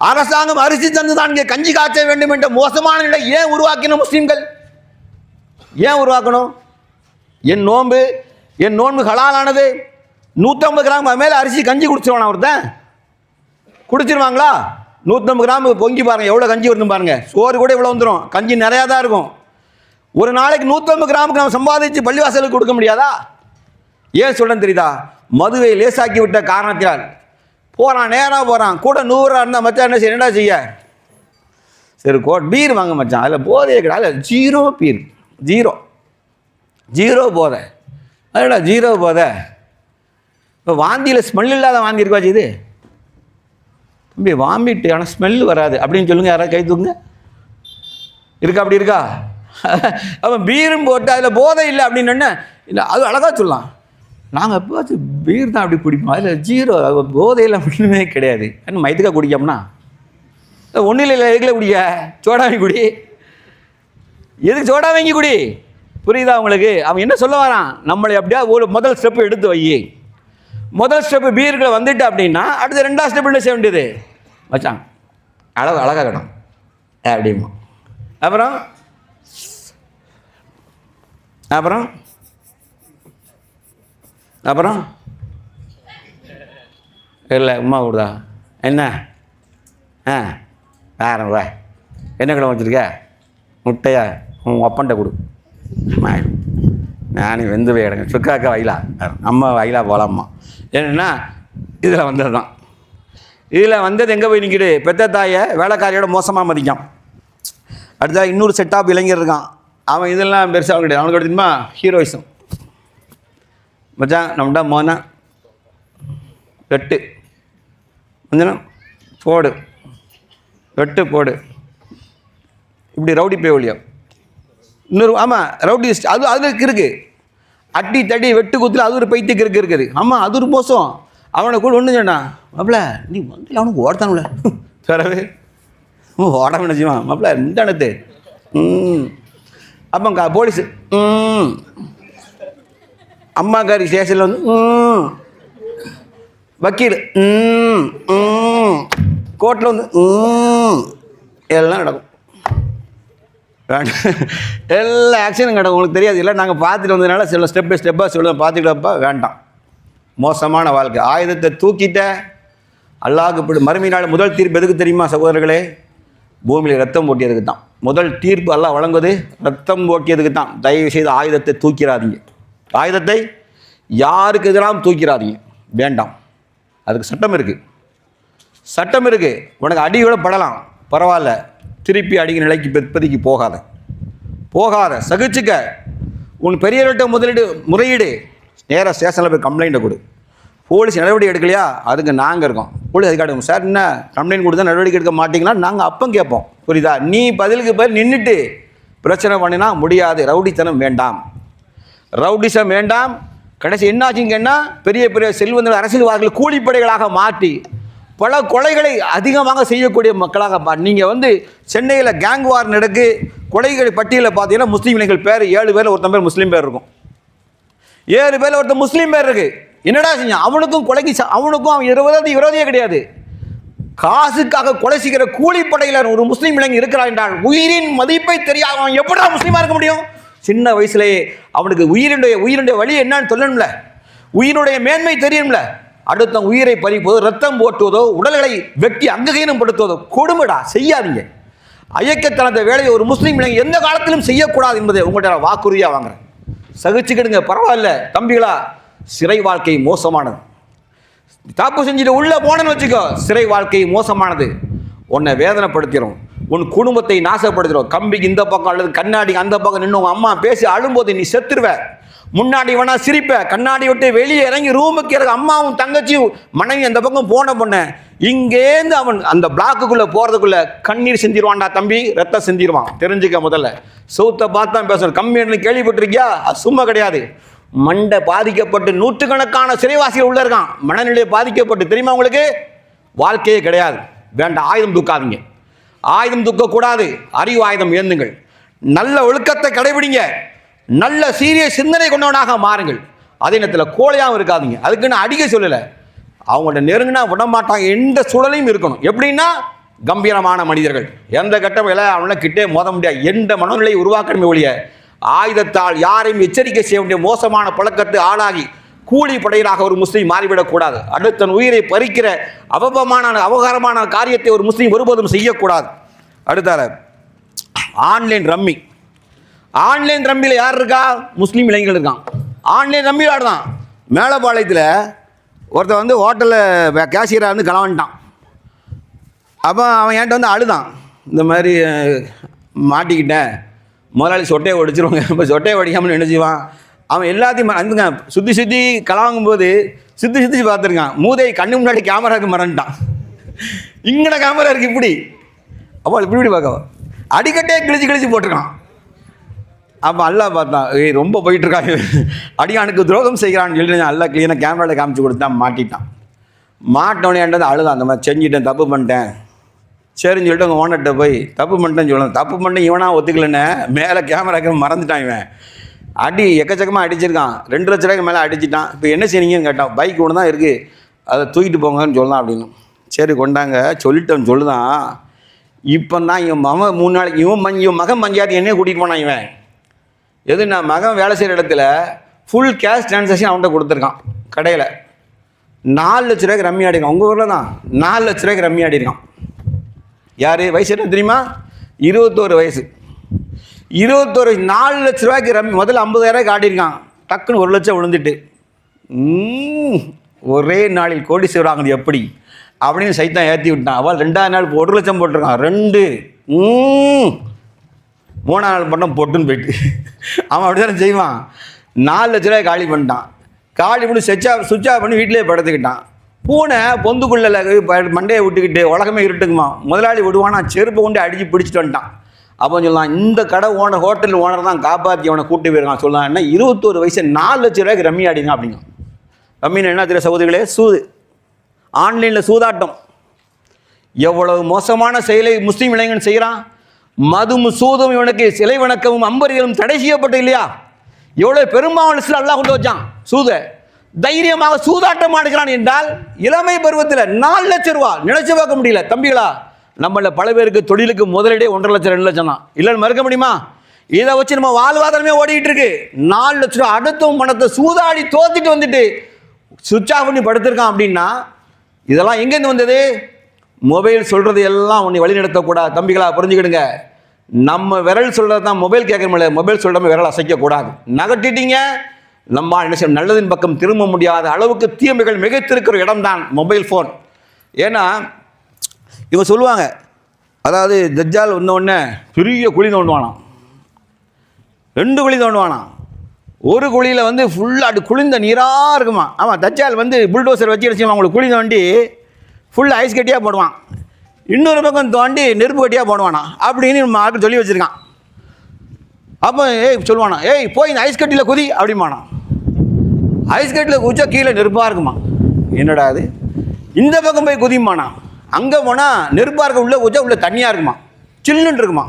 அரசாங்கம் அரிசி தந்து தான் இங்கே கஞ்சி காய்ச்ச வேண்டும் என்ற மோசமான நிலை ஏன் உருவாக்கணும்? முஸ்லீம்கள் ஏன் உருவாக்கணும்? என் நோன்பு ஹலாலானது. 150 கிராம் மேலே அரிசி கஞ்சி குடிச்சிருவானா? ஒருத்தன் குடிச்சிருவாங்களா? 150 கிராம் பொங்கி பாருங்க, எவ்வளோ கஞ்சி வருதுன்னு பாருங்க. சோறு கூட இவ்வளோ வந்துடும், கஞ்சி நிறையா தான் இருக்கும். ஒரு நாளைக்கு 150 கிராமுக்கு நம்ம சம்பாதிச்சு பள்ளிவாசலுக்கு கொடுக்க முடியாதா? ஏன் சொல்கிறேன்னு தெரியுதா? மதுவை லேசாக்கி விட்ட காரணத்தினால் போகிறான், நேராக போகிறான். கூட 100 இருந்தால் மச்சான் என்ன செய்ய, என்னடா செய்ய, சரி பீர் வாங்க மச்சான், அதில் போதையே கிடையாது, அதில் 0 பீர், 0 போதை. அதடா 0 போதை. இப்போ வாந்தியில் ஸ்மெல் இல்லாத வாந்தி இருக்கா இது? தம்பி வாமிட்டு ஆனால் ஸ்மெல் வராது அப்படின்னு சொல்லுங்கள், யாராவது கை தூக்குங்க. இருக்கா? அப்படி இருக்கா? அவன் பீரும் போட்டு அதில் போதை இல்லை அப்படின்னு இல்லை, அது அழகாக சொல்லலாம். நாங்கள் பார்த்து பீர் தான் அப்படி குடிப்போம், அதில் ஜீரோ போதையில் ஒன்றுமே கிடையாது. என்ன மயத்துக்காக குடிக்காமனா ஒன்றும் இல்லை, எதுக்குள்ள குடிக்க, சோடா வாங்கி குடி, எதுக்கு சோடா வாங்கி குடி, புரியுதா உங்களுக்கு? அவன் என்ன சொல்ல வரான், நம்மளை அப்படியா ஒரு முதல் ஸ்டெப்பு எடுத்து வை. முதல் ஸ்டெப்பு பீர்களை வந்துட்டு அப்படின்னா அடுத்த 2ஆவது ஸ்டெப் என்ன செய்ய வேண்டியது, வச்சான் அழகாக கணும் அப்படிமா. அப்புறம் அப்புறம் அப்புறம் இல்லை உமா கொடுதா என்ன வேற என்ன கிழமை வச்சுருக்க, முட்டையா உங்கள் அப்பன்ட்ட கொடு, நானே வெந்து போய் கிடங்க சுக்காக்கா வயலா அம்மா வயலா போகலாம்மா. என்னென்னா இதில் வந்தது தான், இதில் வந்தது எங்கே போய் நிற்கிது, பெத்த தாயை வேலைக்காரியோட மோசமாக மதிக்கான். அடுத்தா இன்னொரு செட்டாப் இளைஞர் இருக்கான், அவன் இதெல்லாம் பெருசாக கிடையாது, அவனுக்கு எடுத்துமா ஹீரோயிசம். மச்சான் நம்மகிட்ட மோனா வெட்டு கொஞ்சம் போடு, வெட்டு போடு, இப்படி ரவுடி பேவலியா இன்னொரு. ஆமாம் ரவுடி அது அதுக்கு இருக்குது, அட்டி தடி வெட்டு குத்துல அது ஒரு பைத்தியக்கு இருக்குது. ஆமாம் அது ஒரு மோசம். அவனை கூட ஒன்று சொன்னான், மாப்பிள்ள நீ வந்து அவனுக்கு ஓடத்தானுல பிறகு ஓட நினச்சிவான் மாப்பிள்ள முந்தானத்து. அப்போ போலீஸு அம்மாக்காரி ஸ்டேஷனில் வந்து வக்கீல் கோர்ட்டில் வந்து எல்லாம் நடக்கும், எல்லா ஆக்ஷனும் கிடக்கும். உங்களுக்கு தெரியாது இல்லை, நாங்கள் பார்த்துட்டு வந்ததுனால சில ஸ்டெப் பை ஸ்டெப்பாக சொல்லுவேன், பார்த்துக்கிட்டப்பா வேண்டாம். மோசமான வாழ்க்கை, ஆயுதத்தை தூக்கிட்ட அல்லாஹ்வுக்கு மறுமை நாள் முதல் தீர்ப்பு எதுக்கு தெரியுமா சகோதரர்களே, பூமியில் ரத்தம் போட்டியதுக்கு தான். முதல் தீர்ப்பு அல்லாஹ் வழங்குவது ரத்தம் போட்டியதுக்கு தான். தயவு செய்து ஆயுதத்தை தூக்கிறாதீங்க, ஆயுதத்தை யாருக்கு எதிராக தூக்கிறாதீங்க, வேண்டாம். அதுக்கு சட்டம் இருக்குது, சட்டம் இருக்குது. உனக்கு அடி விட படலாம் பரவாயில்ல, திருப்பி அடிக்கிற நிலைக்கு இப்போதைக்கு போகாத சகிச்சுக்க. உன் பெரியவர்கிட்ட முறையீடு, நேராக ஸ்டேஷனில் போய் கம்ப்ளைண்ட்டை கொடு. போலீஸ் நடவடிக்கை எடுக்கலையா, அதுக்கு நாங்கள் இருக்கோம். போலீஸ் அதிகாரி சார் என்ன கம்ப்ளைண்ட் கொடுத்தா நடவடிக்கை எடுக்க மாட்டிங்களா, நாங்கள் அப்போ கேட்போம், புரியுதா? நீ பதிலுக்கு பதில் நின்றுட்டு பிரச்சனை பண்ணினா முடியாது. ரவுடித்தனம் வேண்டாம், ரவுடிசம் வேண்டாம். கடைசி என்னாச்சுங்கன்னா பெரிய பெரிய செல்வந்தர்கள் அரசியல்வாதிகள் கூலிப்படைகளாக மாற்றி பல கொலைகளை அதிகமாக செய்யக்கூடிய மக்களாக நீங்கள் வந்து சென்னையில் கேங் வார் நடக்கு கொலைகள் பட்டியலில் பார்த்தீங்கன்னா முஸ்லீம் இளைஞர்கள் பேர் 7 பேரில் ஒருத்தன் பேர் முஸ்லீம் பேர் இருக்கும், 7 பேரில் ஒருத்தன் முஸ்லீம் பேர் இருக்குது. என்னடா செஞ்சான், அவனுக்கும் கொலைக்கு அவனுக்கும் அவன் விரோதியே கிடையாது. காசுக்காக கொலை செய்கிற கூலிப்படையில் ஒரு முஸ்லீம் இளைஞர் இருக்கிறார் என்றால் உயிரின் மதிப்பை தெரியாத அவன் எப்படா முஸ்லீமாக இருக்க முடியும்? சின்ன வயசுலேயே அவனுக்கு உயிரினுடைய வழி என்னன்னு சொல்லணும்ல, உயிரினுடைய மேன்மை தெரியும்ல. அடுத்த உயிரை பறிப்பதோ ரத்தம் போட்டுவதோ உடல்களை வெட்டி அங்ககீனம் படுத்துவதோ கொடுமைடா, செய்யாதீங்க. ஐயக்கத்தனத்தை வேலையை ஒரு முஸ்லீம் இளைஞர் எந்த காலத்திலும் செய்யக்கூடாது என்பதை உங்கள்கிட்ட வாக்குறுதியாக வாங்குறேன். சகிச்சுக்கிடுங்க, பரவாயில்ல தம்பிகளா. சிறை வாழ்க்கை மோசமானது. தாப்பு செஞ்சுட்டு உள்ள போனேன்னு வச்சுக்கோ, சிறை வாழ்க்கை மோசமானது. உன்னை வேதனைப்படுத்திடும், உன் குடும்பத்தை நாசப்படுத்திடும். கம்பிக்கு இந்த பக்கம் அல்லது கண்ணாடி அந்த பக்கம் நின்று உங்கள் அம்மா பேசி அழும்போது நீ செத்துருவ. முன்னாடி வேணா சிரிப்ப, கண்ணாடி விட்டு வெளியே இறங்கி ரூமுக்கு இறங்க அம்மாவும் தங்கச்சியும் மனைவி அந்த பக்கம் போன பொண்ண இங்கேருந்து அவன் அந்த பிளாக்குக்குள்ளே போகிறதுக்குள்ளே கண்ணீர் செஞ்சிருவான்டா தம்பி, ரத்தம் செஞ்சிருவான். தெரிஞ்சுக்க முதல்ல சவுத்தை பார்த்து தான் பேசணும். கம்மின்னு கேள்விப்பட்டிருக்கியா? அது சும்மா கிடையாது. மண்டை பாதிக்கப்பட்டு நூற்றுக்கணக்கான சிறைவாசிகள் உள்ள இருக்கான், மனநிலையை பாதிக்கப்பட்டு. தெரியுமா உங்களுக்கு? வாழ்க்கையே கிடையாது. வேண்டாம், ஆயுதம் தூக்காதீங்க, ஆயுதம் தூக்கக்கூடாது. அறிவு ஆயுதம் ஏந்துங்கள். நல்ல ஒழுக்கத்தை கடைபிடிங்க, நல்ல சீரிய சிந்தனை கொண்டவனாக மாறுங்கள். அதே நேரத்தில் கோழையாகவும் இருக்காதீங்க. அதுக்குன்னு அடிக்க சொல்லலை, அவங்கள்ட்ட நெருங்கினா விடமாட்டாங்க. எந்த சூழலையும் இருக்கணும். எப்படின்னா கம்பீரமான மனிதர்கள், எந்த கட்டமையில அவங்கள கிட்டே மோத முடியாது. எந்த மனநிலையை உருவாக்கணுமே ஒழிய ஆயுதத்தால் யாரையும் எச்சரிக்கை செய்ய வேண்டிய மோசமான பழக்கத்தை ஆளாகி கூலி படையிலாக ஒரு முஸ்லீம் மாறிவிடக்கூடாது. அடுத்த உயிரை பறிக்கிற அவகாரமான காரியத்தை ஒரு முஸ்லீம் ஒருபோதும் செய்யக்கூடாது. அடுத்தால ஆன்லைன் ரம்மி. ஆன்லைன் ரம்மியில் யார் இருக்கா? முஸ்லீம் இளைஞர்கள் இருக்கான். Online rummy ஆடுதான். மேலப்பாளையத்தில் ஒருத்தர் வந்து ஹோட்டலில் கேஷியராக வந்து களவான்ட்டான். அப்போ அவன் என்கிட்ட வந்து அழுதான், இந்த மாதிரி மாட்டிக்கிட்டேன், முதலாளி சொட்டையை ஒடிச்சிருவாங்க. இப்போ சொட்டையை ஒடிக்காமல் நினைச்சுவான். அவன் எல்லாத்தையும் வந்துங்க சுற்றி களவாங்கும்போது சுற்றி பார்த்துருக்கான். மூதை கண்ணு முன்னாடி கேமராவுக்கு மறந்துட்டான். இங்கன கேமரா இருக்குது இப்படி, அப்போ இப்படி பார்க்க அடிக்கட்டே கிழிச்சு போட்டிருக்கான். அப்போ அல்லா பார்த்தான், ரொம்ப போயிட்டுருக்காங்க, அடியானுக்கு துரோகம் செய்கிறான்னு சொல்லிட்டு அல்லா க்ளீனாக கேமராவில் காமிச்சு கொடுத்தான். மாட்டிட்டான். மாட்டோன்னே அழுதான், அந்த மாதிரி செஞ்சுட்டேன், தப்பு பண்ணிட்டேன். சரின்னு சொல்லிட்டு அவங்க ஓனர்கிட்ட போய் தப்பு பண்ணிட்டேன்னு சொல்லணும். தப்பு பண்ணிட்டு இவனா ஒத்துக்கலன்னு மேலே கேமராக்கு மறந்துட்டான். இவன் அடி எக்கச்சக்கமாக அடிச்சிருக்கான். 2 லட்ச ரூபாய்க்கு மேலே அடிச்சிட்டான். இப்போ என்ன செய்றீங்கன்னு கேட்டான். பைக் ஒன்று தான் இருக்குது, அதை தூக்கிட்டு போங்கன்னு சொல்லலாம் அப்படின்னு. சரி கொண்டாங்க சொல்லிட்டோன்னு சொல்லுதான். இப்போ தான் இவன் மகன் 3 நாளைக்கு இவன் மகன் பஞ்சாயத்து என்னையே கூட்டிகிட்டு போனான். இவன் எது, நான் மகன் வேலை செய்கிற இடத்துல ஃபுல் கேஷ் ட்ரான்சாக்ஷன் அவன்கிட்ட கொடுத்துருக்கான். கடையில் 4 லட்ச ரூபாய்க்கு ரம்மி ஆடிருக்கான். உங்கள் ஊரில் தான் 4 லட்ச ரூபாய்க்கு ரம்மி ஆடிருக்கான். யார் வயசு என்ன தெரியுமா? 21 வயசு. 21 4 லட்ச ரூபாய்க்கு ரம்மி. முதல்ல 50,000 ஆடிருக்கான். டக்குன்னு 1 லட்சம் விழுந்துட்டு ஒரே நாளில் கோடீஸ்வரர் ஆகுது எப்படி அப்படின்னு சைத்தான் ஏற்றி விட்டான். அவள் 2ஆவது நாள் 1 லட்சம் போட்டிருக்கான். 2 3ஆவது நாள் பண்ண பொட்டுன்னு போயிட்டு அவன் அப்படி தானே செய்வான். 4 லட்ச ரூபாய் காலி பண்ணிட்டான். காலி பண்ணி சுவிட்ச் ஆஃப் பண்ணி வீட்டிலே படுத்துக்கிட்டான். பூனை பொந்துக்குள்ள மண்டையை விட்டுக்கிட்டு உலகமே இருட்டுக்குமா. முதலாளி விடுவானா, செருப்பை கொண்டு அடித்து பிடிச்சிட்டு வந்துட்டான். அப்போ சொல்லலாம், இந்த கடை ஓனர் ஹோட்டல் ஓனர் தான் காப்பாற்றி அவனை கூட்டி போயிருக்கான். சொல்லலாம், என்ன 21 வயசு 4 லட்ச ரூபாய்க்கு ரம்மி ஆடிங்க அப்படிங்க. ரம்மின்னு என்ன தெரியும் சகோதரிகளே? சூது, ஆன்லைனில் சூதாட்டம். எவ்வளவு மோசமான செயலை முஸ்லீம் இளைஞன் செய்கிறான். மதும் சூதும் இவனுக்கு சிலை வணக்கமும் அம்பரியலும் தடை செய்யப்பட்டு இல்லையா? எவ்வளோ பெரும்பாவனத்தில் அல்லாஹ் கொண்டு வச்சான் சூதை. தைரியமாக சூதாட்டம் ஆடுகிறான் என்றால் இளமை பருவத்தில் 4 லட்சம் ரூபா நினைச்சு பார்க்க முடியல. தம்பிகளா, நம்மள பல பேருக்கு தொழிலுக்கு முதலீடே 1.5 லட்சம் 2 லட்சம் தான். இல்லைன்னு மறுக்க முடியுமா? இதை வச்சு நம்ம வாழ்வாதாரமே ஓடிக்கிட்டு இருக்கு. 4 லட்ச ரூபா அடுத்தும் பணத்தை சூதாடி தோத்துட்டு வந்துட்டு சுவிட்ச் ஆஃப் பண்ணி படுத்திருக்கான் அப்படின்னா இதெல்லாம் எங்கேருந்து வந்தது? மொபைல் சொல்கிறது எல்லாம் உன்னை வழி நடத்தக்கூடாது. தம்பிகளா புரிஞ்சுக்கிடுங்க. நம்ம விரல் சொல்கிறது தான் மொபைல் கேட்கணுமில்ல, மொபைல் சொல்கிறோம் விரல் அசைக்கக்கூடாது. நகட்டிட்டீங்க, நம்ம என்ன செய்ய, நல்லதின் பக்கம் திரும்ப முடியாத அளவுக்கு தீமைகள் மிகைத்திருக்கிற இடம்தான் மொபைல் ஃபோன். ஏன்னா இவங்க சொல்லுவாங்க, அதாவது தஜ்ஜால் வந்தோடனே பெரிய குழி தோண்டுவானாம், 2 குழி தோண்டுவானாம். ஒரு குழியில் வந்து ஃபுல்லாக குளிர்ந்த நீராக இருக்குமா. ஆமாம், தஜ்ஜால் வந்து புல்டோசர் வச்சு வச்சு அவங்களுக்கு குழி தோண்டி ஃபுல் ஐஸ் கட்டியாக போடுவான். இன்னொரு பக்கம் தோண்டி நெருப்பு கட்டியாக போடுவானா அப்படின்னு ஆட்கள் சொல்லி வச்சுருக்கான். அப்போ சொல்லுவானா, போய் இந்த ஐஸ் கட்டியில் குதி அப்படிமானா. ஐஸ் கட்டியில் குதிச்சா கீழே நெருப்பாக இருக்குமா. என்னடா அது, இந்த பக்கம் போய் குதிமானா. அங்கே போனால் நெருப்பாக இருக்க உள்ளே குதிச்சா உள்ளே தண்ணியாக இருக்குமா, சில்லுன்னு இருக்குமா.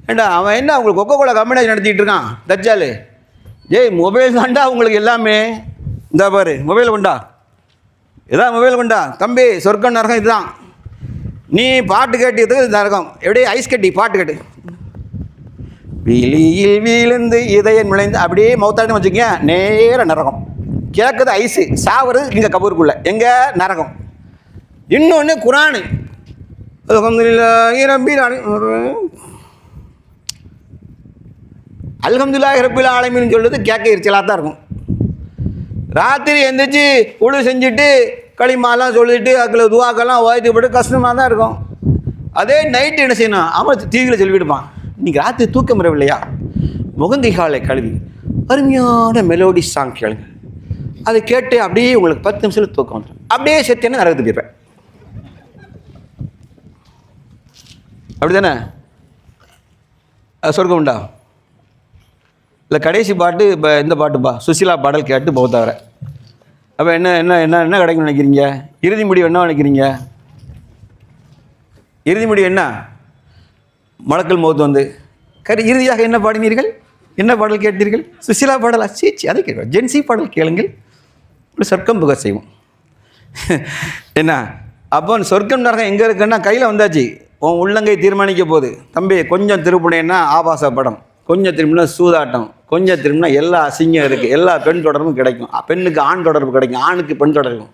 ஏண்டா அவன் என்ன உங்களுக்கு கொக்கோ கோலா கம்பெனி நடத்திட்டு இருக்கான் தஜ்ஜால். மொபைல் தாண்டா உங்களுக்கு எல்லாமே. இந்த பாரு மொபைல் கொண்டா, இதான் மொபைல் கொண்டா தம்பி, சொர்க்கம் நரகம் இதுதான். நீ பாட்டு கேட்டதுக்கு இது நரகம். எப்படியே ஐஸ் கட்டி பாட்டு கேட்டு விழியில் வீழ்ந்து இதயம் நுழைந்து அப்படியே மௌத்தாடுன்னு வச்சுக்கங்க, நேர நரகம். கேட்குது ஐஸு, சாவுறது இங்கே கபூருக்குள்ள, எங்கே நரகம். இன்னொன்று குரானு, அல்ஹம்துலில்லாஹி ரப்பில் ஆலமீன் சொல்லுறது கேட்க எரிச்சலாக தான் இருக்கும். ராத்திரி எந்திரிச்சு உழு செஞ்சுட்டு களிமாலாம் சொல்லிட்டு அதில் துவாக்கெல்லாம் ஓய்த்துப்பட்டு கஷ்டமாக தான் இருக்கும். அதே நைட்டு என்ன செய்யணும், அவன் டிவியில் சொல்லிவிடுப்பான், இன்றைக்கி ராத்திரி தூக்கம் வரவில்லையா, முகங்கைகாலை கழுவி அருமையான மெலோடி சாங் கேளுங்க, அதை கேட்டு அப்படியே உங்களுக்கு 10 நிமிஷத்தில் தூக்கம் வந்துடும். அப்படியே செத்தேன்னு நரகத்துக்கு போயிருப்பேன். அப்படி தானே? சொர்க்கம் உண்டா? இல்லை கடைசி பாட்டு இப்போ இந்த பாட்டுப்பா, சுசிலா பாடல் கேட்டு போத்தவரை. அப்போ என்ன என்ன என்ன என்ன கிடைக்கும்னு நினைக்கிறீங்க? இறுதி முடிவு என்ன நினைக்கிறீங்க? இறுதி முடிவு என்ன? மலக்கல் மௌத் வந்து இறுதியாக என்ன பாடினீர்கள், என்ன பாடல் கேட்டீர்கள்? சுசிலா பாடலா? சீச்சி, அதை கேட்குறோம். ஜென்சி பாடல் கேளுங்கள், சொர்க்கம் புக செய்வோம். என்ன அப்போ சொர்க்கம் நரகம் எங்கே இருக்குன்னா கையில் வந்தாச்சு. உன் உள்ளங்கை தீர்மானிக்க போகுது. தம்பி கொஞ்சம் திருப்பினேன்னா ஆபாச படம், கொஞ்சம் திரும்பினா சூதாட்டம், கொஞ்சம் திரும்பினா எல்லா அசிங்கம் இருக்குது, எல்லா பெண் தொடர்பும் கிடைக்கும். பெண்ணுக்கு ஆண் தொடர்பு கிடைக்கும், ஆணுக்கு பெண் தொடர்பு.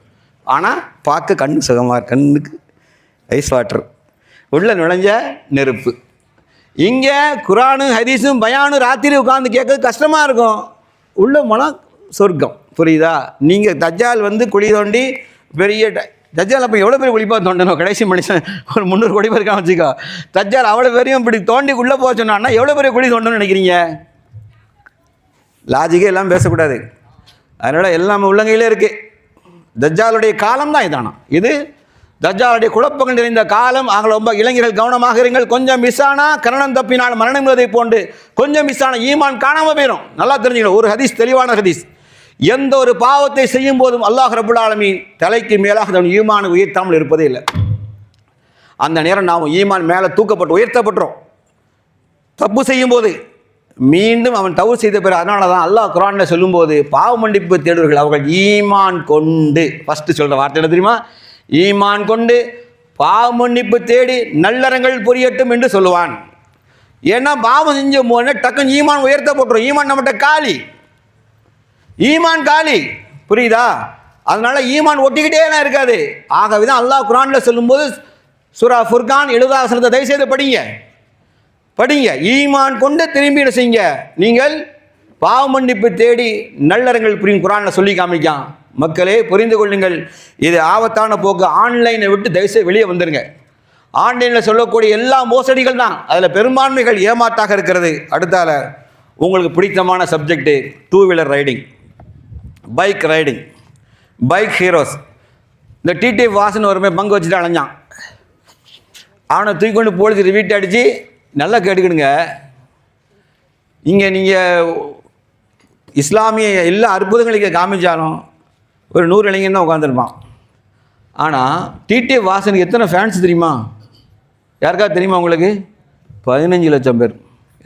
ஆனால் பார்க்க கண்ணு சுகமாக, கண்ணுக்கு ஐஸ் வாட்டர், உள்ள நுழைஞ்ச நெருப்பு. இங்கே குரானு ஹதீஸும் பயானும் ராத்திரி உட்காந்து கேட்க கஷ்டமாக இருக்கும், உள்ள போனால் சொர்க்கம். புரியுதா? நீங்கள் தஜ்ஜால் வந்து குழி தோண்டி பெரிய தஜ்ஜால் அப்போ எவ்வளோ பேர் குழிப்பாக தோண்டணும்? கடைசி மனுஷன் ஒரு 300 கோடி பேர் இருக்கான் வச்சுக்கோ. தஜ்ஜால் அவ்வளோ பேரையும் இப்படி தோண்டி உள்ளே போக சொன்னான்னா எவ்வளோ பெரிய குழி தோண்டணும்னு நினைக்கிறீங்க? லாஜிக்கே எல்லாம் பேசக்கூடாது. அதனால் எல்லாமே உள்ளங்கையிலே இருக்குது. தஜ்ஜாலுடைய காலம் தான் இதானா. இது தஜ்ஜாலுடைய குழப்பங்கள் நிறைந்த காலம். ஆக ரொம்ப இளைஞர்கள் கவனமாக இருங்கள். கொஞ்சம் மிஸ் ஆனால் கரணம் தப்பினால் மரணம் என்பதை போன்று கொஞ்சம் மிஸ் ஆனால் ஈமான் காணாமல் போயிடும். நல்லா தெரிஞ்சுக்கணும். ஒரு ஹதீஸ், தெளிவான ஹதீஸ், எந்த ஒரு பாவத்தை செய்யும் போதும் அல்லாஹ் ரப்புல் ஆலமீன் தலைக்கு மேலாக தன் ஈமானை உயர்த்தாமல் இருப்பதே இல்லை. அந்த நேரம் நாம் ஈமான் மேலே தூக்கப்பட்டு உயர்த்தப்பட்டுரும். தப்பு செய்யும் போது மீண்டும் அவன் தவறு செய்த பிறகு, அதனால தான் அல்லாஹ் குர்ஆனில் சொல்லும்போது பாவ மன்னிப்பு தேடுவர்கள் அவர்கள் ஈமான் கொண்டு, ஃபஸ்ட்டு சொல்கிற வார்த்தை என்ன தெரியுமா? ஈமான் கொண்டு பாவ மன்னிப்பு தேடி நல்லறங்கள் புரியட்டும் என்று சொல்லுவான். ஏன்னா பாவம் செஞ்ச போது டக்குன்னு ஈமான் உயர்த்தப்பட்டுரும். ஈமான் நம்மகிட்ட காலி, ஈமான் காலி, புரியுதா? அதனால ஈமான் ஒட்டிக்கிட்டே எல்லாம் இருக்காது. ஆகவே தான் அல்லாஹ் குர்ஆனில் சொல்லும்போது சூரா ஃபுர்கான் 70 வசனத்தை தயவு செய்து படிங்க. ஈமான் கொண்டு திரும்பி என்ன செய்யுங்க, நீங்கள் பாவ மன்னிப்பு தேடி நல்லறங்கள் புரியும். குர்ஆனில் சொல்லி காமிக்கான். மக்களே புரிந்து கொள்ளுங்கள், இது ஆபத்தான போக்கு. ஆன்லைனை விட்டு தயவுசெய்து வெளியே வந்துருங்க. ஆன்லைனில் சொல்லக்கூடிய எல்லா மோசடிகள் தான், அதில் பெரும்பான்மைகள் ஏமாற்றாக இருக்கிறது. அடுத்தால உங்களுக்கு பிடித்தமான subject 2 wheeler riding, bike riding, bike heroes. இந்த டிடி வாசன் ஒருமே பங்கு வச்சுட்டு அலைஞ்சான். அவனை தூக்கி கொண்டு போலீஸ் வீட்டை அடித்து, நல்லா கேட்டுக்கிடுங்க, இங்கே நீங்கள் இஸ்லாமிய எல்லா அற்புதங்களுக்கு காமிச்சாலும் ஒரு 100 இளைஞன் தான் உட்காந்துருப்பான். ஆனால் டிடி வாசனுக்கு எத்தனை ஃபேன்ஸ் தெரியுமா? யாருக்கா தெரியுமா உங்களுக்கு? 15 லட்சம் பேர்.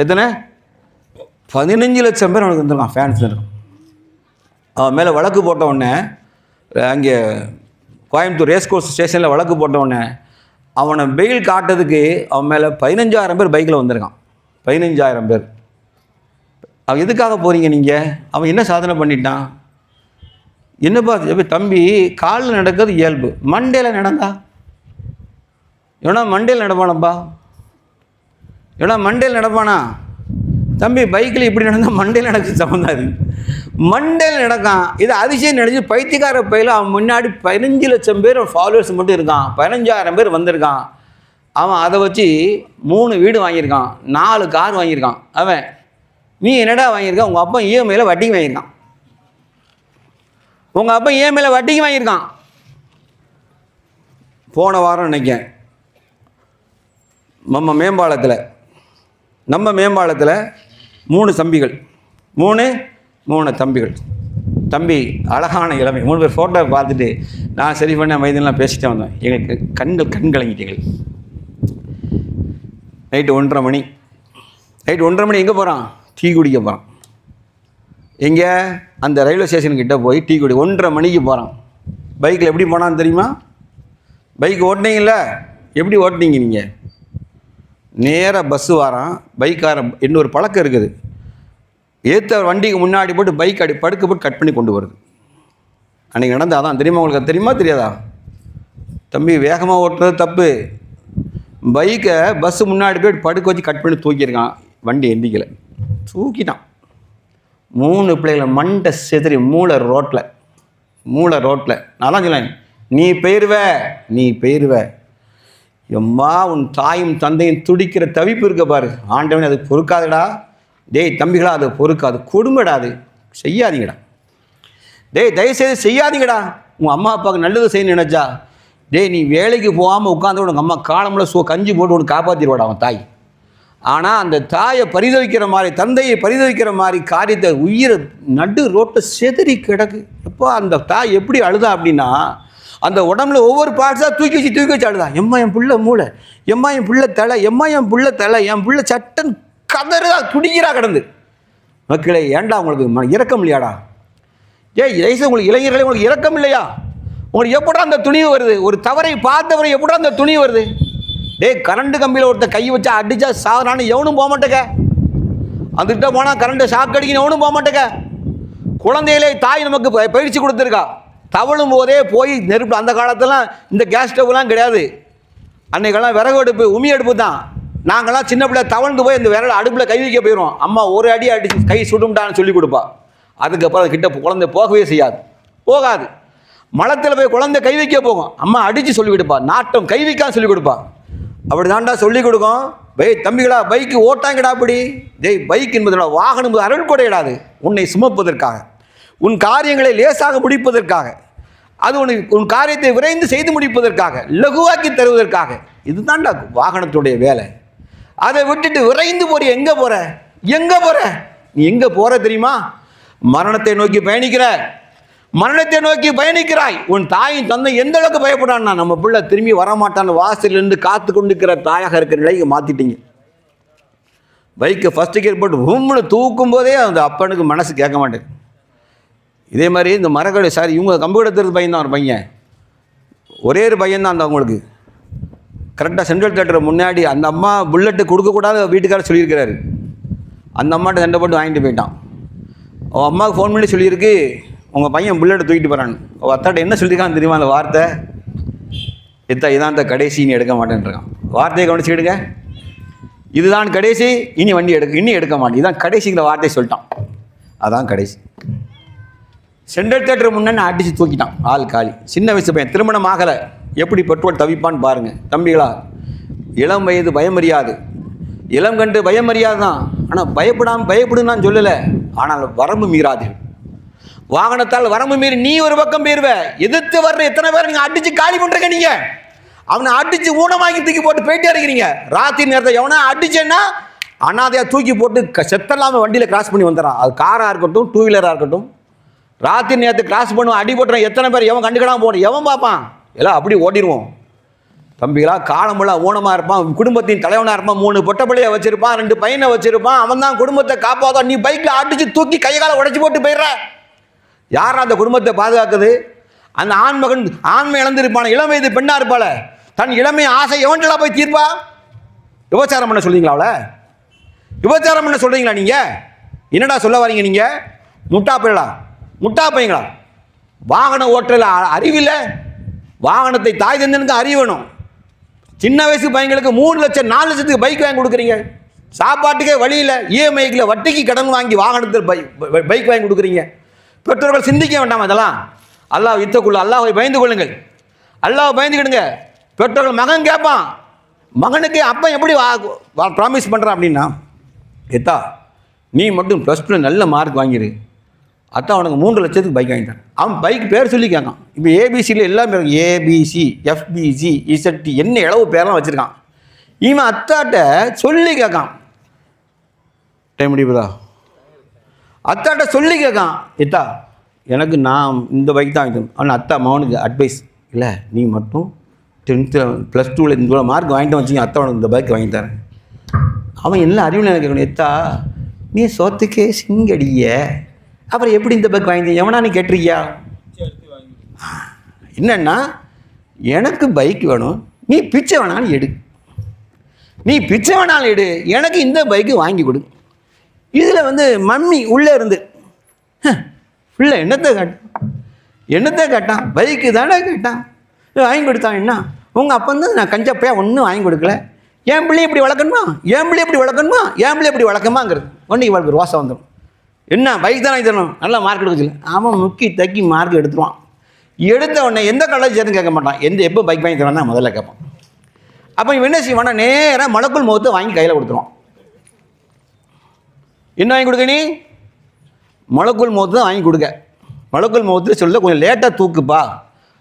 எத்தனை? 15 லட்சம் பேர் அவனுக்கு வந்துருக்கான், ஃபேன்ஸ் இருக்கும். அவன் மேலே வழக்கு போட்ட உடனே, அங்கே கோயம்புத்தூர் ரேஸ்கோர்ஸ் ஸ்டேஷனில் வழக்கு போட்ட உடனே அவனை பெயில் காட்டுறதுக்கு அவன் மேலே 15,000 பேர் பைக்கில் வந்திருக்கான். 15,000 பேர். அவன் எதுக்காக போகிறீங்க நீங்கள்? அவன் என்ன சாதனை பண்ணிட்டான்? என்னப்பா தம்பி, காலில் நடக்கிறது இயல்பு, மண்டேல நடந்தா இவனா மண்டேல் நடப்பானப்பா, இவனா மண்டேல் நடப்பானா? தம்பி பைக்கில் இப்படி நடந்தால் மண்டேல் நடக்க சம்மந்தாது, மண்டேல் நடக்கான். இது அதிசயம் நினைச்சு பைத்தியக்கார பையில் அவன் முன்னாடி 15 லட்சம் பேர் ஃபாலோவர்ஸ் மட்டும் இருக்கான். 15,000 பேர் வந்திருக்கான். அவன் அதை வச்சு 3 வீடு வாங்கியிருக்கான், 4 கார் வாங்கியிருக்கான். அவன் நீ என்னடா வாங்கியிருக்கான்? உங்கள் அப்பா இஎம்ஐயில் வட்டிக்கு வாங்கியிருக்கான். உங்கள் அப்பா இஎம்ஐயில் வட்டிக்கு வாங்கியிருக்கான். போன வாரம் நினைக்கேன் நம்ம மேம்பாலத்தில் 3 தம்பிகள், 3 தம்பிகள். தம்பி அழகான இளமை, 3 பேர் ஃபோட்டோ பார்த்துட்டு நான் சரி பண்ண மைதெல்லாம் பேசிட்டே வந்தேன். எங்களுக்கு கண் கலங்கிட்டீங்க. நைட்டு 1:30 மணி. எங்கே போகிறான்? டீ குடிக்க போகிறான். எங்கே? அந்த ரயில்வே ஸ்டேஷன்கிட்ட போய் டீ குடி. 1:30 மணிக்கு போகிறான். பைக்கில் எப்படி போனான்னு தெரியுமா? பைக் ஓட்டினீங்கல்ல, எப்படி ஓட்டினீங்க நீங்கள்? நேராக பஸ்ஸு வாரான். பைக்காரன் இன்னொரு பழக்கம் இருக்குது, ஏற்ற வண்டிக்கு முன்னாடி போட்டு பைக் படுக்க போட்டு கட் பண்ணி கொண்டு வருது. அன்றைக்கி நடந்தாதான் தெரியுமா உங்களுக்கு? தெரியுமா தெரியாதா? தம்பி வேகமாக ஓட்டுறது தப்பு. பைக்கை பஸ்ஸு முன்னாடி போய் படுக்க வச்சு கட் பண்ணி தூக்கியிருக்கான். வண்டி எந்திக்கலை, தூக்கிட்டான். 3 பிள்ளைகளை மண்டை செதறி மூளை ரோட்டில். நான் தான் சொல்லேன், நீ பெயர்வ எம்மா உன் தாயும் தந்தையும் துடிக்கிற தவிப்பு இருக்க பாரு. ஆண்டவன் அது பொறுக்காதடா. டேய் தம்பிகளா, அது பொறுக்காது, கொடுமைடா, அது செய்யாதீங்கடா. டேய் தயவுசெய்து செய்யாதீங்கடா. உங்கள் அம்மா அப்பாவுக்கு நல்லது செய்யணும்னு நினச்சா, டேய் நீ வேலைக்கு போகாமல் உட்காந்து உங்கள் அம்மா காலமில் கஞ்சி போட்டு ஒன்று காப்பாற்றிடுவாடா அவன் தாய். ஆனால் அந்த தாயை பரிதவிக்கிற மாதிரி, தந்தையை பரிதவிக்கிற மாதிரி காரியத்தை உயிரை நடு ரோட்டை செதறி கிடக்கு. எப்போ அந்த தாய் எப்படி அழுதா அப்படின்னா, அந்த உடம்புல ஒவ்வொரு பார்ட்ஸாக தூக்கி வச்சு அழுதா. எம்மா என் புள்ள மூளை, எம்மா என் புள்ள தலை, என் புள்ள சட்டன் கதறா துடிக்கிறா கிடந்து. மக்களே, ஏன்டா உங்களுக்கு இரக்கம் இல்லையாடா? உங்களுக்கு இளைஞர்களே உங்களுக்கு இரக்கம் இல்லையா? உங்களுக்கு எப்படா அந்த துணிவு வருது? ஒரு தவறை பார்த்தவரை எப்படா அந்த துணிவு வருது? கரண்ட் கம்பியில் ஒருத்தர் கை வச்சா அடித்தா சாகுறான்னு எவனும் போக மாட்டேங்க. அதுக்கிட்ட போனால் கரண்ட்டை ஷாக் அடிக்கணும், எவனும் போக மாட்டேங்க. குழந்தையிலே தாய் நமக்கு பயிற்சி கொடுத்துருக்கா. தவழும் போதே போய் நெருப்பு. அந்த காலத்துலாம் இந்த கேஸ் ஸ்டவ்லாம் கிடையாது. அன்றைக்கெல்லாம் விறகு அடுப்பு, உமி அடுப்பு தான். நாங்கள்லாம் சின்ன பிள்ளை தவழ்ந்து போய் இந்த விரல் அடுப்பில் கை வைக்க போயிடுவோம். அம்மா ஒரு அடி அடிச்சு கை சுடும்டான்னு சொல்லி கொடுப்பா. அதுக்கப்புறம் அது கிட்ட குழந்தை போகவே போகாது. மலத்தில் போய் குழந்தை கை வைக்க போகும், அம்மா அடித்து சொல்லி கொடுப்பா. நாட்டம் கை வைக்கான்னு சொல்லி கொடுப்பா. அப்படி தாண்டா சொல்லிக் கொடுக்கும். தம்பிகளா பைக்கு ஓட்டாங்கடா. அப்படி பைக் என்பதோட வாகனம் என்பது அருள் கொடையிடாது. உன்னை சுமப்பதற்காக, உன் காரியங்களை லேசாக முடிப்பதற்காக. அது உன் காரியத்தை விரைந்து செய்து முடிப்பதற்காக, லகுவாக்கி தருவதற்காக. இதுதான்டா வாகனத்துடைய வேலை. அதை விட்டுட்டு விரைந்து போற, எங்கே போகிற? எங்கே போகிற? நீ எங்கே போகிற தெரியுமா? மரணத்தை நோக்கி பயணிக்கிற. மரணத்தை நோக்கி பயணிக்கிறாய். உன் தாயின் தந்தை எந்த அளவுக்கு பயப்படான்னா, நம்ம பிள்ளை திரும்பி வரமாட்டான்னு வாசலிருந்து காத்து கொண்டிருக்கிற தாயாக இருக்கிற நிலைக்கு மாற்றிட்டீங்க. பைக்கை ஃபஸ்ட்டு கியர் போட்டு உம்னு தூக்கும் போதே அந்த அப்பனுக்கு மனசு கேட்க மாட்டேங்குது. இதே மாதிரி இந்த மரக்கடை சார், இவங்க கம்பெடுத்துறது பையன் தான், ஒரு பையன், ஒரே ஒரு பையன் தான் அந்த அவங்களுக்கு. கரெக்டாக சென்ட்ரல் தேட்டர் முன்னாடி அந்த அம்மா புல்லட்டு கொடுக்கக்கூடாது வீட்டுக்காரர் சொல்லியிருக்கிறாரு. அந்த அம்மாட்ட சண்டை போட்டு வாங்கிட்டு போயிட்டான். அவன் அம்மாவுக்கு ஃபோன் பண்ணி சொல்லியிருக்கு, உங்கள் பையன் புல்லட்டை தூக்கிட்டு போகிறான்னு. அவள் அத்தாட்ட என்ன சொல்லியிருக்கான்னு தெரியுமா அந்த வார்த்தை? இதான் இந்த கடைசி, நீ எடுக்க மாட்டேன்றான். வார்த்தையை கவனிச்சுக்கிடுங்க. இதுதான் கடைசி, இனி வண்டி இனி எடுக்க மாட்டேன். இதுதான் கடைசிங்கிற வார்த்தையை சொல்லிட்டான். அதான் கடைசி. சென்ட்ரல் தேட்டர் முன்னே அடித்து தூக்கிட்டான். ஆள் காலி. சின்ன வயசு பையன், திருமணம் ஆகலை. எப்படி பெட்ரோல் தவிப்பான்னு பாருங்கள் தம்பிகளா. இளம் வயது பயமறியாது, இளம் கண்டு பயமறியாது தான். ஆனால் பயப்படுன்னு நான் சொல்லலை. ஆனால் வரம்பு மீறாது. வாகனத்தால் வரம்பு மீறி நீ ஒரு பக்கம் போயிருவ. எதிர்த்து வர்ற எத்தனை பேர் நீங்கள் அடித்து காலி பண்ணுறீங்க? நீங்கள் அவனை அடித்து ஊனமாக்கி தூக்கி போட்டு போயிட்டே இருக்கிறீங்க. ராத்திரி நேரத்தை எவனா அடிச்சேன்னா அனாதையாக தூக்கி போட்டு செத்தல்லாமல் வண்டியில் கிராஸ் பண்ணி வந்துடுறான். அது காராக இருக்கட்டும், டூ வீலராக இருக்கட்டும். ராத்திரி நேரத்தை கிராஸ் பண்ணுவோம், அடி போட்டுறான். எத்தனை பேர் எவன் கண்டுக்கிடாமல் போகணும்? எவன் பார்ப்பான்? எல்லாம் அப்படி ஓட்டிடுவோம் தம்பிகளா. காலமெல்லாம் ஊனமாக இருப்பான், குடும்பத்தின் தலைவனாக இருப்பான், 3 பொட்டை பிள்ளைய வச்சிருப்பான், 2 பையனை வச்சிருப்பான். அவன் தான் குடும்பத்தை காப்பாதான். நீ பைக்கில் அடித்து தூக்கி கைகால உடைச்சி போட்டு போயிடுற. யார் அந்த குடும்பத்தை பாதுகாக்குது? அந்த ஆண்மகன் ஆண்மை இழந்திருப்பான, இளம் வயது பெண்ணாக இருப்பாள. தன் இளமை ஆசை எவன்டெல்லாம் போய் தீர்ப்பா? விபச்சாரம் பண்ண சொல்றீங்களா? அவளை விபச்சாரம் பண்ண சொல்றீங்களா? நீங்கள் என்னடா சொல்ல வரீங்க? நீங்கள் முட்டா பையங்களா? வாகனம் ஓட்டுறல அறிவில்லை. வாகனத்தை தாய் தந்தனுக்கு அறிவணும். சின்ன வயசு பையங்களுக்கு 3 லட்சம் 4 லட்சத்துக்கு பைக் வாங்கி கொடுக்குறீங்க. சாப்பாட்டுக்கே வழியில் இஎம்ஐக்கில் வட்டிக்கு கடன் வாங்கி வாகனத்தில் பைக் வாங்கி கொடுக்குறீங்க. பெற்றோர்கள் சிந்திக்க வேண்டாம் அதெல்லாம்? அல்லாஹ் இத்தக்குள்ள, அல்லாஹ்வை பயந்து கொள்ளுங்கள். அல்லாஹ் பயந்துக்கிடுங்க. பெற்றோர்கள் மகன் கேட்பான், மகனுக்கு அப்பன் எப்படி ப்ராமிஸ் பண்ணுறான் அப்படின்னா, எத்தா நீ மட்டும் +2 நல்ல மார்க் வாங்கிடு, அத்தான் அவனுக்கு 3 லட்சத்துக்கு பைக் வாங்கிட்டான். அவன் பைக் பேர் சொல்லி கேட்கான். இப்போ ஏபிசியில் எல்லாமே இருக்கும். ஏபிசி, எஃபிசி, இசட்டி, என்ன இளவு பேரெலாம் வச்சுருக்கான். இவன் அத்தாட்ட சொல்லி கேட்கான். டைம் முடியுதா? அத்தாட்ட சொல்லி கேட்கான், எத்தா எனக்கு நான் இந்த பைக் தான் வாங்கிட்டேன். அவன் அத்தா மகனுக்கு அட்வைஸ், இல்லை நீ மட்டும் 10th +2 இந்த மார்க் வாங்கிட்டு வச்சிங்க, அத்தா உனக்கு இந்த பைக் வாங்கி தரேன். அவன் என்ன அறிவில் எனக்கு கேட்கணும், எத்தா நீ சொத்துக்கே சிங்கடிய, அப்புறம் எப்படி இந்த பைக் வாங்கி எவனா நீ கேட்டிருக்கியா? என்னன்னா எனக்கு பைக் வேணும், நீ பிச்சை வேணாலும் எடு, நீ பிச்சை வேணாலும் எடு, எனக்கு இந்த பைக்கு வாங்கி கொடு. இதில் மம்மி உள்ளே இருந்து பிள்ளை என்னத்தை கேட்டான்? பைக்கு தானே கேட்டான், வாங்கி கொடுத்தான். என்ன உங்கள் அப்போ நான் கஞ்சப்பையா ஒன்றும் வாங்கி கொடுக்கல, என் பிள்ளை இப்படி வளர்க்கணுமா, என் பிள்ளை இப்படி வளர்க்கமாங்கிறது ஒன்று இவளுக்கு ரோசை வந்துடும். என்ன பைக் தானே தரணும், நல்லா மார்க் எடுக்கல. அவன் முக்கி தக்கி மார்க் எடுத்துருவான். எடுத்த உடனே எந்த காலேஜ் சேர்ந்து கேட்க மாட்டான், எப்போ பைக் வாங்கி தரான் தான் முதல்ல கேட்பான். அப்போ இவன் என்ன செய்வானா, நேராக மலக்குள் மௌத்தை வாங்கி கையில் கொடுத்துருவான். என்ன வாங்கி கொடுக்க? நீ மலக்குள் மௌத்து தான் வாங்கி கொடுக்க. மலக்குள் மௌத்து சொல்ல கொஞ்சம் லேட்டாக தூக்குப்பா.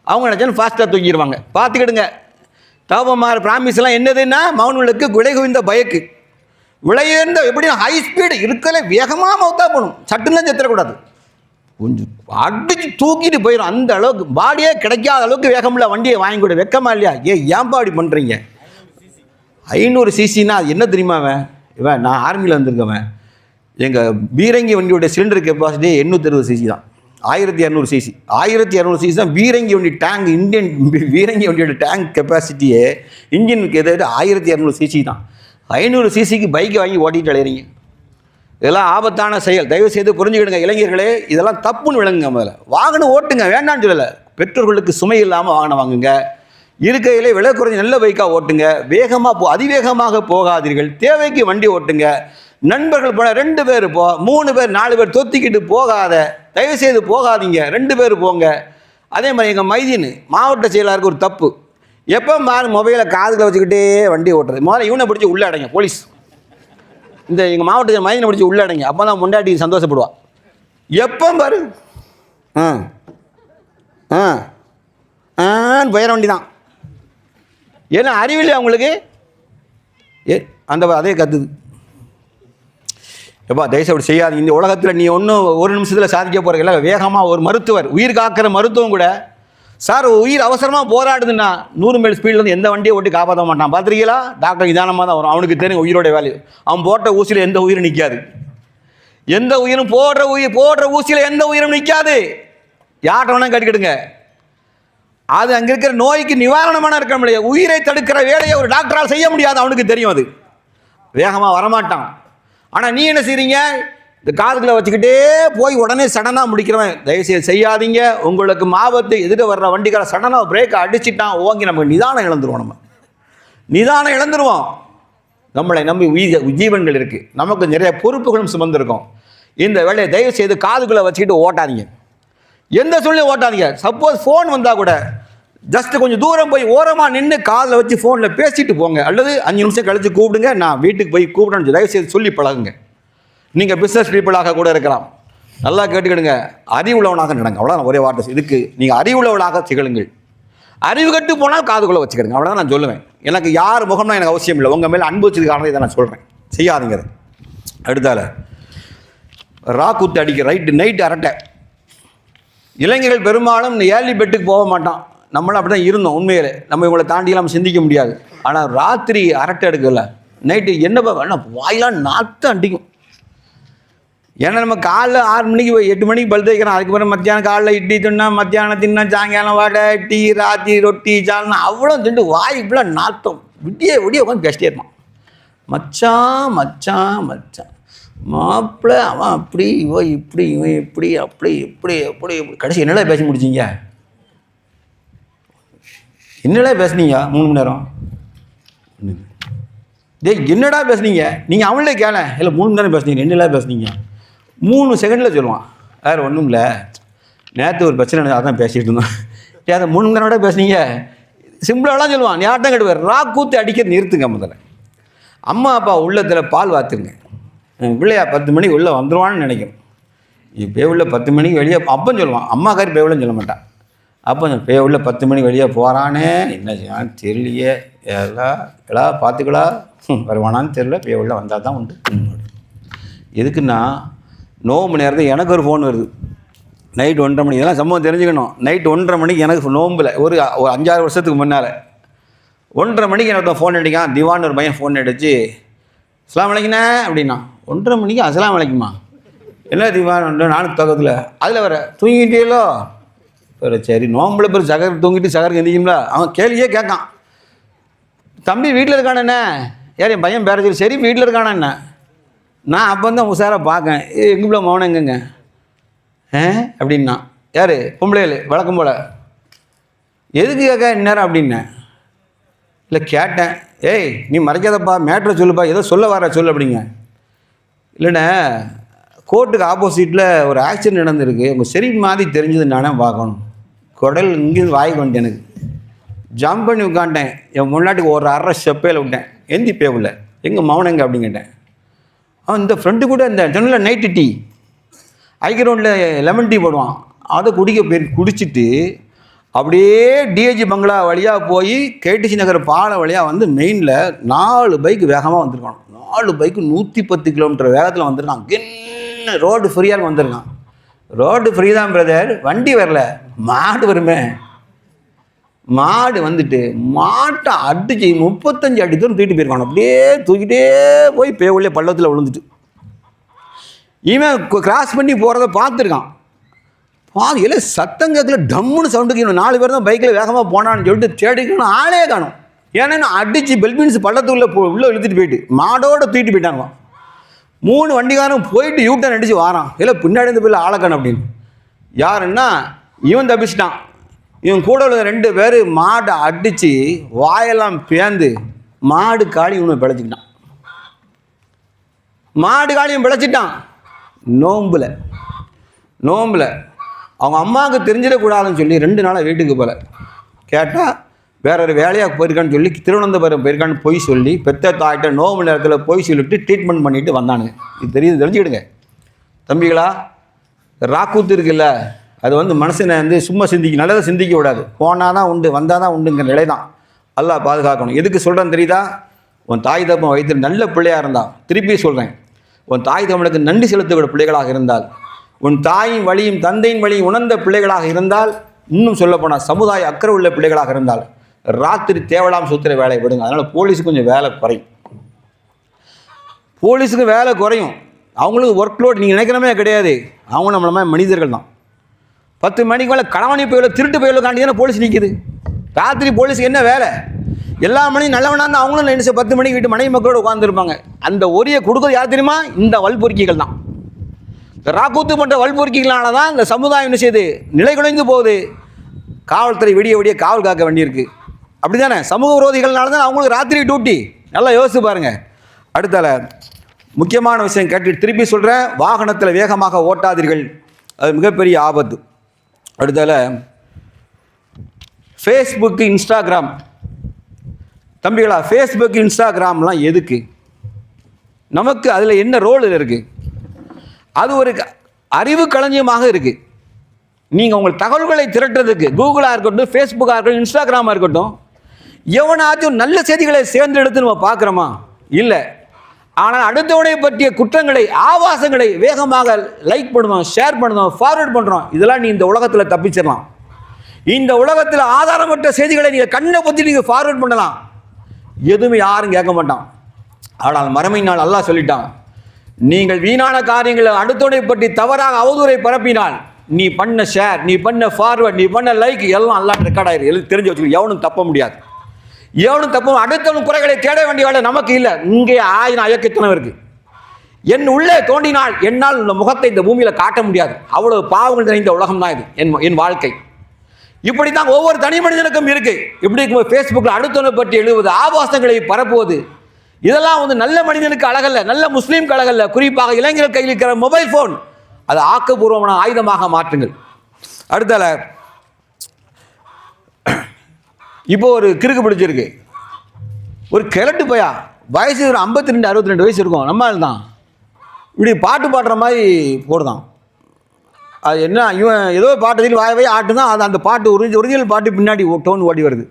அவங்க நினச்சாலும் ஃபாஸ்ட்டாக தூக்கிடுவாங்க. பார்த்துக்கிடுங்க. தவமார் ப்ராமிஸ்லாம் என்னதுன்னா, மௌனுகளுக்கு விலை குவிந்த பயக்கு, விலையேர்ந்த எப்படி ஹை ஸ்பீடு இருக்கல வேகமாக மௌத்தா போகணும், சட்டுலாம் செத்துடக்கூடாது. கொஞ்சம் அடிச்சு தூக்கிட்டு போயிடும். அந்த அளவுக்கு பாடியே கிடைக்காத அளவுக்கு வேகமில்ல வண்டியை வாங்கி கொடு. வெக்கமா இல்லையா? ஏன்பா அப்படி பண்ணுறீங்க? 500 சிசின்னா அது என்ன தெரியுமா? இவன் நான் ஆர்மியில் வந்திருக்கவன். எங்கள் பீரங்கி வண்டியோட சிலிண்டர் கெப்பாசிட்டி 860 சிசி தான். 1200 சிசி. 1200 சிசி தான் பீரங்கி வண்டி டேங்க். இந்தியன் பீரங்கி வண்டியோட டேங்க் கெப்பாசிட்டியே இன்ஜினுக்கு எதாவது 1200 சிசி தான். 500 சிசிக்கு பைக்கை வாங்கி ஓட்டிகிட்டு அலையிறீங்க. இதெல்லாம் ஆபத்தான செயல். தயவு செய்து புரிஞ்சுக்கிடுங்க இளைஞர்களே, இதெல்லாம் தப்புன்னு விளங்குங்க. முதல்ல வாகனம் ஓட்டுங்க, வேண்டான்னு சொல்லலை. பெற்றோர்களுக்கு சுமை இல்லாமல் வாகனம் வாங்குங்க. இருக்கையிலே விலை குறைஞ்ச நல்ல பைக்காக ஓட்டுங்க. வேகமாக அதிவேகமாக போகாதீர்கள். தேவைக்கு வண்டி ஓட்டுங்க. நண்பர்கள் போன 2 பேர் 3 பேர் 4 பேர் தொத்திக்கிட்டு போகாத, தயவுசெய்து போகாதீங்க. 2 பேர் போங்க. அதே மாதிரி எங்கள் மைதீன் மாவட்ட செயலாளருக்கு ஒரு தப்பு. எப்போ மாறு மொபைலை காதில் வச்சுக்கிட்டே வண்டி ஓட்டுறது. முதல்ல இவனை பிடிச்சி உள்ளே அடைங்க போலீஸ். இந்த எங்கள் மாவட்டத்தில் மைதீனை பிடிச்சி உள்ளே அடைங்க. அப்போ தான் முண்டாட்டி சந்தோஷப்படுவா. எப்போ பாரு போயிட வண்டி தான். ஏன்னா அறிவில்லை அவங்களுக்கு. அதே கத்துது. எப்பா தயவுசெய்து அப்படி செய்யாது. இந்த உலகத்தில் நீ ஒன்றும் ஒரு நிமிஷத்தில் சாதிக்க போகிறீங்களா? வேகமாக ஒரு மருத்துவர், உயிர் காக்கிற மருத்துவம் கூட, சார் உயிர் அவசரமாக போராடுதுன்னா 100 மைல் ஸ்பீடில் வந்து எந்த வண்டியை ஓட்டி காப்பாற்ற மாட்டான். பார்த்துருக்கீங்களா? டாக்டர் நிதானமாக தான் வரும். அவனுக்கு தெரியும் உயிரோட வேல்யூ. அவன் போட்ட ஊசியில் எந்த உயிரும் நிற்காது. எந்த உயிரும் போடுற ஊசியில் எந்த உயிரும் நிற்காது. யார்கிட்ட வேணா கேட்டுக்கிடுங்க. அது அங்கே இருக்கிற நோய்க்கு நிவாரணமான இருக்க முடியாது. உயிரை தடுக்கிற வேலையை ஒரு டாக்டரால் செய்ய முடியாது. அவனுக்கு தெரியும். அது வேகமாக வரமாட்டான். ஆனால் நீ என்ன செய்றீங்க? இந்த காதுகளை வச்சுக்கிட்டே போய் உடனே சடனாக முடிக்கிறவன். தயவுசெய்து செய்யாதீங்க. உங்களுக்கு ஆபத்து. எதிர வர்ற வண்டிக்கார சடனாக பிரேக்கை அடிச்சுட்டான் ஓங்கி நமக்கு நிதானம் இழந்துருவோம். நிதானம் இழந்துருவோம். நம்மளை நம்பி ஜீவன்கள் இருக்குது. நமக்கு நிறைய பொறுப்புகளும் சுமந்திருக்கோம். இந்த வேலையை தயவு செய்து காதுகளை வச்சுக்கிட்டு ஓட்டாதீங்க. எந்த சூழ்நிலையும் ஓட்டாதீங்க. சப்போஸ் ஃபோன் வந்தால் கூட ஜஸ்ட் கொஞ்சம் தூரம் போய் ஓரமாக நின்று காதில் வச்சு ஃபோனில் பேசிட்டு போங்க. அல்லது 5 நிமிஷம் கழித்து கூப்பிடுங்க. நான் வீட்டுக்கு போய் கூப்பிடணும் தயவு செய்து சொல்லி பழகுங்க. நீங்கள் பிஸ்னஸ் பீப்புளாக கூட இருக்கலாம். நல்லா கேட்டுக்கிடுங்க. அறிவுள்ளவனாக நடங்க. அவ்வளோதான் ஒரே வார்த்தை. இதுக்கு நீங்கள் அறிவுள்ளவனாக திகழுங்கள். அறிவு கட்டு போனால் காதுக்குள்ளே வச்சுக்கிடுங்க. அவ்வளோதான் நான் சொல்லுவேன். எனக்கு யார் முகம்னா எனக்கு அவசியம் இல்லை. உங்கள் மேலே அன்பு வச்சதுக்காக இதை நான் சொல்கிறேன். செய்யாதீங்க. அடுத்தால ராக்கூத்து அடிக்க நைட்டு அரட்டை. இளைஞர்கள் பெரும்பாலும் ஏர்லி பெட்டுக்கு போக மாட்டான். நம்மளும் அப்படி தான் இருந்தோம். உண்மையிலே நம்ம இவங்களை தாண்டியெல்லாம் சிந்திக்க முடியாது. ஆனால் ராத்திரி அரட்டை எடுக்கல. நைட்டு என்ன வாயெல்லாம் நாற்றம் அடிக்கும். ஏன்னா நம்ம காலைல 6 மணிக்கு 8 மணிக்கு பல் தேய்க்கிறோம். அதுக்கப்புறம் மத்தியானம் காலைல இட்லி தின்னா, மத்தியானம் தின்னா, சாயங்காலம் வடை டீ, ராத்தி ரொட்டி சால்னா அவ்வளோ திண்டு வாய் இப்படிலாம் நாற்றம். விடிய உட்காந்து பேசிட்டே இருப்பான். மச்சான் மச்சான் மச்சான் மாப்பிள்ளை அவன் அப்படி இவன் இப்படி இவன் இப்படி அப்படி இப்படி அப்படி கடைசி என்னடா பேசி முடிச்சிங்க? என்னடா பேசுனீங்க 3 மணி நேரம்? என்னடா பேசுனீங்க நீங்கள்? அவங்களே கேள. இல்லை 3 மணி நேரம் பேசுனீங்க. என்னடா பேசுனீங்க? 3 செகண்டில் சொல்லுவான். வேறு ஒன்றும் இல்லை, நேற்று ஒரு பிரச்சனை அதான் பேசிகிட்டு இருந்தோம். அதை 3 மணி நேரம் பேசுனீங்க. சிம்பிளாலாம் சொல்லுவான். யார்ட்டம் கட்டுவார். ராக்கூத்து அடிக்கிறது நிறுத்துங்க. முதல்ல அம்மா அப்பா உள்ளத்தில் பால் வாத்துருங்க. பிள்ளையா 10 மணிக்கு உள்ளே வந்துடுவான்னு நினைக்கணும். இப்போ உள்ள 10 மணிக்கு வெளியே அப்பன்னு சொல்லுவான். அம்மாக்காரி பேவுலன்னு சொல்ல மாட்டான். அப்போ பேவுள்ள 10 மணிக்கு வெளியே போகிறானே என்ன செய்வான்னு தெரியலையே. எல்லாம் பார்த்துக்கலா வருவானான்னு தெரியல. பேவுள்ள வந்தால் தான் உண்டு. எதுக்குன்னா நோம்பு நேரத்தில் எனக்கு ஒரு ஃபோன் வருது. நைட் 1:30 மணி. இதெல்லாம் சம்பவம் தெரிஞ்சுக்கணும். நைட் 1:30 மணிக்கு எனக்கு நோம்பில் ஒரு 5-6 வருஷத்துக்கு முன்னால் 1:30 மணிக்கு எனக்கு ஃபோன் அடிக்கான். திவான்னு ஒரு பையன் ஃபோன் அடிச்சு அஸ்ஸலாமு அலைக்குண்ணே அப்படின்னா. 1:30 மணிக்கு அஸ்ஸலாமு அலைக்குமா? என்ன திவான் நானும் தகவத்தில் அதில் வர தூங்கிட்டீங்களோ? சரி நோம்பில் பேர் சகர் தூங்கிட்டு சகருக்கு எந்திரிக்கும்ல. அவன் கேள்வியே கேட்கான். தம்பி வீட்டில் இருக்கானண்ணே. யார் என் பையன் பேர சொல்லி. சரி வீட்டில் இருக்கானண்ணே. நான் அப்போ தான் உஷாராக பார்க்கேன். எங்கள் பிள்ளை மௌனம் எங்கங்க அப்படின்னா. யார்? பொம்பளைகள் வழக்கம் போல். எதுக்கு கேட்க இந்நேரம் அப்படின்னேன். இல்லை கேட்டேன். ஏய் நீ மறைக்காதப்பா, மேட்ரை சொல்லுப்பா, ஏதோ சொல்ல வர சொல்லு அப்படிங்க. இல்லைண்ணே கோர்ட்டுக்கு ஆப்போசிட்டில் ஒரு ஆக்சிடென்ட் நடந்திருக்கு. உங்கள் சரி மாதிரி தெரிஞ்சது நானே பார்க்கணும். குடல் இங்கேருந்து வாய்க்கு வந்துட்டு எனக்கு ஜம்ப் பண்ணி உட்காண்டேன். என் முன்னாட்டுக்கு ஒரு 1/2 ஸ்டெப்பையில் விட்டேன். எந்தி பேவில் எங்கள் மௌனம் எங்கே அப்படின்னு கேட்டேன். அவன் இந்த ஃப்ரெண்டு கூட இந்த ஜன்னலில் நைட்டு டீ ஐக்கிரவுண்டில் லெமன் டீ போடுவான். அதை குடிச்சிட்டு அப்படியே டிஏஜி பங்களா வழியாக போய் கேடிசி நகர் பாலம் வழியாக வந்து மெயினில் 4 பைக்கு வேகமாக வந்திருக்கான். 4 பைக்கு 110 கிலோமீட்டர் வேகத்தில் வந்திருக்கான். என்ன ரோடு ஃப்ரீயாக வந்திருக்கான். ரோடு ஃப்ரீ தான் பிரதர், வண்டி வரல, மாடு வருமே. மாடு வந்துட்டு மாட்டை அடிச்சு 35 அடி தூரம் தூக்கிட்டு போயிருக்கான். அப்படியே தூக்கிட்டே போய் பேவுள்ளே பள்ளத்தில் விழுந்துட்டு இவன் கிராஸ் பண்ணி போகிறத பார்த்துருக்கான். இல்லை சத்தம் கேட்கல, டம்முன்னு சவுண்டுக்கு. 4 பேர் தான் பைக்கில் வேகமாக போனான்னு சொல்லிட்டு தேடிக்கணும். ஆளே காணும். ஏன்னா அடித்து பெல்பீன்ஸ் பள்ளத்துக்குள்ளே உள்ளே இழுத்துட்டு போயிட்டு மாடோடு தூக்கிட்டு போயிட்டாங்க. 3 வண்டிக்காரன் போயிட்டு யூட்டன் அடித்து வாரான். இல்லை பின்னாடி இருந்து போய் ஆளக்கணும் அப்படின்னு. யாருன்னா இவன் தப்பிச்சிட்டான். இவன் கூட உள்ள 2 பேர் மாடை அடித்து வாயெல்லாம் பேந்து மாடு காளி இவனை பிழைச்சிக்கிட்டான். மாடு காளியும் பிழைச்சிட்டான். நோம்பில் அவங்க அம்மாவுக்கு தெரிஞ்சிடக்கூடாதுன்னு சொல்லி 2 நாளாக வீட்டுக்கு போகல. கேட்டால் வேற ஒரு வேலையாக போயிருக்கான்னு சொல்லி திருவனந்தபுரம் போயிருக்கான்னு போய் சொல்லி பெத்த தாய்கிட்ட நோம்பு நேரத்தில் போய் சொல்லிவிட்டு ட்ரீட்மெண்ட் பண்ணிவிட்டு வந்தானுங்க. இது தெரிஞ்சுக்கிடுங்க தம்பிகளா. ராக்கூத்து இருக்குல்ல, அது வந்து மனசனை வந்து சும்மா நல்லதை சிந்திக்க விடாது. போனால் தான் உண்டு, வந்தால் தான் உண்டுங்கிற நிலை தான். அல்லாஹ் பாதுகாக்கணும். எதுக்கு சொல்கிறேன்னு தெரியுதா? உன் தாய் தகப்பன் வயிற்றில் நல்ல பிள்ளையாக இருந்தால், திருப்பி சொல்கிறேன், உன் தாய் தகப்பனுக்கு நன்றி செலுத்தக்கூடிய பிள்ளைகளாக இருந்தால், உன் தாயின் வழியும் தந்தையின் வழியும் உணர்ந்த பிள்ளைகளாக இருந்தால், இன்னும் சொல்லப்போனால் சமுதாய அக்கறை உள்ள பிள்ளைகளாக இருந்தால், ராத்திரி தேவலாம் சுற்றுற வேலையை விடுங்க. அதனால் போலீஸுக்கு கொஞ்சம் வேலை குறையும். போலீஸுக்கு வேலை குறையும். அவங்களுக்கு ஒர்க் லோட் நீங்கள் நினைக்கிறமே கிடையாது. அவங்க நம்மள மாதிரி மனிதர்கள் தான். 10 மணிக்கு மேலே களவாணி போயில திருட்டு போயில காண்டி தானே போலீஸ் நிற்கிது. ராத்திரி போலீஸுக்கு என்ன வேலை? எல்லா மணியும் நல்லவனாக இருந்தால் அவங்களும் நினைச்சு 10 மணிக்கு வீட்டு மனைவி மக்களோடு உட்காந்துருப்பாங்க. அந்த ஒரியை கொடுக்குறது யார் தெரியுமா? இந்த வல்பொறுக்கிகள் தான். இந்த ராக்கூத்து பண்ணுற வல்பொறுக்கிகளால தான் இந்த சமுதாயம் என்ன செய்யுது? நிலை குலைந்து போகுது. காவல்துறை விடிய விடிய காவல் காக்க வேண்டியிருக்கு. அப்படி தானே? சமூக விரோதிகள்னால தான் அவங்களுக்கு ராத்திரி டியூட்டி. நல்லா யோசிச்சு பாருங்கள். அடுத்தால முக்கியமான விஷயம் கேட்டு திருப்பி சொல்கிறேன், வாகனத்தில் வேகமாக ஓட்டாதீர்கள், அது மிகப்பெரிய ஆபத்து. அடுத்தால ஃபேஸ்புக்கு இன்ஸ்டாகிராம், தம்பிகளா ஃபேஸ்புக் இன்ஸ்டாகிராம்லாம் எதுக்கு? நமக்கு அதில் என்ன ரோல் இருக்குது? அது ஒரு அறிவு களஞ்சியமாக இருக்குது. நீங்கள் உங்கள் தகவல்களை திரட்டுறதுக்கு கூகுளாக இருக்கட்டும், ஃபேஸ்புக்காக இருக்கட்டும், இன்ஸ்டாகிராமாக இருக்கட்டும், எவனாச்சும் நல்ல செய்திகளை சேர்ந்தெடுத்து நம்ம பார்க்குறோமா? இல்லை. ஆனால் அடுத்தவனை பற்றிய குற்றங்களை, ஆபாசங்களை வேகமாக லைக் பண்ணுவோம், ஷேர் பண்ணுவோம், ஃபார்வர்ட் பண்ணுறோம். இதெல்லாம் நீ இந்த உலகத்தில் தப்பிச்சிடலாம். இந்த உலகத்தில் ஆதாரமற்ற செய்திகளை நீங்கள் கண்ணை பற்றி நீங்கள் ஃபார்வர்ட் பண்ணலாம், எதுவுமே யாரும் கேட்க மாட்டான். ஆனால் மறுமை நாள் அல்லாஹ் சொல்லிட்டான், நீங்கள் வீணான காரியங்களை அடுத்தவனை பற்றி தவறாக அவதூறை பரப்பினால் நீ பண்ண ஷேர், நீ பண்ண ஃபார்வர்ட், நீ பண்ண லைக் எல்லாம் அல்லாஹ் ரெக்கார்ட் ஆயிரு. எல்லாம் தெரிஞ்சு வச்சுக்கோ. எவனும் தப்ப முடியாது. எவனும் தப்பும் அடுத்தவன் குறைகளை தேட வேண்டிய வேலை நமக்கு இல்லை. இங்கே 1000 அயக்கத்தனம் இருக்குது. என் உள்ளே தோண்டினால் என்னால் இந்த முகத்தை இந்த பூமியில் காட்ட முடியாது. அவ்வளவு பாவங்கள் நிறைந்த உலகம் தான் இது என் வாழ்க்கை. இப்படி தான் ஒவ்வொரு தனி மனிதனுக்கும் இருக்கு. இப்படி இருக்கும் ஃபேஸ்புக்கில் அடுத்தவனை பற்றி எழுதுவது, ஆபாசங்களை பரப்புவது, இதெல்லாம் வந்து நல்ல மனிதனுக்கு அழகல்ல, நல்ல முஸ்லீம்க்கு அழகல்ல. குறிப்பாக இளைஞர்கள் கையில் இருக்கிற மொபைல் ஃபோன், அதை ஆக்கப்பூர்வமான ஆயுதமாக மாற்றுங்கள். அடுத்தால இப்போ ஒரு கிறுக்கு பிடிச்சிருக்கு. ஒரு கிழட்டு பையா, வயசு ஒரு 52 62 வயசு இருக்கும், நம்மால் தான். இப்படி பாட்டு பாடுற மாதிரி போடுதான். அது என்ன, இவன் ஏதோ பாட்டு வாயவே ஆட்டு தான். அது அந்த பாட்டு ஒரிஜினல் பாட்டு பின்னாடி டோன் ஓடி வருது.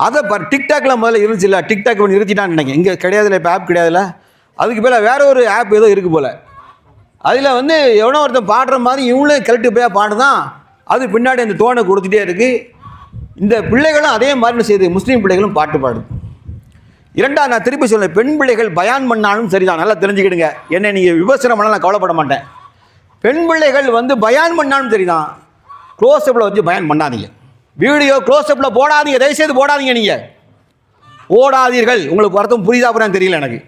அதை டிக்டாக்ல முதல்ல இருந்துச்சு இல்லை, டிக்டாக் ஒன்று நிறுத்திட்டான்னு நினைக்கிறேன். இங்கே கிடையாதுல்ல, இப்போ ஆப் கிடையாதுல்ல. அதுக்கு மேலே வேற ஒரு ஆப் ஏதோ இருக்குது போல். அதில் வந்து எவனோ ஒருத்தன் பாடுற மாதிரி இவங்களே கிழட்டு போயா பாடுதான். அது பின்னாடி அந்த டோனை கொடுத்துட்டே இருக்குது. இந்த பிள்ளைகளும் அதே மாதிரி செய்யுது. முஸ்லீம் பிள்ளைகளும் பாட்டு பாடுது. இரண்டாவது நான் திருப்பி சொல்லேன், பெண் பிள்ளைகள் பயான் பண்ணாலும் சரிதான், நல்லா தெரிஞ்சுக்கிடுங்க. என்னை நீங்கள் விமர்சனம் பண்ணால் நான் கவலைப்பட மாட்டேன். பெண் பிள்ளைகள் வந்து பயான் பண்ணாலும் சரிதான், க்ளோஸ்அப்பில் வச்சு பயான் பண்ணாதீங்க. வீடியோ க்ளோஸ்அப்பில் போடாதீங்க, தயவுசெய்து போடாதீங்க. நீங்கள் போடாதீர்கள். உங்களுக்கு அர்த்தம் புரியுதா அப்புறம் தெரியல எனக்கு.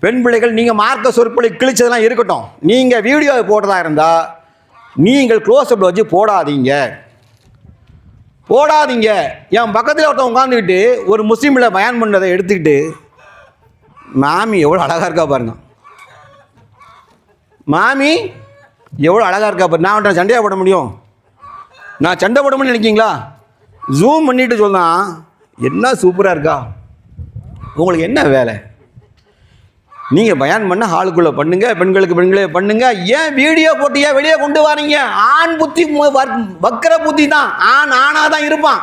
பெண் பிள்ளைகள் நீங்கள் மார்க்க சொற்பொழி கிழிச்சதெல்லாம் இருக்கட்டும், நீங்கள் வீடியோ போடுறதா இருந்தால் நீங்கள் க்ளோஸ்அப்பில் வச்சு போடாதீங்க. என் பக்கத்தில் ஒருத்தன் உட்காந்துக்கிட்டு ஒரு முஸ்லீமில் பயான் பண்ணதை எடுத்துக்கிட்டு, மாமி எவ்வளோ அழகாக இருக்கா பாருங்க, மாமி எவ்வளோ அழகாக இருக்கா பாரு. நான் சண்டையாக போட முடியும்? நான் சண்டை போட முடியும் நினைக்கிங்களா? ஜூம் பண்ணிட்டு சொன்னான், என்ன சூப்பராக இருக்கா, உங்களுக்கு என்ன வேலை? நீங்கள் பயான் பண்ண ஹாலுக்குள்ளே பண்ணுங்க, பெண்களுக்கு பெண்களே பண்ணுங்க. ஏன் வீடியோ போட்டு ஏன் வெளியே கொண்டு வரீங்க? ஆண் புத்தி வக்கர புத்தி தான். ஆணாக தான் இருப்பான்.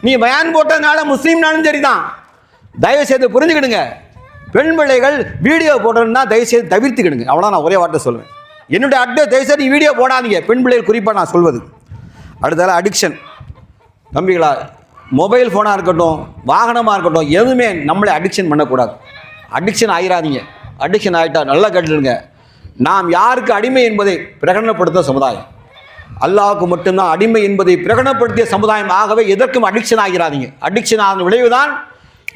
நீ பயான் போட்டதுனால முஸ்லீம்னாலும் சரி தான். தயவுசெய்து புரிஞ்சுக்கிடுங்க. பெண் பிள்ளைகள் வீடியோ போடுறதுன்னா தயவுசெய்து தவிர்த்துக்கிடுங்க. அவ்வளோ நான் ஒரே வார்த்தை சொல்லுவேன். என்னுடைய அட்வைஸ், தயவுசெய்து நீ வீடியோ போடாதீங்க. பெண் பிள்ளைகள் குறிப்பாக நான் சொல்வது. அடுத்தால அடிக்ஷன். தம்பிகளா, மொபைல் ஃபோனாக இருக்கட்டும், வாகனமாக இருக்கட்டும், எதுவுமே நம்மளை அடிக்ஷன் பண்ணக்கூடாது. அடிக்ஷன் ஆகிடாதீங்க. அடிக்ஷன் ஆகிட்டா நல்லா கேட்டுடுங்க. நாம் யாருக்கு அடிமை என்பதை பிரகடனப்படுத்த சமுதாயம், அல்லாஹ்வுக்கு மட்டும்தான் அடிமை என்பதை பிரகடனப்படுத்திய சமுதாயம். ஆகவே எதற்கும் அடிக்ஷன் ஆகிறாதீங்க. அடிக்ஷன் ஆன விளைவுதான்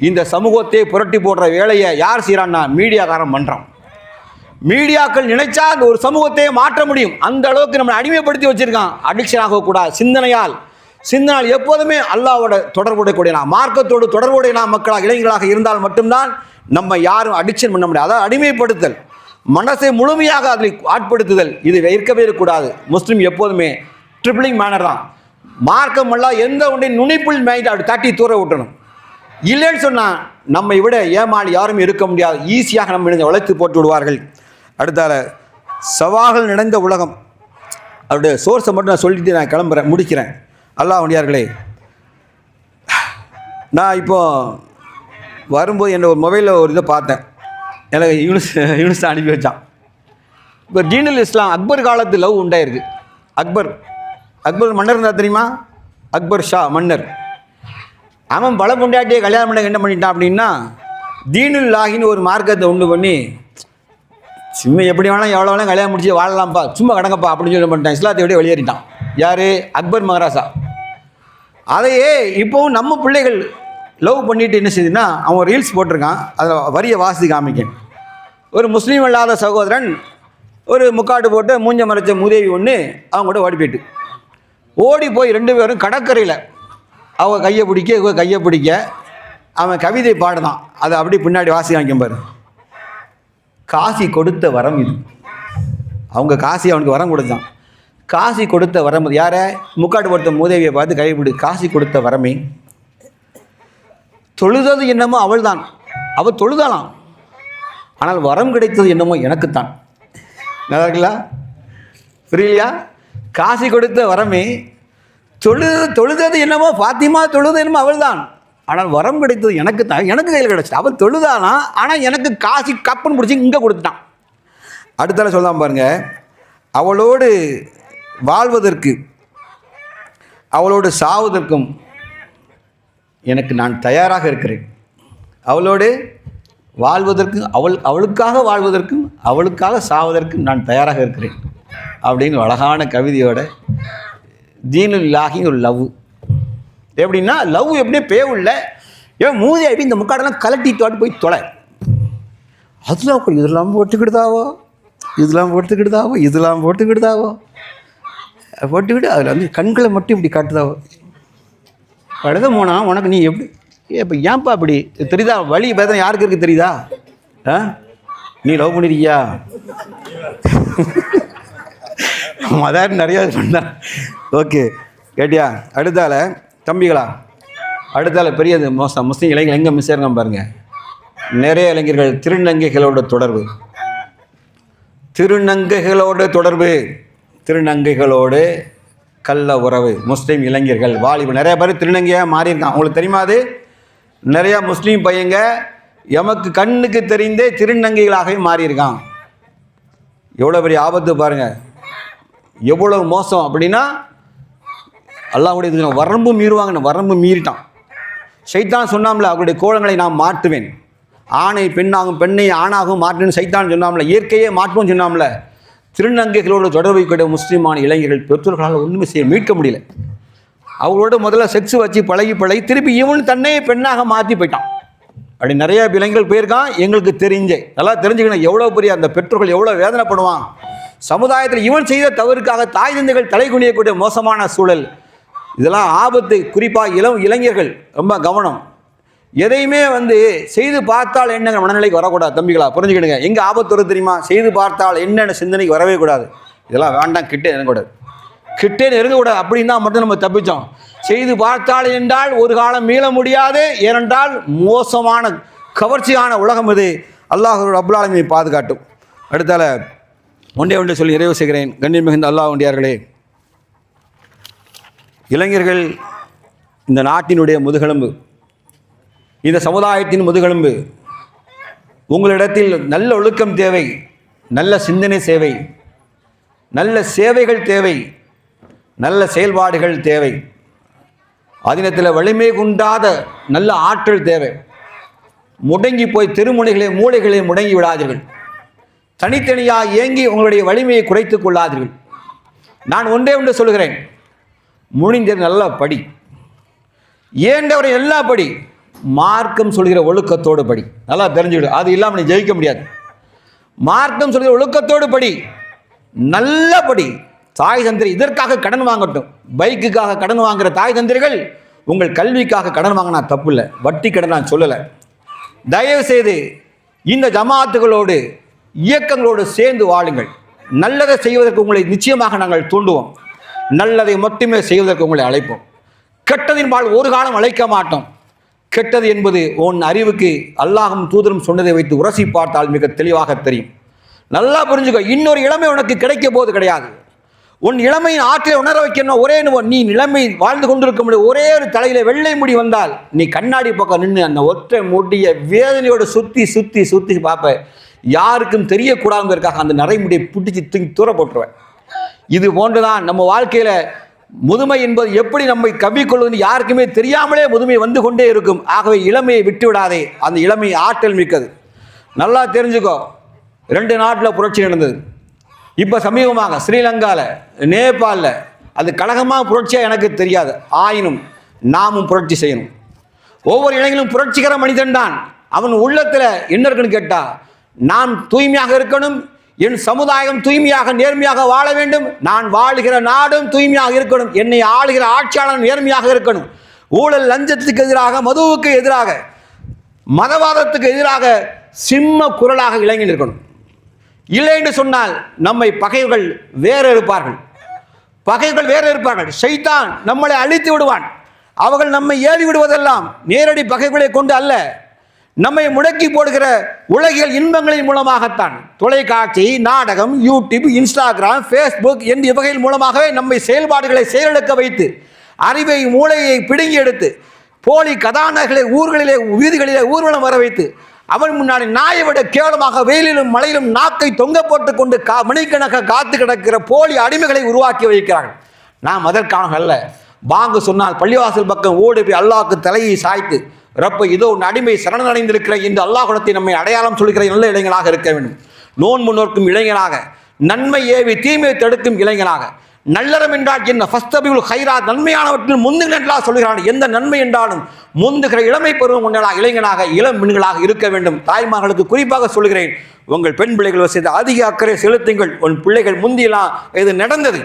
இந்த சமூகத்தை புரட்டி போடுற வேலையை யார் செய்கிறான்னா மீடியாக்காரன் பண்ணுறான். மீடியாக்கள் நினைச்சா அந்த ஒரு சமூகத்தை மாற்ற முடியும். அந்த அளவுக்கு நம்மளை அடிமைப்படுத்தி வச்சிருக்கான். அடிக்ஷன் ஆகக்கூடாது. சிந்தனையால் எப்போதுமே அல்லாஹ்வோட தொடர்புடைய மார்க்கத்தோடு தொடர்புடைய மக்களாக இளைஞர்களாக இருந்தால் மட்டும்தான் நம்ம யாரும் அடிக்ஷன் பண்ண முடியாது. அதாவது அடிமைப்படுத்தல், மனசை முழுமையாக அதில் ஆட்படுத்துதல், இது இருக்கவே இருக்கக்கூடாது. முஸ்லீம் எப்போதுமே ட்ரிபிளிங் மேனர் தான். மார்க்கம் எல்லாம் எந்த ஒன்றையும் நுனிப்புள் மைண்ட் அப்படி தட்டி தூர விட்டணும். இல்லைன்னு சொன்னால் நம்மை விட ஏமாளி யாரும் இருக்க முடியாது. ஈஸியாக நம்ம உழைத்து போட்டு விடுவார்கள். அடுத்தால சவால்கள் நிறைந்த உலகம். அவருடைய சோர்ஸை மட்டும் நான் சொல்லிட்டு நான் கிளம்புறேன், முடிக்கிறேன். அல்லாஹ்வுடையார்களே, நான் இப்போது வரும்போது என்னோட ஒரு மொபைலில் ஒரு இதை பார்த்தேன். எனக்கு யூனிஸ் அனுப்பி வச்சான். இப்போ தீனுல் இஸ்லாம் அக்பர் காலத்து லவ் உண்டாயிருக்கு. அக்பர் மன்னர் இருந்தால் தெரியுமா? அக்பர் ஷா மன்னர். அவன் பல பொண்டாட்டியை கல்யாணம் பண்ண என்ன பண்ணிட்டான் அப்படின்னா, தீனுல்லாஹின்னு ஒரு மார்க்கத்தை உண்டு பண்ணி, சும்மா எப்படி வேணாலும் எவ்வளோ வேணாலும் கல்யாணம் முடிச்சு வாழலாம்ப்பா, சும்மா கடங்கப்பா அப்படின்னு சொல்லி பண்ணிட்டான். இஸ்லாத்தை விட வெளியேறிட்டான். யார்? அக்பர் மகாராஜா. அதையே இப்போவும் நம்ம பிள்ளைகள் லவ் பண்ணிட்டு என்ன செய்யுதுன்னா, அவன் ரீல்ஸ் போட்டிருக்கான், அதில் வரிய வாசி காமிக்க. ஒரு முஸ்லீம் அல்லாத சகோதரன் ஒரு முக்காடு போட்டு மூஞ்ச மறைச்ச மூதேவி ஒன்று அவங்க கூட ஓடி போயிட்டு, ஓடி போய் 2 பேரும் கடற்கரையில் அவங்க கையை பிடிக்க, இவங்க கையை பிடிக்க, அவன் கவிதை பாடுதான். அதை அப்படி பின்னாடி வாசி காமிக்க பாரு. காசி கொடுத்த வரம் இது. அவங்க காசி அவனுக்கு வரம் கொடுத்தான். காசி கொடுத்த வரம் யாரை? முக்காடு போட்ட மூதேவியை பார்த்து கைப்பிடி, காசி கொடுத்த வரமே. தொழுதது என்னமோ அவள் தான், அவள் தொழுதாலாம். ஆனால் வரம் கிடைத்தது என்னமோ எனக்குத்தான். நல்லா இருக்குல்ல? புரியலையா? காசி கொடுத்த வரமே. தொழுதது என்னமோ ஃபாத்திமா, தொழுது என்னமோ அவள் தான். ஆனால் வரம் கிடைத்தது எனக்கு தான், எனக்கு கையில் கிடச்சிட்டு. அவள் தொழுதானா, ஆனால் எனக்கு காசி கப்புன்னு பிடிச்சி இங்கே கொடுத்துட்டான். அடுத்தால சொல்லலாம் பாருங்க, அவளோடு வாழ்வதற்கு அவளோடு சாவதற்கும் எனக்கு நான் தயாராக இருக்கிறேன். அவளோடு வாழ்வதற்கும் அவளுக்காக வாழ்வதற்கும் அவளுக்காக சாவதற்கும் நான் தயாராக இருக்கிறேன் அப்படின்னு அழகான கவிதையோட தீனுல்லாஹி ஒரு லவ். எப்படின்னா, லவ் எப்படியே பேவுள்ள ஏன் மூதி அப்படி இந்த முக்காடெல்லாம் கலட்டிட்டு போய் தொலை. அதெல்லாம் இதெல்லாம் போட்டுக்கிடுதாவோ, இதெல்லாம் போட்டுக்கிடுதாவோ, இதெல்லாம் போட்டுக்கிடுதாவோ, போட்டுக்கிட்டு அதில் வந்து கண்களை மட்டும் இப்படி காட்டுதாவோ. அடுத்த போனா உனக்கு நீ எப்படி இப்போ ஏன்ப்பா அப்படி தெரியுதா? வழி பேதனை யாருக்கு இருக்குது தெரியுதா? நீ லவ் பண்ணிருக்கியா? அதான் நிறையா பண்ண. ஓகே, கேட்டியா? அடுத்தால தம்பிகளா, அடுத்தால பெரியது மோசம் முஸ்லீம் இளைஞர்கள் எங்கே மிஸ் ஆயிருங்க பாருங்கள். நிறைய இளைஞர்கள் திருநங்கைகளோட தொடர்பு, திருநங்கைகளோடு கள்ள உறவு. முஸ்லீம் இளைஞர்கள் வாலிபர் நிறைய பேர் திருநங்கையாக மாறியிருக்கான். உங்களுக்கு தெரியுமா? அது நிறையா முஸ்லீம் பையங்க எமக்கு கண்ணுக்கு தெரிந்தே திருநங்கைகளாகவே மாறியிருக்கான். எவ்வளோ பெரிய ஆபத்து பாருங்கள், எவ்வளோ மோசம் அப்படின்னா, அல்லாஹ்வுடைய வரம்பு மீறுவாங்க. வரம்பு மீறிட்டான். சைத்தான் சொன்னாம்ல, அவருடைய கோலங்களை நான் மாற்றுவேன், ஆணை பெண்ணாகும், பெண்ணை ஆணாகவும் மாற்றுன்னு சைத்தான் சொன்னாம்ல, இயற்கையே மாற்றுவோம் சொன்னாம்ல. திருநங்கைகளோடு தொடர்பு கூடிய முஸ்லீமான இளைஞர்கள் பெற்றோர்களால் ஒன்றுமே செய்ய மீட்க முடியல. அவங்களோட முதல்ல செக்ஸ் வச்சு பழகி திருப்பி இவன் தன்னையே பெண்ணாக மாற்றி போயிட்டான். அப்படி நிறைய இளைஞர்கள் போயிருக்கான். எங்களுக்கு தெரிஞ்சே நல்லா தெரிஞ்சுக்கணும், எவ்வளோ பெரிய அந்த பெற்றோர்கள் எவ்வளோ வேதனைப்படுவான். சமுதாயத்தில் இவன் செய்த தவறுக்காக தாய் தந்தைகள் தலை குனியக்கூடிய மோசமான சூழல். இதெல்லாம் ஆபத்து. குறிப்பாக இளைஞர்கள் ரொம்ப கவனம். எதையுமே வந்து செய்து பார்த்தால் என்னங்க மனநிலைக்கு வரக்கூடாது. தம்பிகளா புரிஞ்சுக்கிடுங்க, எங்கே ஆபத்து வருது தெரியுமா? செய்து பார்த்தால் என்னென்ன சிந்தனைக்கு வரவே கூடாது. இதெல்லாம் வேண்டாம், கிட்டே நெருங்கக்கூடாது. அப்படின்னா மட்டும் நம்ம தப்பிச்சோம். செய்து பார்த்தால் என்றால் ஒரு காலம் மீள முடியாது. ஏனென்றால் மோசமான கவர்ச்சியான உலகம் இது. அல்லாஹ் ரப்புல் ஆலமீன் பாதுகாட்டும். அடுத்தால ஒன்றே சொல்லி நிறைவு செய்கிறேன். கண்ணியம் மிகுந்த அல்லாஹ்வுடையார்களே, இளைஞர்கள் இந்த நாட்டினுடைய முதுகெலும்பு, இந்த சமுதாயத்தின் முதுகெலும்பு. உங்களிடத்தில் நல்ல ஒழுக்கம் தேவை, நல்ல சிந்தனை தேவை, நல்ல சேவைகள் தேவை, நல்ல செயல்பாடுகள் தேவை. அதினத்தில் வலிமை குண்டாத நல்ல ஆற்றல் தேவை. முடங்கி போய் தெருமுனைகளே மூளைகளே முடங்கி விடாதீர்கள். தனித்தனியாக இயங்கி உங்களுடைய வலிமையை குறைத்துக் கொள்ளாதீர்கள். நான் ஒன்றே சொல்கிறேன், முடிந்த நல்லா படி, ஏண்டவரை எல்லா படி, மார்க்கம் சொல்கிற ஒழுக்கத்தோடு படி. நல்லா தெரிஞ்சுக்கிடு, அது இல்லாமல் நீ ஜெயிக்க முடியாது. மார்க்கம் சொல்கிற ஒழுக்கத்தோடு படி, நல்ல படி. தாய் தந்திரி இதற்காக கடன் வாங்கட்டும். பைக்குக்காக கடன் வாங்குகிற தாய் தந்திரிகள் உங்கள் கல்விக்காக கடன் வாங்கினா தப்பு இல்லை, வட்டி கடன் நான் சொல்லலை. தயவு செய்து இந்த ஜமாத்துகளோடு இயக்கங்களோடு சேர்ந்து வாழுங்கள். நல்லதை செய்வதற்கு உங்களை நிச்சயமாக நாங்கள் தூண்டுவோம். நல்லதை மட்டுமே செய்வதற்கு உங்களை அழைப்போம். கெட்டதின்பால் ஒரு காலம் அழைக்க மாட்டோம். கெட்டது என்பது உன் அறிவுக்கு அல்லாஹும் தூதரும் சொன்னதை வைத்து உரசி பார்த்தால் மிக தெளிவாக தெரியும். நல்லா புரிஞ்சுக்கோ, இன்னொரு இளமை உனக்கு கிடைக்க போது கிடையாது. உன் இளமையின் ஆற்றில் உணர வைக்கணும். ஒரே நீ இளமை வாழ்ந்து கொண்டிருக்க முடியும். ஒரே ஒரு தலையில வெள்ளை முடி வந்தால் நீ கண்ணாடி பக்கம் நின்று அந்த ஒற்றை முடிய வேதனையோடு சுற்றி சுற்றி சுற்றி பார்ப்ப. யாருக்கும் தெரியக்கூடாதுங்கிறதுக்காக அந்த நரைமுடியை பிடிச்சி தூக்கி தூர போட்டுருவேன். இது போன்றுதான் நம்ம வாழ்க்கையில முதுமை என்பது எப்படி நம்மை கவ்விக்கொள்வது யாருக்குமே தெரியாமலே முதுமை வந்து கொண்டே இருக்கும். ஆகவே இளமையை விட்டு விடாதே. அந்த இளமை ஆற்றல் மிக்கது. நல்லா தெரிஞ்சுக்கோ. 2 நாட்டில் புரட்சி நடந்தது. இப்போ சமீபமாக ஸ்ரீலங்காவில், நேபாளில் அது கழகமாக புரட்சியாக எனக்கு தெரியாது. ஆயினும் நாமும் புரட்சி செய்யணும். ஒவ்வொரு இளைஞனும் புரட்சிகர மனிதன் தான். அவன் உள்ளத்தில் என்ன இருக்குன்னு கேட்டால், நான் தூய்மையாக இருக்கணும், என் சமுதாயம் தூய்மையாக நேர்மையாக வாழ வேண்டும், நான் வாழ்கிற நாடும் தூய்மையாக இருக்கணும், என்னை ஆளுகிற ஆட்சியாளர் நேர்மையாக இருக்கணும். ஊழல் லஞ்சத்துக்கு எதிராக, மதுவுக்கு எதிராக, மதவாதத்துக்கு எதிராக சிம்ம குரலாக இளைஞன் இருக்கணும். இல்லை என்று சொன்னால் நம்மை பகைவர்கள் வேற இருப்பார்கள். ஷைத்தான் நம்மளை அழித்து விடுவான். அவர்கள் நம்மை ஏறி விடுவதெல்லாம் நேரடி பகைகளை கொண்டு அல்ல, நம்மை முடக்கி போடுகிற உலகியல் இன்பங்களின் மூலமாகத்தான். தொலைக்காட்சி, நாடகம், யூடியூப், இன்ஸ்டாகிராம், ஃபேஸ்புக் என்ற வகையின் மூலமாகவே நம்மை செயல்பாடுகளை செயலிழக்க வைத்து, அறிவை மூளையை பிடுங்கி எடுத்து, போலி கதாநாயகர்களை ஊர்களிலே வீதிகளிலே ஊர்வலம் வர வைத்து, அவன் முன்னாடி நாயை விட கேவலமாக வெயிலிலும் மழையிலும் நாக்கை தொங்க போட்டு கொண்டு மணிக்கணக்காக காத்து கிடக்கிற போலி அடிமைகளை உருவாக்கி வைக்கிறார்கள். நாம் அதற்காக அல்ல. பாங்கு சொன்னால் பள்ளிவாசல் பக்கம் ஓடி போய் அல்லாஹ்வுக்கு தலையை சாய்த்து, ரப்ப இதோ உன் அடிமை சரணடைந்திருக்கிற இந்த அல்லாஹ் குணத்தை நம்மை அடையாளம் சொல்கிற நல்ல இளைஞனாக இருக்க வேண்டும். நோன்பு நோக்கும் இளைஞனாக, நன்மை ஏவி தீமையை தடுக்கும் இளைஞனாக, நல்லறம் என்றால் என்ன, ஃபஸ்தபியுல் ஹைராத், நன்மையானவற்றில் முந்துங்கள் என்றால் சொல்கிறான். எந்த நன்மை என்றாலும் முந்துகிற இளமை பருவம் கொண்டதாக இளைஞனாக, இளம் பெண்களாக இருக்க வேண்டும். தாய்மார்களுக்கு குறிப்பாக சொல்கிறேன், உங்கள் பெண் பிள்ளைகள் செய்த அதிக அக்கறை செலுத்துங்கள். உன் பிள்ளைகள் முந்தியெல்லாம் இது நடந்தது.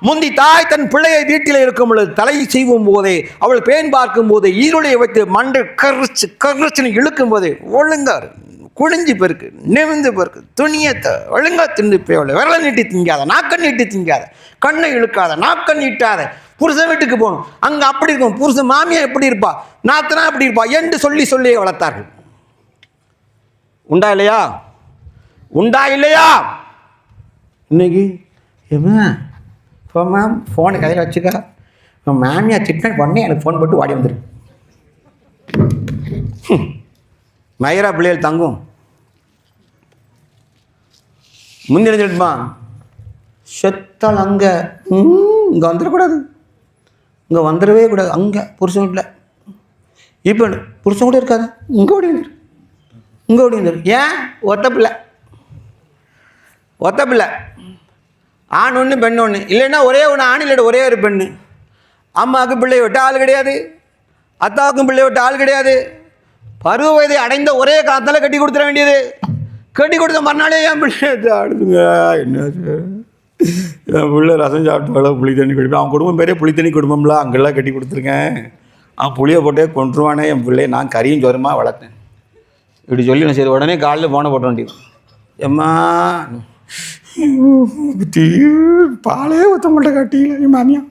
முந்தி தாய் தன் பிள்ளையை வீட்டில் இருக்கும் பொழுது தலை செய்வும் போதே, அவள் பேன் பார்க்கும் போதே, ஈருளையை வைத்து மண்டை கருச்சுன்னு இழுக்கும் போதே, ஒழுங்காரு குழிஞ்சி பெருக்கு, நிமிந்து பெருக்கு, துணியத்தை ஒழுங்கா தின்னு போய், விரலை நீட்டி திங்காத, நாக்கை நீட்டி திங்காத, கண்ணை இழுக்காத, நாக்கை நீட்டாத, புருஷன் வீட்டுக்கு போகணும், அங்கே அப்படி இருக்கும், புருஷன் மாமியா எப்படி இருப்பா, நாத்தனா எப்படி இருப்பா என்று சொல்லி சொல்லியே வளர்த்தார்கள். உண்டா இல்லையா? இன்னைக்கு மேம் ஃபோனை கையில் வச்சுக்க, மாமியா சிக்கன் பண்ணி எனக்கு ஃபோன் போட்டு வாடி வந்துரு. மயிரா பிள்ளைகள் தங்கும் முந்திருமா செத்தால் அங்கே இங்கே வந்துடக்கூடாது, இங்கே வந்துடவே கூடாது. அங்கே புருஷன் வீட்டில் இப்போ புருஷன் கூட இருக்காது, இங்கே ஓடி வந்துரு. ஏன்? ஒத்த பிள்ளை, ஆண் ஒன்று பெண் ஒன்று, இல்லைன்னா ஒரே ஒன்று ஆண், இல்லைன்னா ஒரே ஒரு பெண்ணு. அம்மாவுக்கு பிள்ளை விட்டு ஆள் கிடையாது, அத்தாவுக்கும் பிள்ளை விட்டு ஆள் கிடையாது. பருவ வயதை அடைந்த ஒரே காலத்தால் கட்டி கொடுத்துட வேண்டியது. கட்டி கொடுத்த மறுநாளே என் பிள்ளை ஆடுதுங்க. என்ன என் பிள்ளை ரசம் சாப்பிட்டு புளி தண்ணி குடிப்பேன். அவன் குடும்பம் பேரே புளி தண்ணி குடும்பம்ல, அங்கெல்லாம் கட்டி கொடுத்துருக்கேன். அவன் புளியை போட்டே கொண்டுருவானே என் பிள்ளையை. நான் கறியும் ஜோரமாக வளர்த்தேன். இப்படி சொல்லி நான் சரி உடனே காலையில் போன போட்ட வேண்டியது. எம்மா பாலே ஊற்ற மாட்டேன் கட்டியில் என் மாமியா.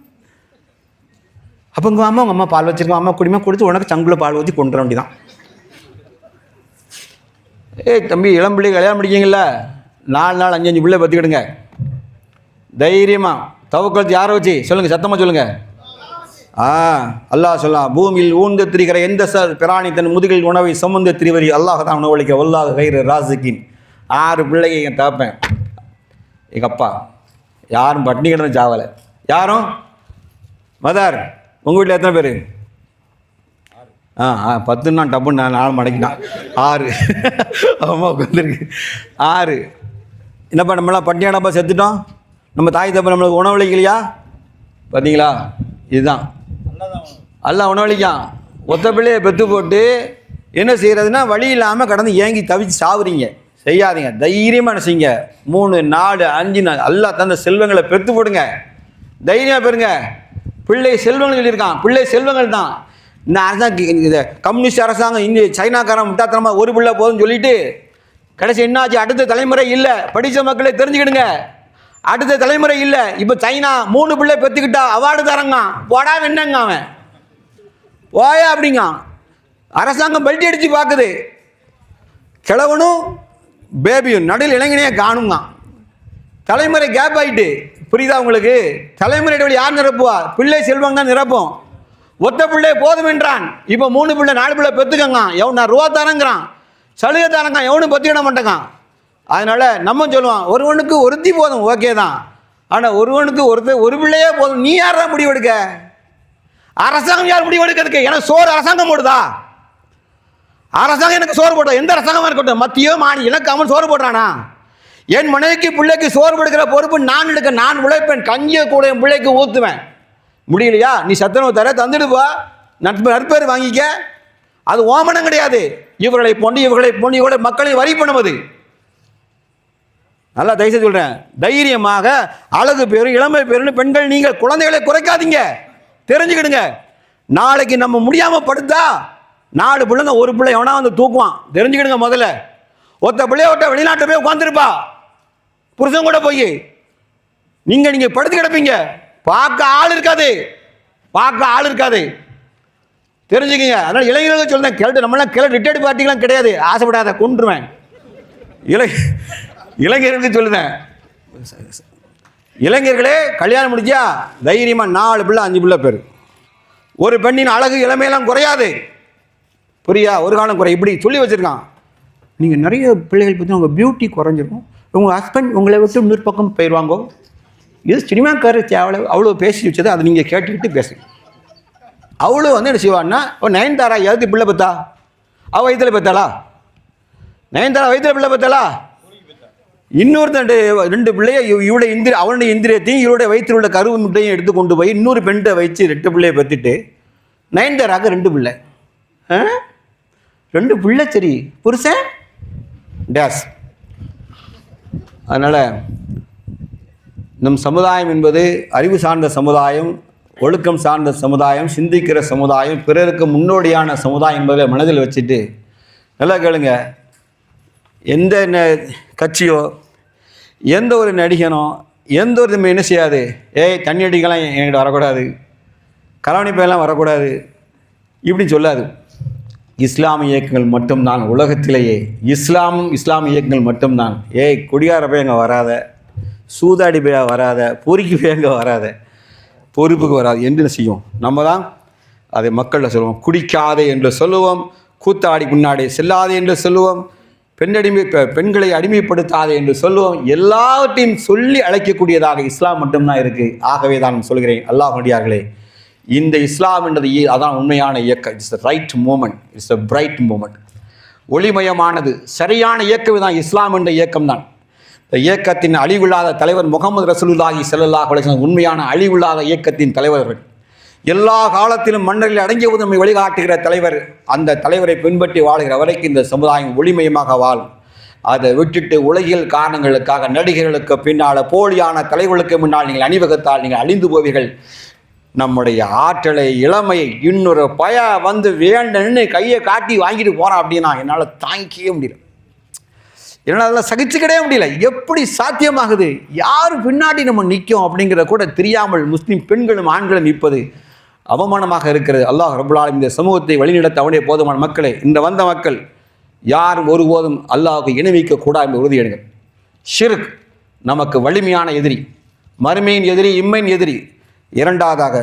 அப்போ உங்கள் அம்மா பால் வச்சுருக்கோம், அம்மா குடிமா கொடுத்து உனக்கு சங்குல பால் ஊற்றி கொண்டு வர வேண்டியதான். தம்பி, இளம் பிள்ளை கல்யாணம் முடிக்கிங்கள, 4 நாள் 5 பிள்ளை பற்றிக்கிடுங்க தைரியமாக. தவக்கலத்து யாரை வச்சு சொல்லுங்கள், சத்தமாக சொல்லுங்கள். அல்லாஹ் சொல்லலாம், பூமியில் ஊர்ந்து திரிகிற எந்த பிராணி தன் முதுகில் உணவை சுமந்து திரிவரி அல்லாஹ் தான் உணவளிக்க வல்லாஹ் கைரு ராசிக்கின். 6 பிள்ளைங்க என் தாப்பேன், எங்கள் அப்பா. யாரும் பட்னி கிடந்து சாவலை. யாரும் மதார் உங்கள் வீட்டில் எத்தனை பேர்? 10 டப்புன்னு நான் 4 மடக்கினான். 6 அம்மா உட்காந்துருக்கு. 6 என்னப்பா நம்மளாம் பட்டினியானப்பா செத்துட்டோம், நம்ம தாய் தப்பா நம்மளுக்கு உணவளிக்கலையா? பார்த்தீங்களா? இதுதான் எல்லாம் உணவளிக்கான். ஒத்த பிள்ளையை பெற்று போட்டு என்ன செய்கிறதுனா வழி இல்லாமல் கடந்து ஏங்கி தவிச்சு சாவுறீங்க. செய்யாதீங்க, தைரியமாக என்ன செய்யுங்க. 3 4 5 நாள் எல்லாம் தந்த செல்வங்களை பெற்று போடுங்க, தைரியமாக பெறுங்க. பிள்ளை செல்வங்கள் சொல்லியிருக்கான், பிள்ளை செல்வங்கள் தான். இந்த அரசாங்கம், இந்த கம்யூனிஸ்ட் அரசாங்கம், இந்த சைனாக்காரன் முட்டாத்தனமாக ஒரு பிள்ளை போதும்னு சொல்லிட்டு கடைசி என்னாச்சு? அடுத்த தலைமுறை இல்லை. படித்த மக்களை தெரிஞ்சுக்கிடுங்க, அடுத்த தலைமுறை இல்லை. இப்போ சைனா 3 பிள்ளை பெற்றுக்கிட்டா அவார்டு தரங்க. போடா என்னங்க அவன் போயா அப்படிங்க. அரசாங்கம் பெல்ட் அடித்து பார்க்குது. கிழவனும் பேபியும் நடுவில் இளைஞனையே காணுங்க. தலைமுறை கேப் ஆகிட்டு புரியுதா உங்களுக்கு? தலைமுறை இடைவெளி யார் நிரப்புவா? பிள்ளை செல்வம் தான் நிரப்பும். ஒத்த பிள்ளை போதும் என்றான். இப்போ 3 பிள்ளை 4 பிள்ளை பெற்றுக்கங்க. எவன் நான் ரூபா தானங்கிறான், சலுகை தானங்க, எவனும் பற்றிக்கிட மாட்டேங்கான். அதனால் நம்ம சொல்லுவான் ஒருவனுக்கு ஒருத்தி போதும், ஓகே தான். ஆனால் ஒருவனுக்கு ஒரு பிள்ளையே போதும். நீ யாரா முடிவெடுக்க? அரசாங்கம் யார் முடிவெடுக்கிறதுக்கு? எனக்கு சோறு அரசாங்கம் போடுதா? அரசாங்கம் எனக்கு சோறு போடுறா? எந்த அரசாங்கமாக இருக்கட்டும், மத்தியோ மாநிலம், எனக்கு அவன் சோறு போடுறானா? என் மனைவிக்கு பிள்ளைக்கு சோறு கொடுக்கிற பொறுப்பு நான் எடுக்க. நான் உழைப்பேன், கஞ்சியை கூட என் பிள்ளைக்கு ஊற்றுவேன். முடியலையா? நீ சத்துணவு தர தந்துடுப்பா, நற்பேர் வாங்கிக்க. அது ஓமனம் கிடையாது. இவர்களை போன்று இவரோட மக்களை வரி பண்ணுவது. நல்லா தயவுசெய்து சொல்கிறேன், தைரியமாக அழகு பேரு இளமை பேருன்னு பெண்கள் நீங்கள் குழந்தைகளை குறைக்காதீங்க. தெரிஞ்சுக்கிடுங்க, நாளைக்கு நம்ம முடியாமல் படுத்தா 4 பிள்ளைங்க ஒரு பிள்ளை எவனா வந்து தூக்குவான். தெரிஞ்சுக்கிடுங்க. முதல்ல ஒத்த பிள்ளைய ஒட்ட வெளிநாட்டில் போய் உட்காந்துருப்பா புருஷன் கூட போய் நீங்கள் படுத்து கிடப்பீங்க. பார்க்க ஆள் இருக்காது. தெரிஞ்சுக்கிங்க. அதனால் இளைஞர்கள் சொல்றேன், கேட்டு நம்மளாம் ரிட்டையர்டு பார்ட்டிலாம் கிடையாது. ஆசைப்படாத, கொண்டுருவேன். இளைஞர்களுக்கு சொல்லுவேன், இளைஞர்களே கல்யாணம் முடிச்சா தைரியமாக 4 பிள்ளை 5 பிள்ளை பேர். ஒரு பெண்ணின் அழகு இளமையெல்லாம் குறையாது. புரியா? ஒரு காலம் குறை. இப்படி சொல்லி வச்சுருக்கான். நீங்கள் நிறைய பிள்ளைகள் பற்றி உங்கள் பியூட்டி குறைஞ்சிருக்கும். உங்கள் ஹஸ்பண்ட் உங்களை விட்டு இன்னொரு பக்கம் போயிடுவாங்க. இது சினிமாக்கார அவ்வளோ பேசி வச்சது, அதை நீங்கள் கேட்டுக்கிட்டு பேசுங்க. அவ்வளோ என்ன செய்வான்னா, நயன்தாரா எதுக்கு பிள்ளை பெற்றா? அவள் வயிற்றில் பெற்றாளா? நயன்தாரா வயிற்றில் பிள்ளை பெற்றாளா? இன்னொருத்த 2 பிள்ளைய அவனுடைய இந்திரியத்தையும் இவருடைய வயிற்றில் உள்ள கருவு முட்டையும் எடுத்து கொண்டு போய் இன்னொரு பெண்ணை வச்சு 2 பிள்ளையை பெற்றுட்டு நயன்தாராக்கு 2 பிள்ளை. 2 பிள்ளை சரி, புருஷன் டேஸ். அதனால் நம் சமுதாயம் என்பது அறிவு சார்ந்த சமுதாயம், ஒழுக்கம் சார்ந்த சமுதாயம், சிந்திக்கிற சமுதாயம், பிறருக்கு முன்னோடியான சமுதாயம் என்பதை மனதில் வச்சுட்டு நல்லா கேளுங்க. எந்த கட்சியோ எந்த ஒரு நடிகனோ எந்த ஒரு என்ன செய்யாது, தண்ணி அடிக்கலாம் என்கிட்ட வரக்கூடாது, கலவணி பையெல்லாம் வரக்கூடாது இப்படி சொல்லாது. இஸ்லாமிய இயக்கங்கள் மட்டும்தான் உலகத்திலேயே, இஸ்லாமிய இயக்கங்கள் மட்டும்தான். குடியார போய் அங்கே வராத, சூதாடி போய் வராத, பொறுக்கி போய் அங்கே வராத, பொறுப்புக்கு வராது என்று செய்யும். நம்ம தான் அதை மக்களில் சொல்லுவோம். குடிக்காதே என்று சொல்லுவோம், கூத்தாடி முன்னாடி செல்லாதே என்று சொல்லுவோம், பெண்களை அடிமைப்படுத்தாதே என்று சொல்லுவோம். எல்லாவற்றையும் சொல்லி அழைக்கக்கூடியதாக இஸ்லாம் மட்டும்தான் இருக்குது. ஆகவே தான் சொல்கிறேன், அல்லாஹ்வுடையார்களே, இந்த இஸ்லாம் என்றது அதான் உண்மையான இயக்கம். It's right moment, it's a bright moment. ஒளிமயமானது சரியான இயக்கம் தான் இஸ்லாம் என்ற இயக்கம் தான். இந்த இயக்கத்தின் அழிவில்லாத தலைவர் முகமது ரசூலுல்லாஹி ஸல்லல்லாஹு அலைஹி வஸல்லம் உண்மையான அழிவில்லாத இயக்கத்தின் தலைவர்கள். எல்லா காலத்திலும் மன்னரில் அடங்கியது நம்மை வழிகாட்டுகிற தலைவர். அந்த தலைவரை பின்பற்றி வாழ்கிற வரைக்கும் இந்த சமுதாயம் ஒளிமயமாக வாழும். அதை விட்டுட்டு உலகியல் காரணங்களுக்காக நடிகர்களுக்கு பின்னால், போலியான தலைவர்களுக்கு முன்னால் நீங்கள் அணிவகுத்தால் நீங்கள் அழிந்து போவீர்கள். நம்முடைய ஆற்றலை, இளமையை இன்னொரு வந்து வேண்டன்னு கையை காட்டி வாங்கிட்டு போகிறான் அப்படின்னா என்னால் தாங்கிக்கவே முடியல, என்னால் அதெல்லாம் சகிச்சுக்கிடவே முடியல. எப்படி சாத்தியமாகுது? யார் பின்னாடி நம்ம நிற்கும் அப்படிங்கிறத கூட தெரியாமல் முஸ்லீம் பெண்களும் ஆண்களும் நிற்பது அவமானமாக இருக்கிறது. அல்லாஹ் ரப்பல் ஆலமீன் இந்த சமூகத்தை வழிநடத்த அவனே போதுமான மக்களே, இந்த வந்த மக்கள் யாரும் ஒருபோதும் அல்லாஹ்வுக்கு இணை வைக்கக்கூடாது என்று உறுதி எடுங்கள். ஷிர்க் நமக்கு வலிமையான எதிரி, மறுமையின் எதிரி, இம்மையின் எதிரி. இரண்டாவதாக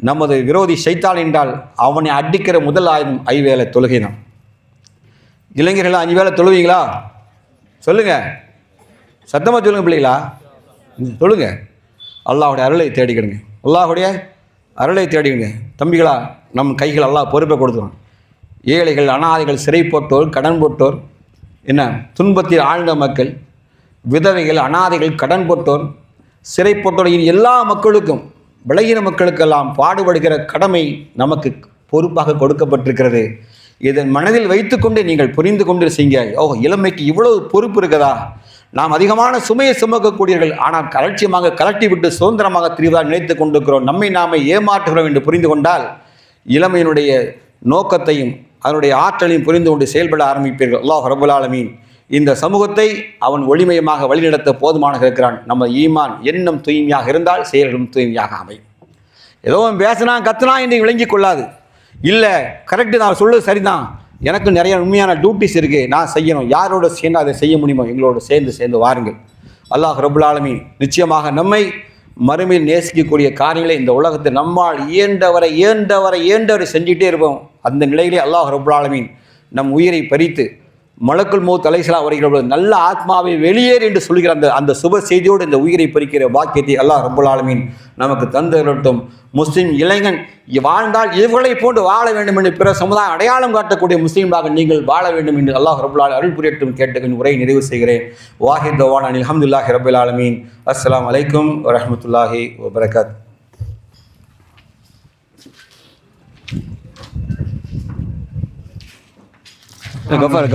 நமது விரோதி ஷைத்தான் என்றால் அவனை அடிக்கிற முதல் ஆயுதம் 5 வேளை தொழுகை தான். இளைஞர்கள் 5 வேளை தொழுவீங்களா? சொல்லுங்க, சத்தமாக சொல்லுங்க பிள்ளைங்களா, சொல்லுங்க. அல்லாஹ்வுடைய அருளை தேடிக்கிடுங்க, அல்லாஹ்வுடைய அருளை தேடிக்கிடுங்க. தம்பிகளா, நம் கைகள் அல்லாஹ் பொறுப்பை கொடுத்துரும். ஏழைகள், அனாதைகள், சிறை போட்டோர், கடன் போட்டோர், என்ன துன்பத்தில் ஆழ்ந்த மக்கள், விதவைகள், அனாதைகள், கடன் போட்டோர், சிறை போட்டோர், எல்லா மக்களுக்கும், விலகின மக்களுக்கெல்லாம் பாடுபடுகிற கடமை நமக்கு பொறுப்பாக கொடுக்கப்பட்டிருக்கிறது. இதன் மனதில் வைத்துக்கொண்டு நீங்கள் புரிந்து கொண்டு செய்யுங்க. இளமைக்கு இவ்வளவு பொறுப்பு இருக்குதா? நாம் அதிகமான சுமையை சுமக்கக்கூடியவர்கள், ஆனால் அலட்சியமாக கலட்டி விட்டு சுதந்திரமாக திரிவதாக நினைத்து கொண்டிருக்கிறோம். நம்மை நாமே ஏமாற்றுகிறோம் என்று புரிந்து கொண்டால் இளமையினுடைய நோக்கத்தையும் அதனுடைய ஆற்றலையும் புரிந்து கொண்டு செயல்பட ஆரம்பிப்பீர்கள். அல்லாஹ் ரப்பல் ஆலமீன் இந்த சமூகத்தை அவன் ஒளிமயமாக வழிநடத்த போதுமானதாக இருக்கிறான். நம்ம ஈமான் எண்ணம் தூய்மையாக இருந்தால் செயல்களும் தூய்மையாக அமையும். ஏதோ பேசினா கத்துனா என்று விளங்கி கொள்ளாது. இல்லை, கரெக்டு, நான் சொல்லுவது சரிதான், எனக்கு நிறைய உண்மையான டியூட்டிஸ் இருக்குது, நான் செய்யணும். யாரோட சேர்ந்து அதை செய்ய முடியுமோ எங்களோட சேர்ந்து வாருங்கள். அல்லாஹ் ரப்பல் ஆலமீன் நிச்சயமாக நம்மை மறுமையில் நேசிக்கக்கூடிய காரியங்களை இந்த உலகத்தை நம்மால் இயன்றவரை செஞ்சுட்டே இருப்போம். அந்த நிலையிலே அல்லாஹ் ரப்புல் ஆலமீன் நம் உயிரை பறித்து மலக்குல் மௌத் அலைஹிஸ்ஸலாம் வருகிற நல்ல ஆத்மாவை வெளியேறு என்று சொல்கிற அந்த சுப செய்தியோடு இந்த உயிரை பறிக்கிற பாக்கியத்தை அல்லாஹ் ரப்புல் ஆலமீன் நமக்கு தந்தரட்டும். முஸ்லீம் இளைஞன் வாழ்ந்தால் இவர்களை போன்று வாழ வேண்டும் என்று பிற சமுதாயம் அடையாளம் காட்டக்கூடிய முஸ்லீம்களாக நீங்கள் வாழ வேண்டும் என்று அல்லாஹ் ரப்புல் ஆலமீன் அருள் புரியட்டும் கேட்டு உரையை நிறைவு செய்கிறேன். வாஹித் தவானா அல்ஹம்துலில்லாஹி ரப்பில் ஆலமீன். அஸ்ஸலாமு அலைக்கும் வரஹ்மத்துல்லாஹி வபரகாத்துஹு. கஃபார்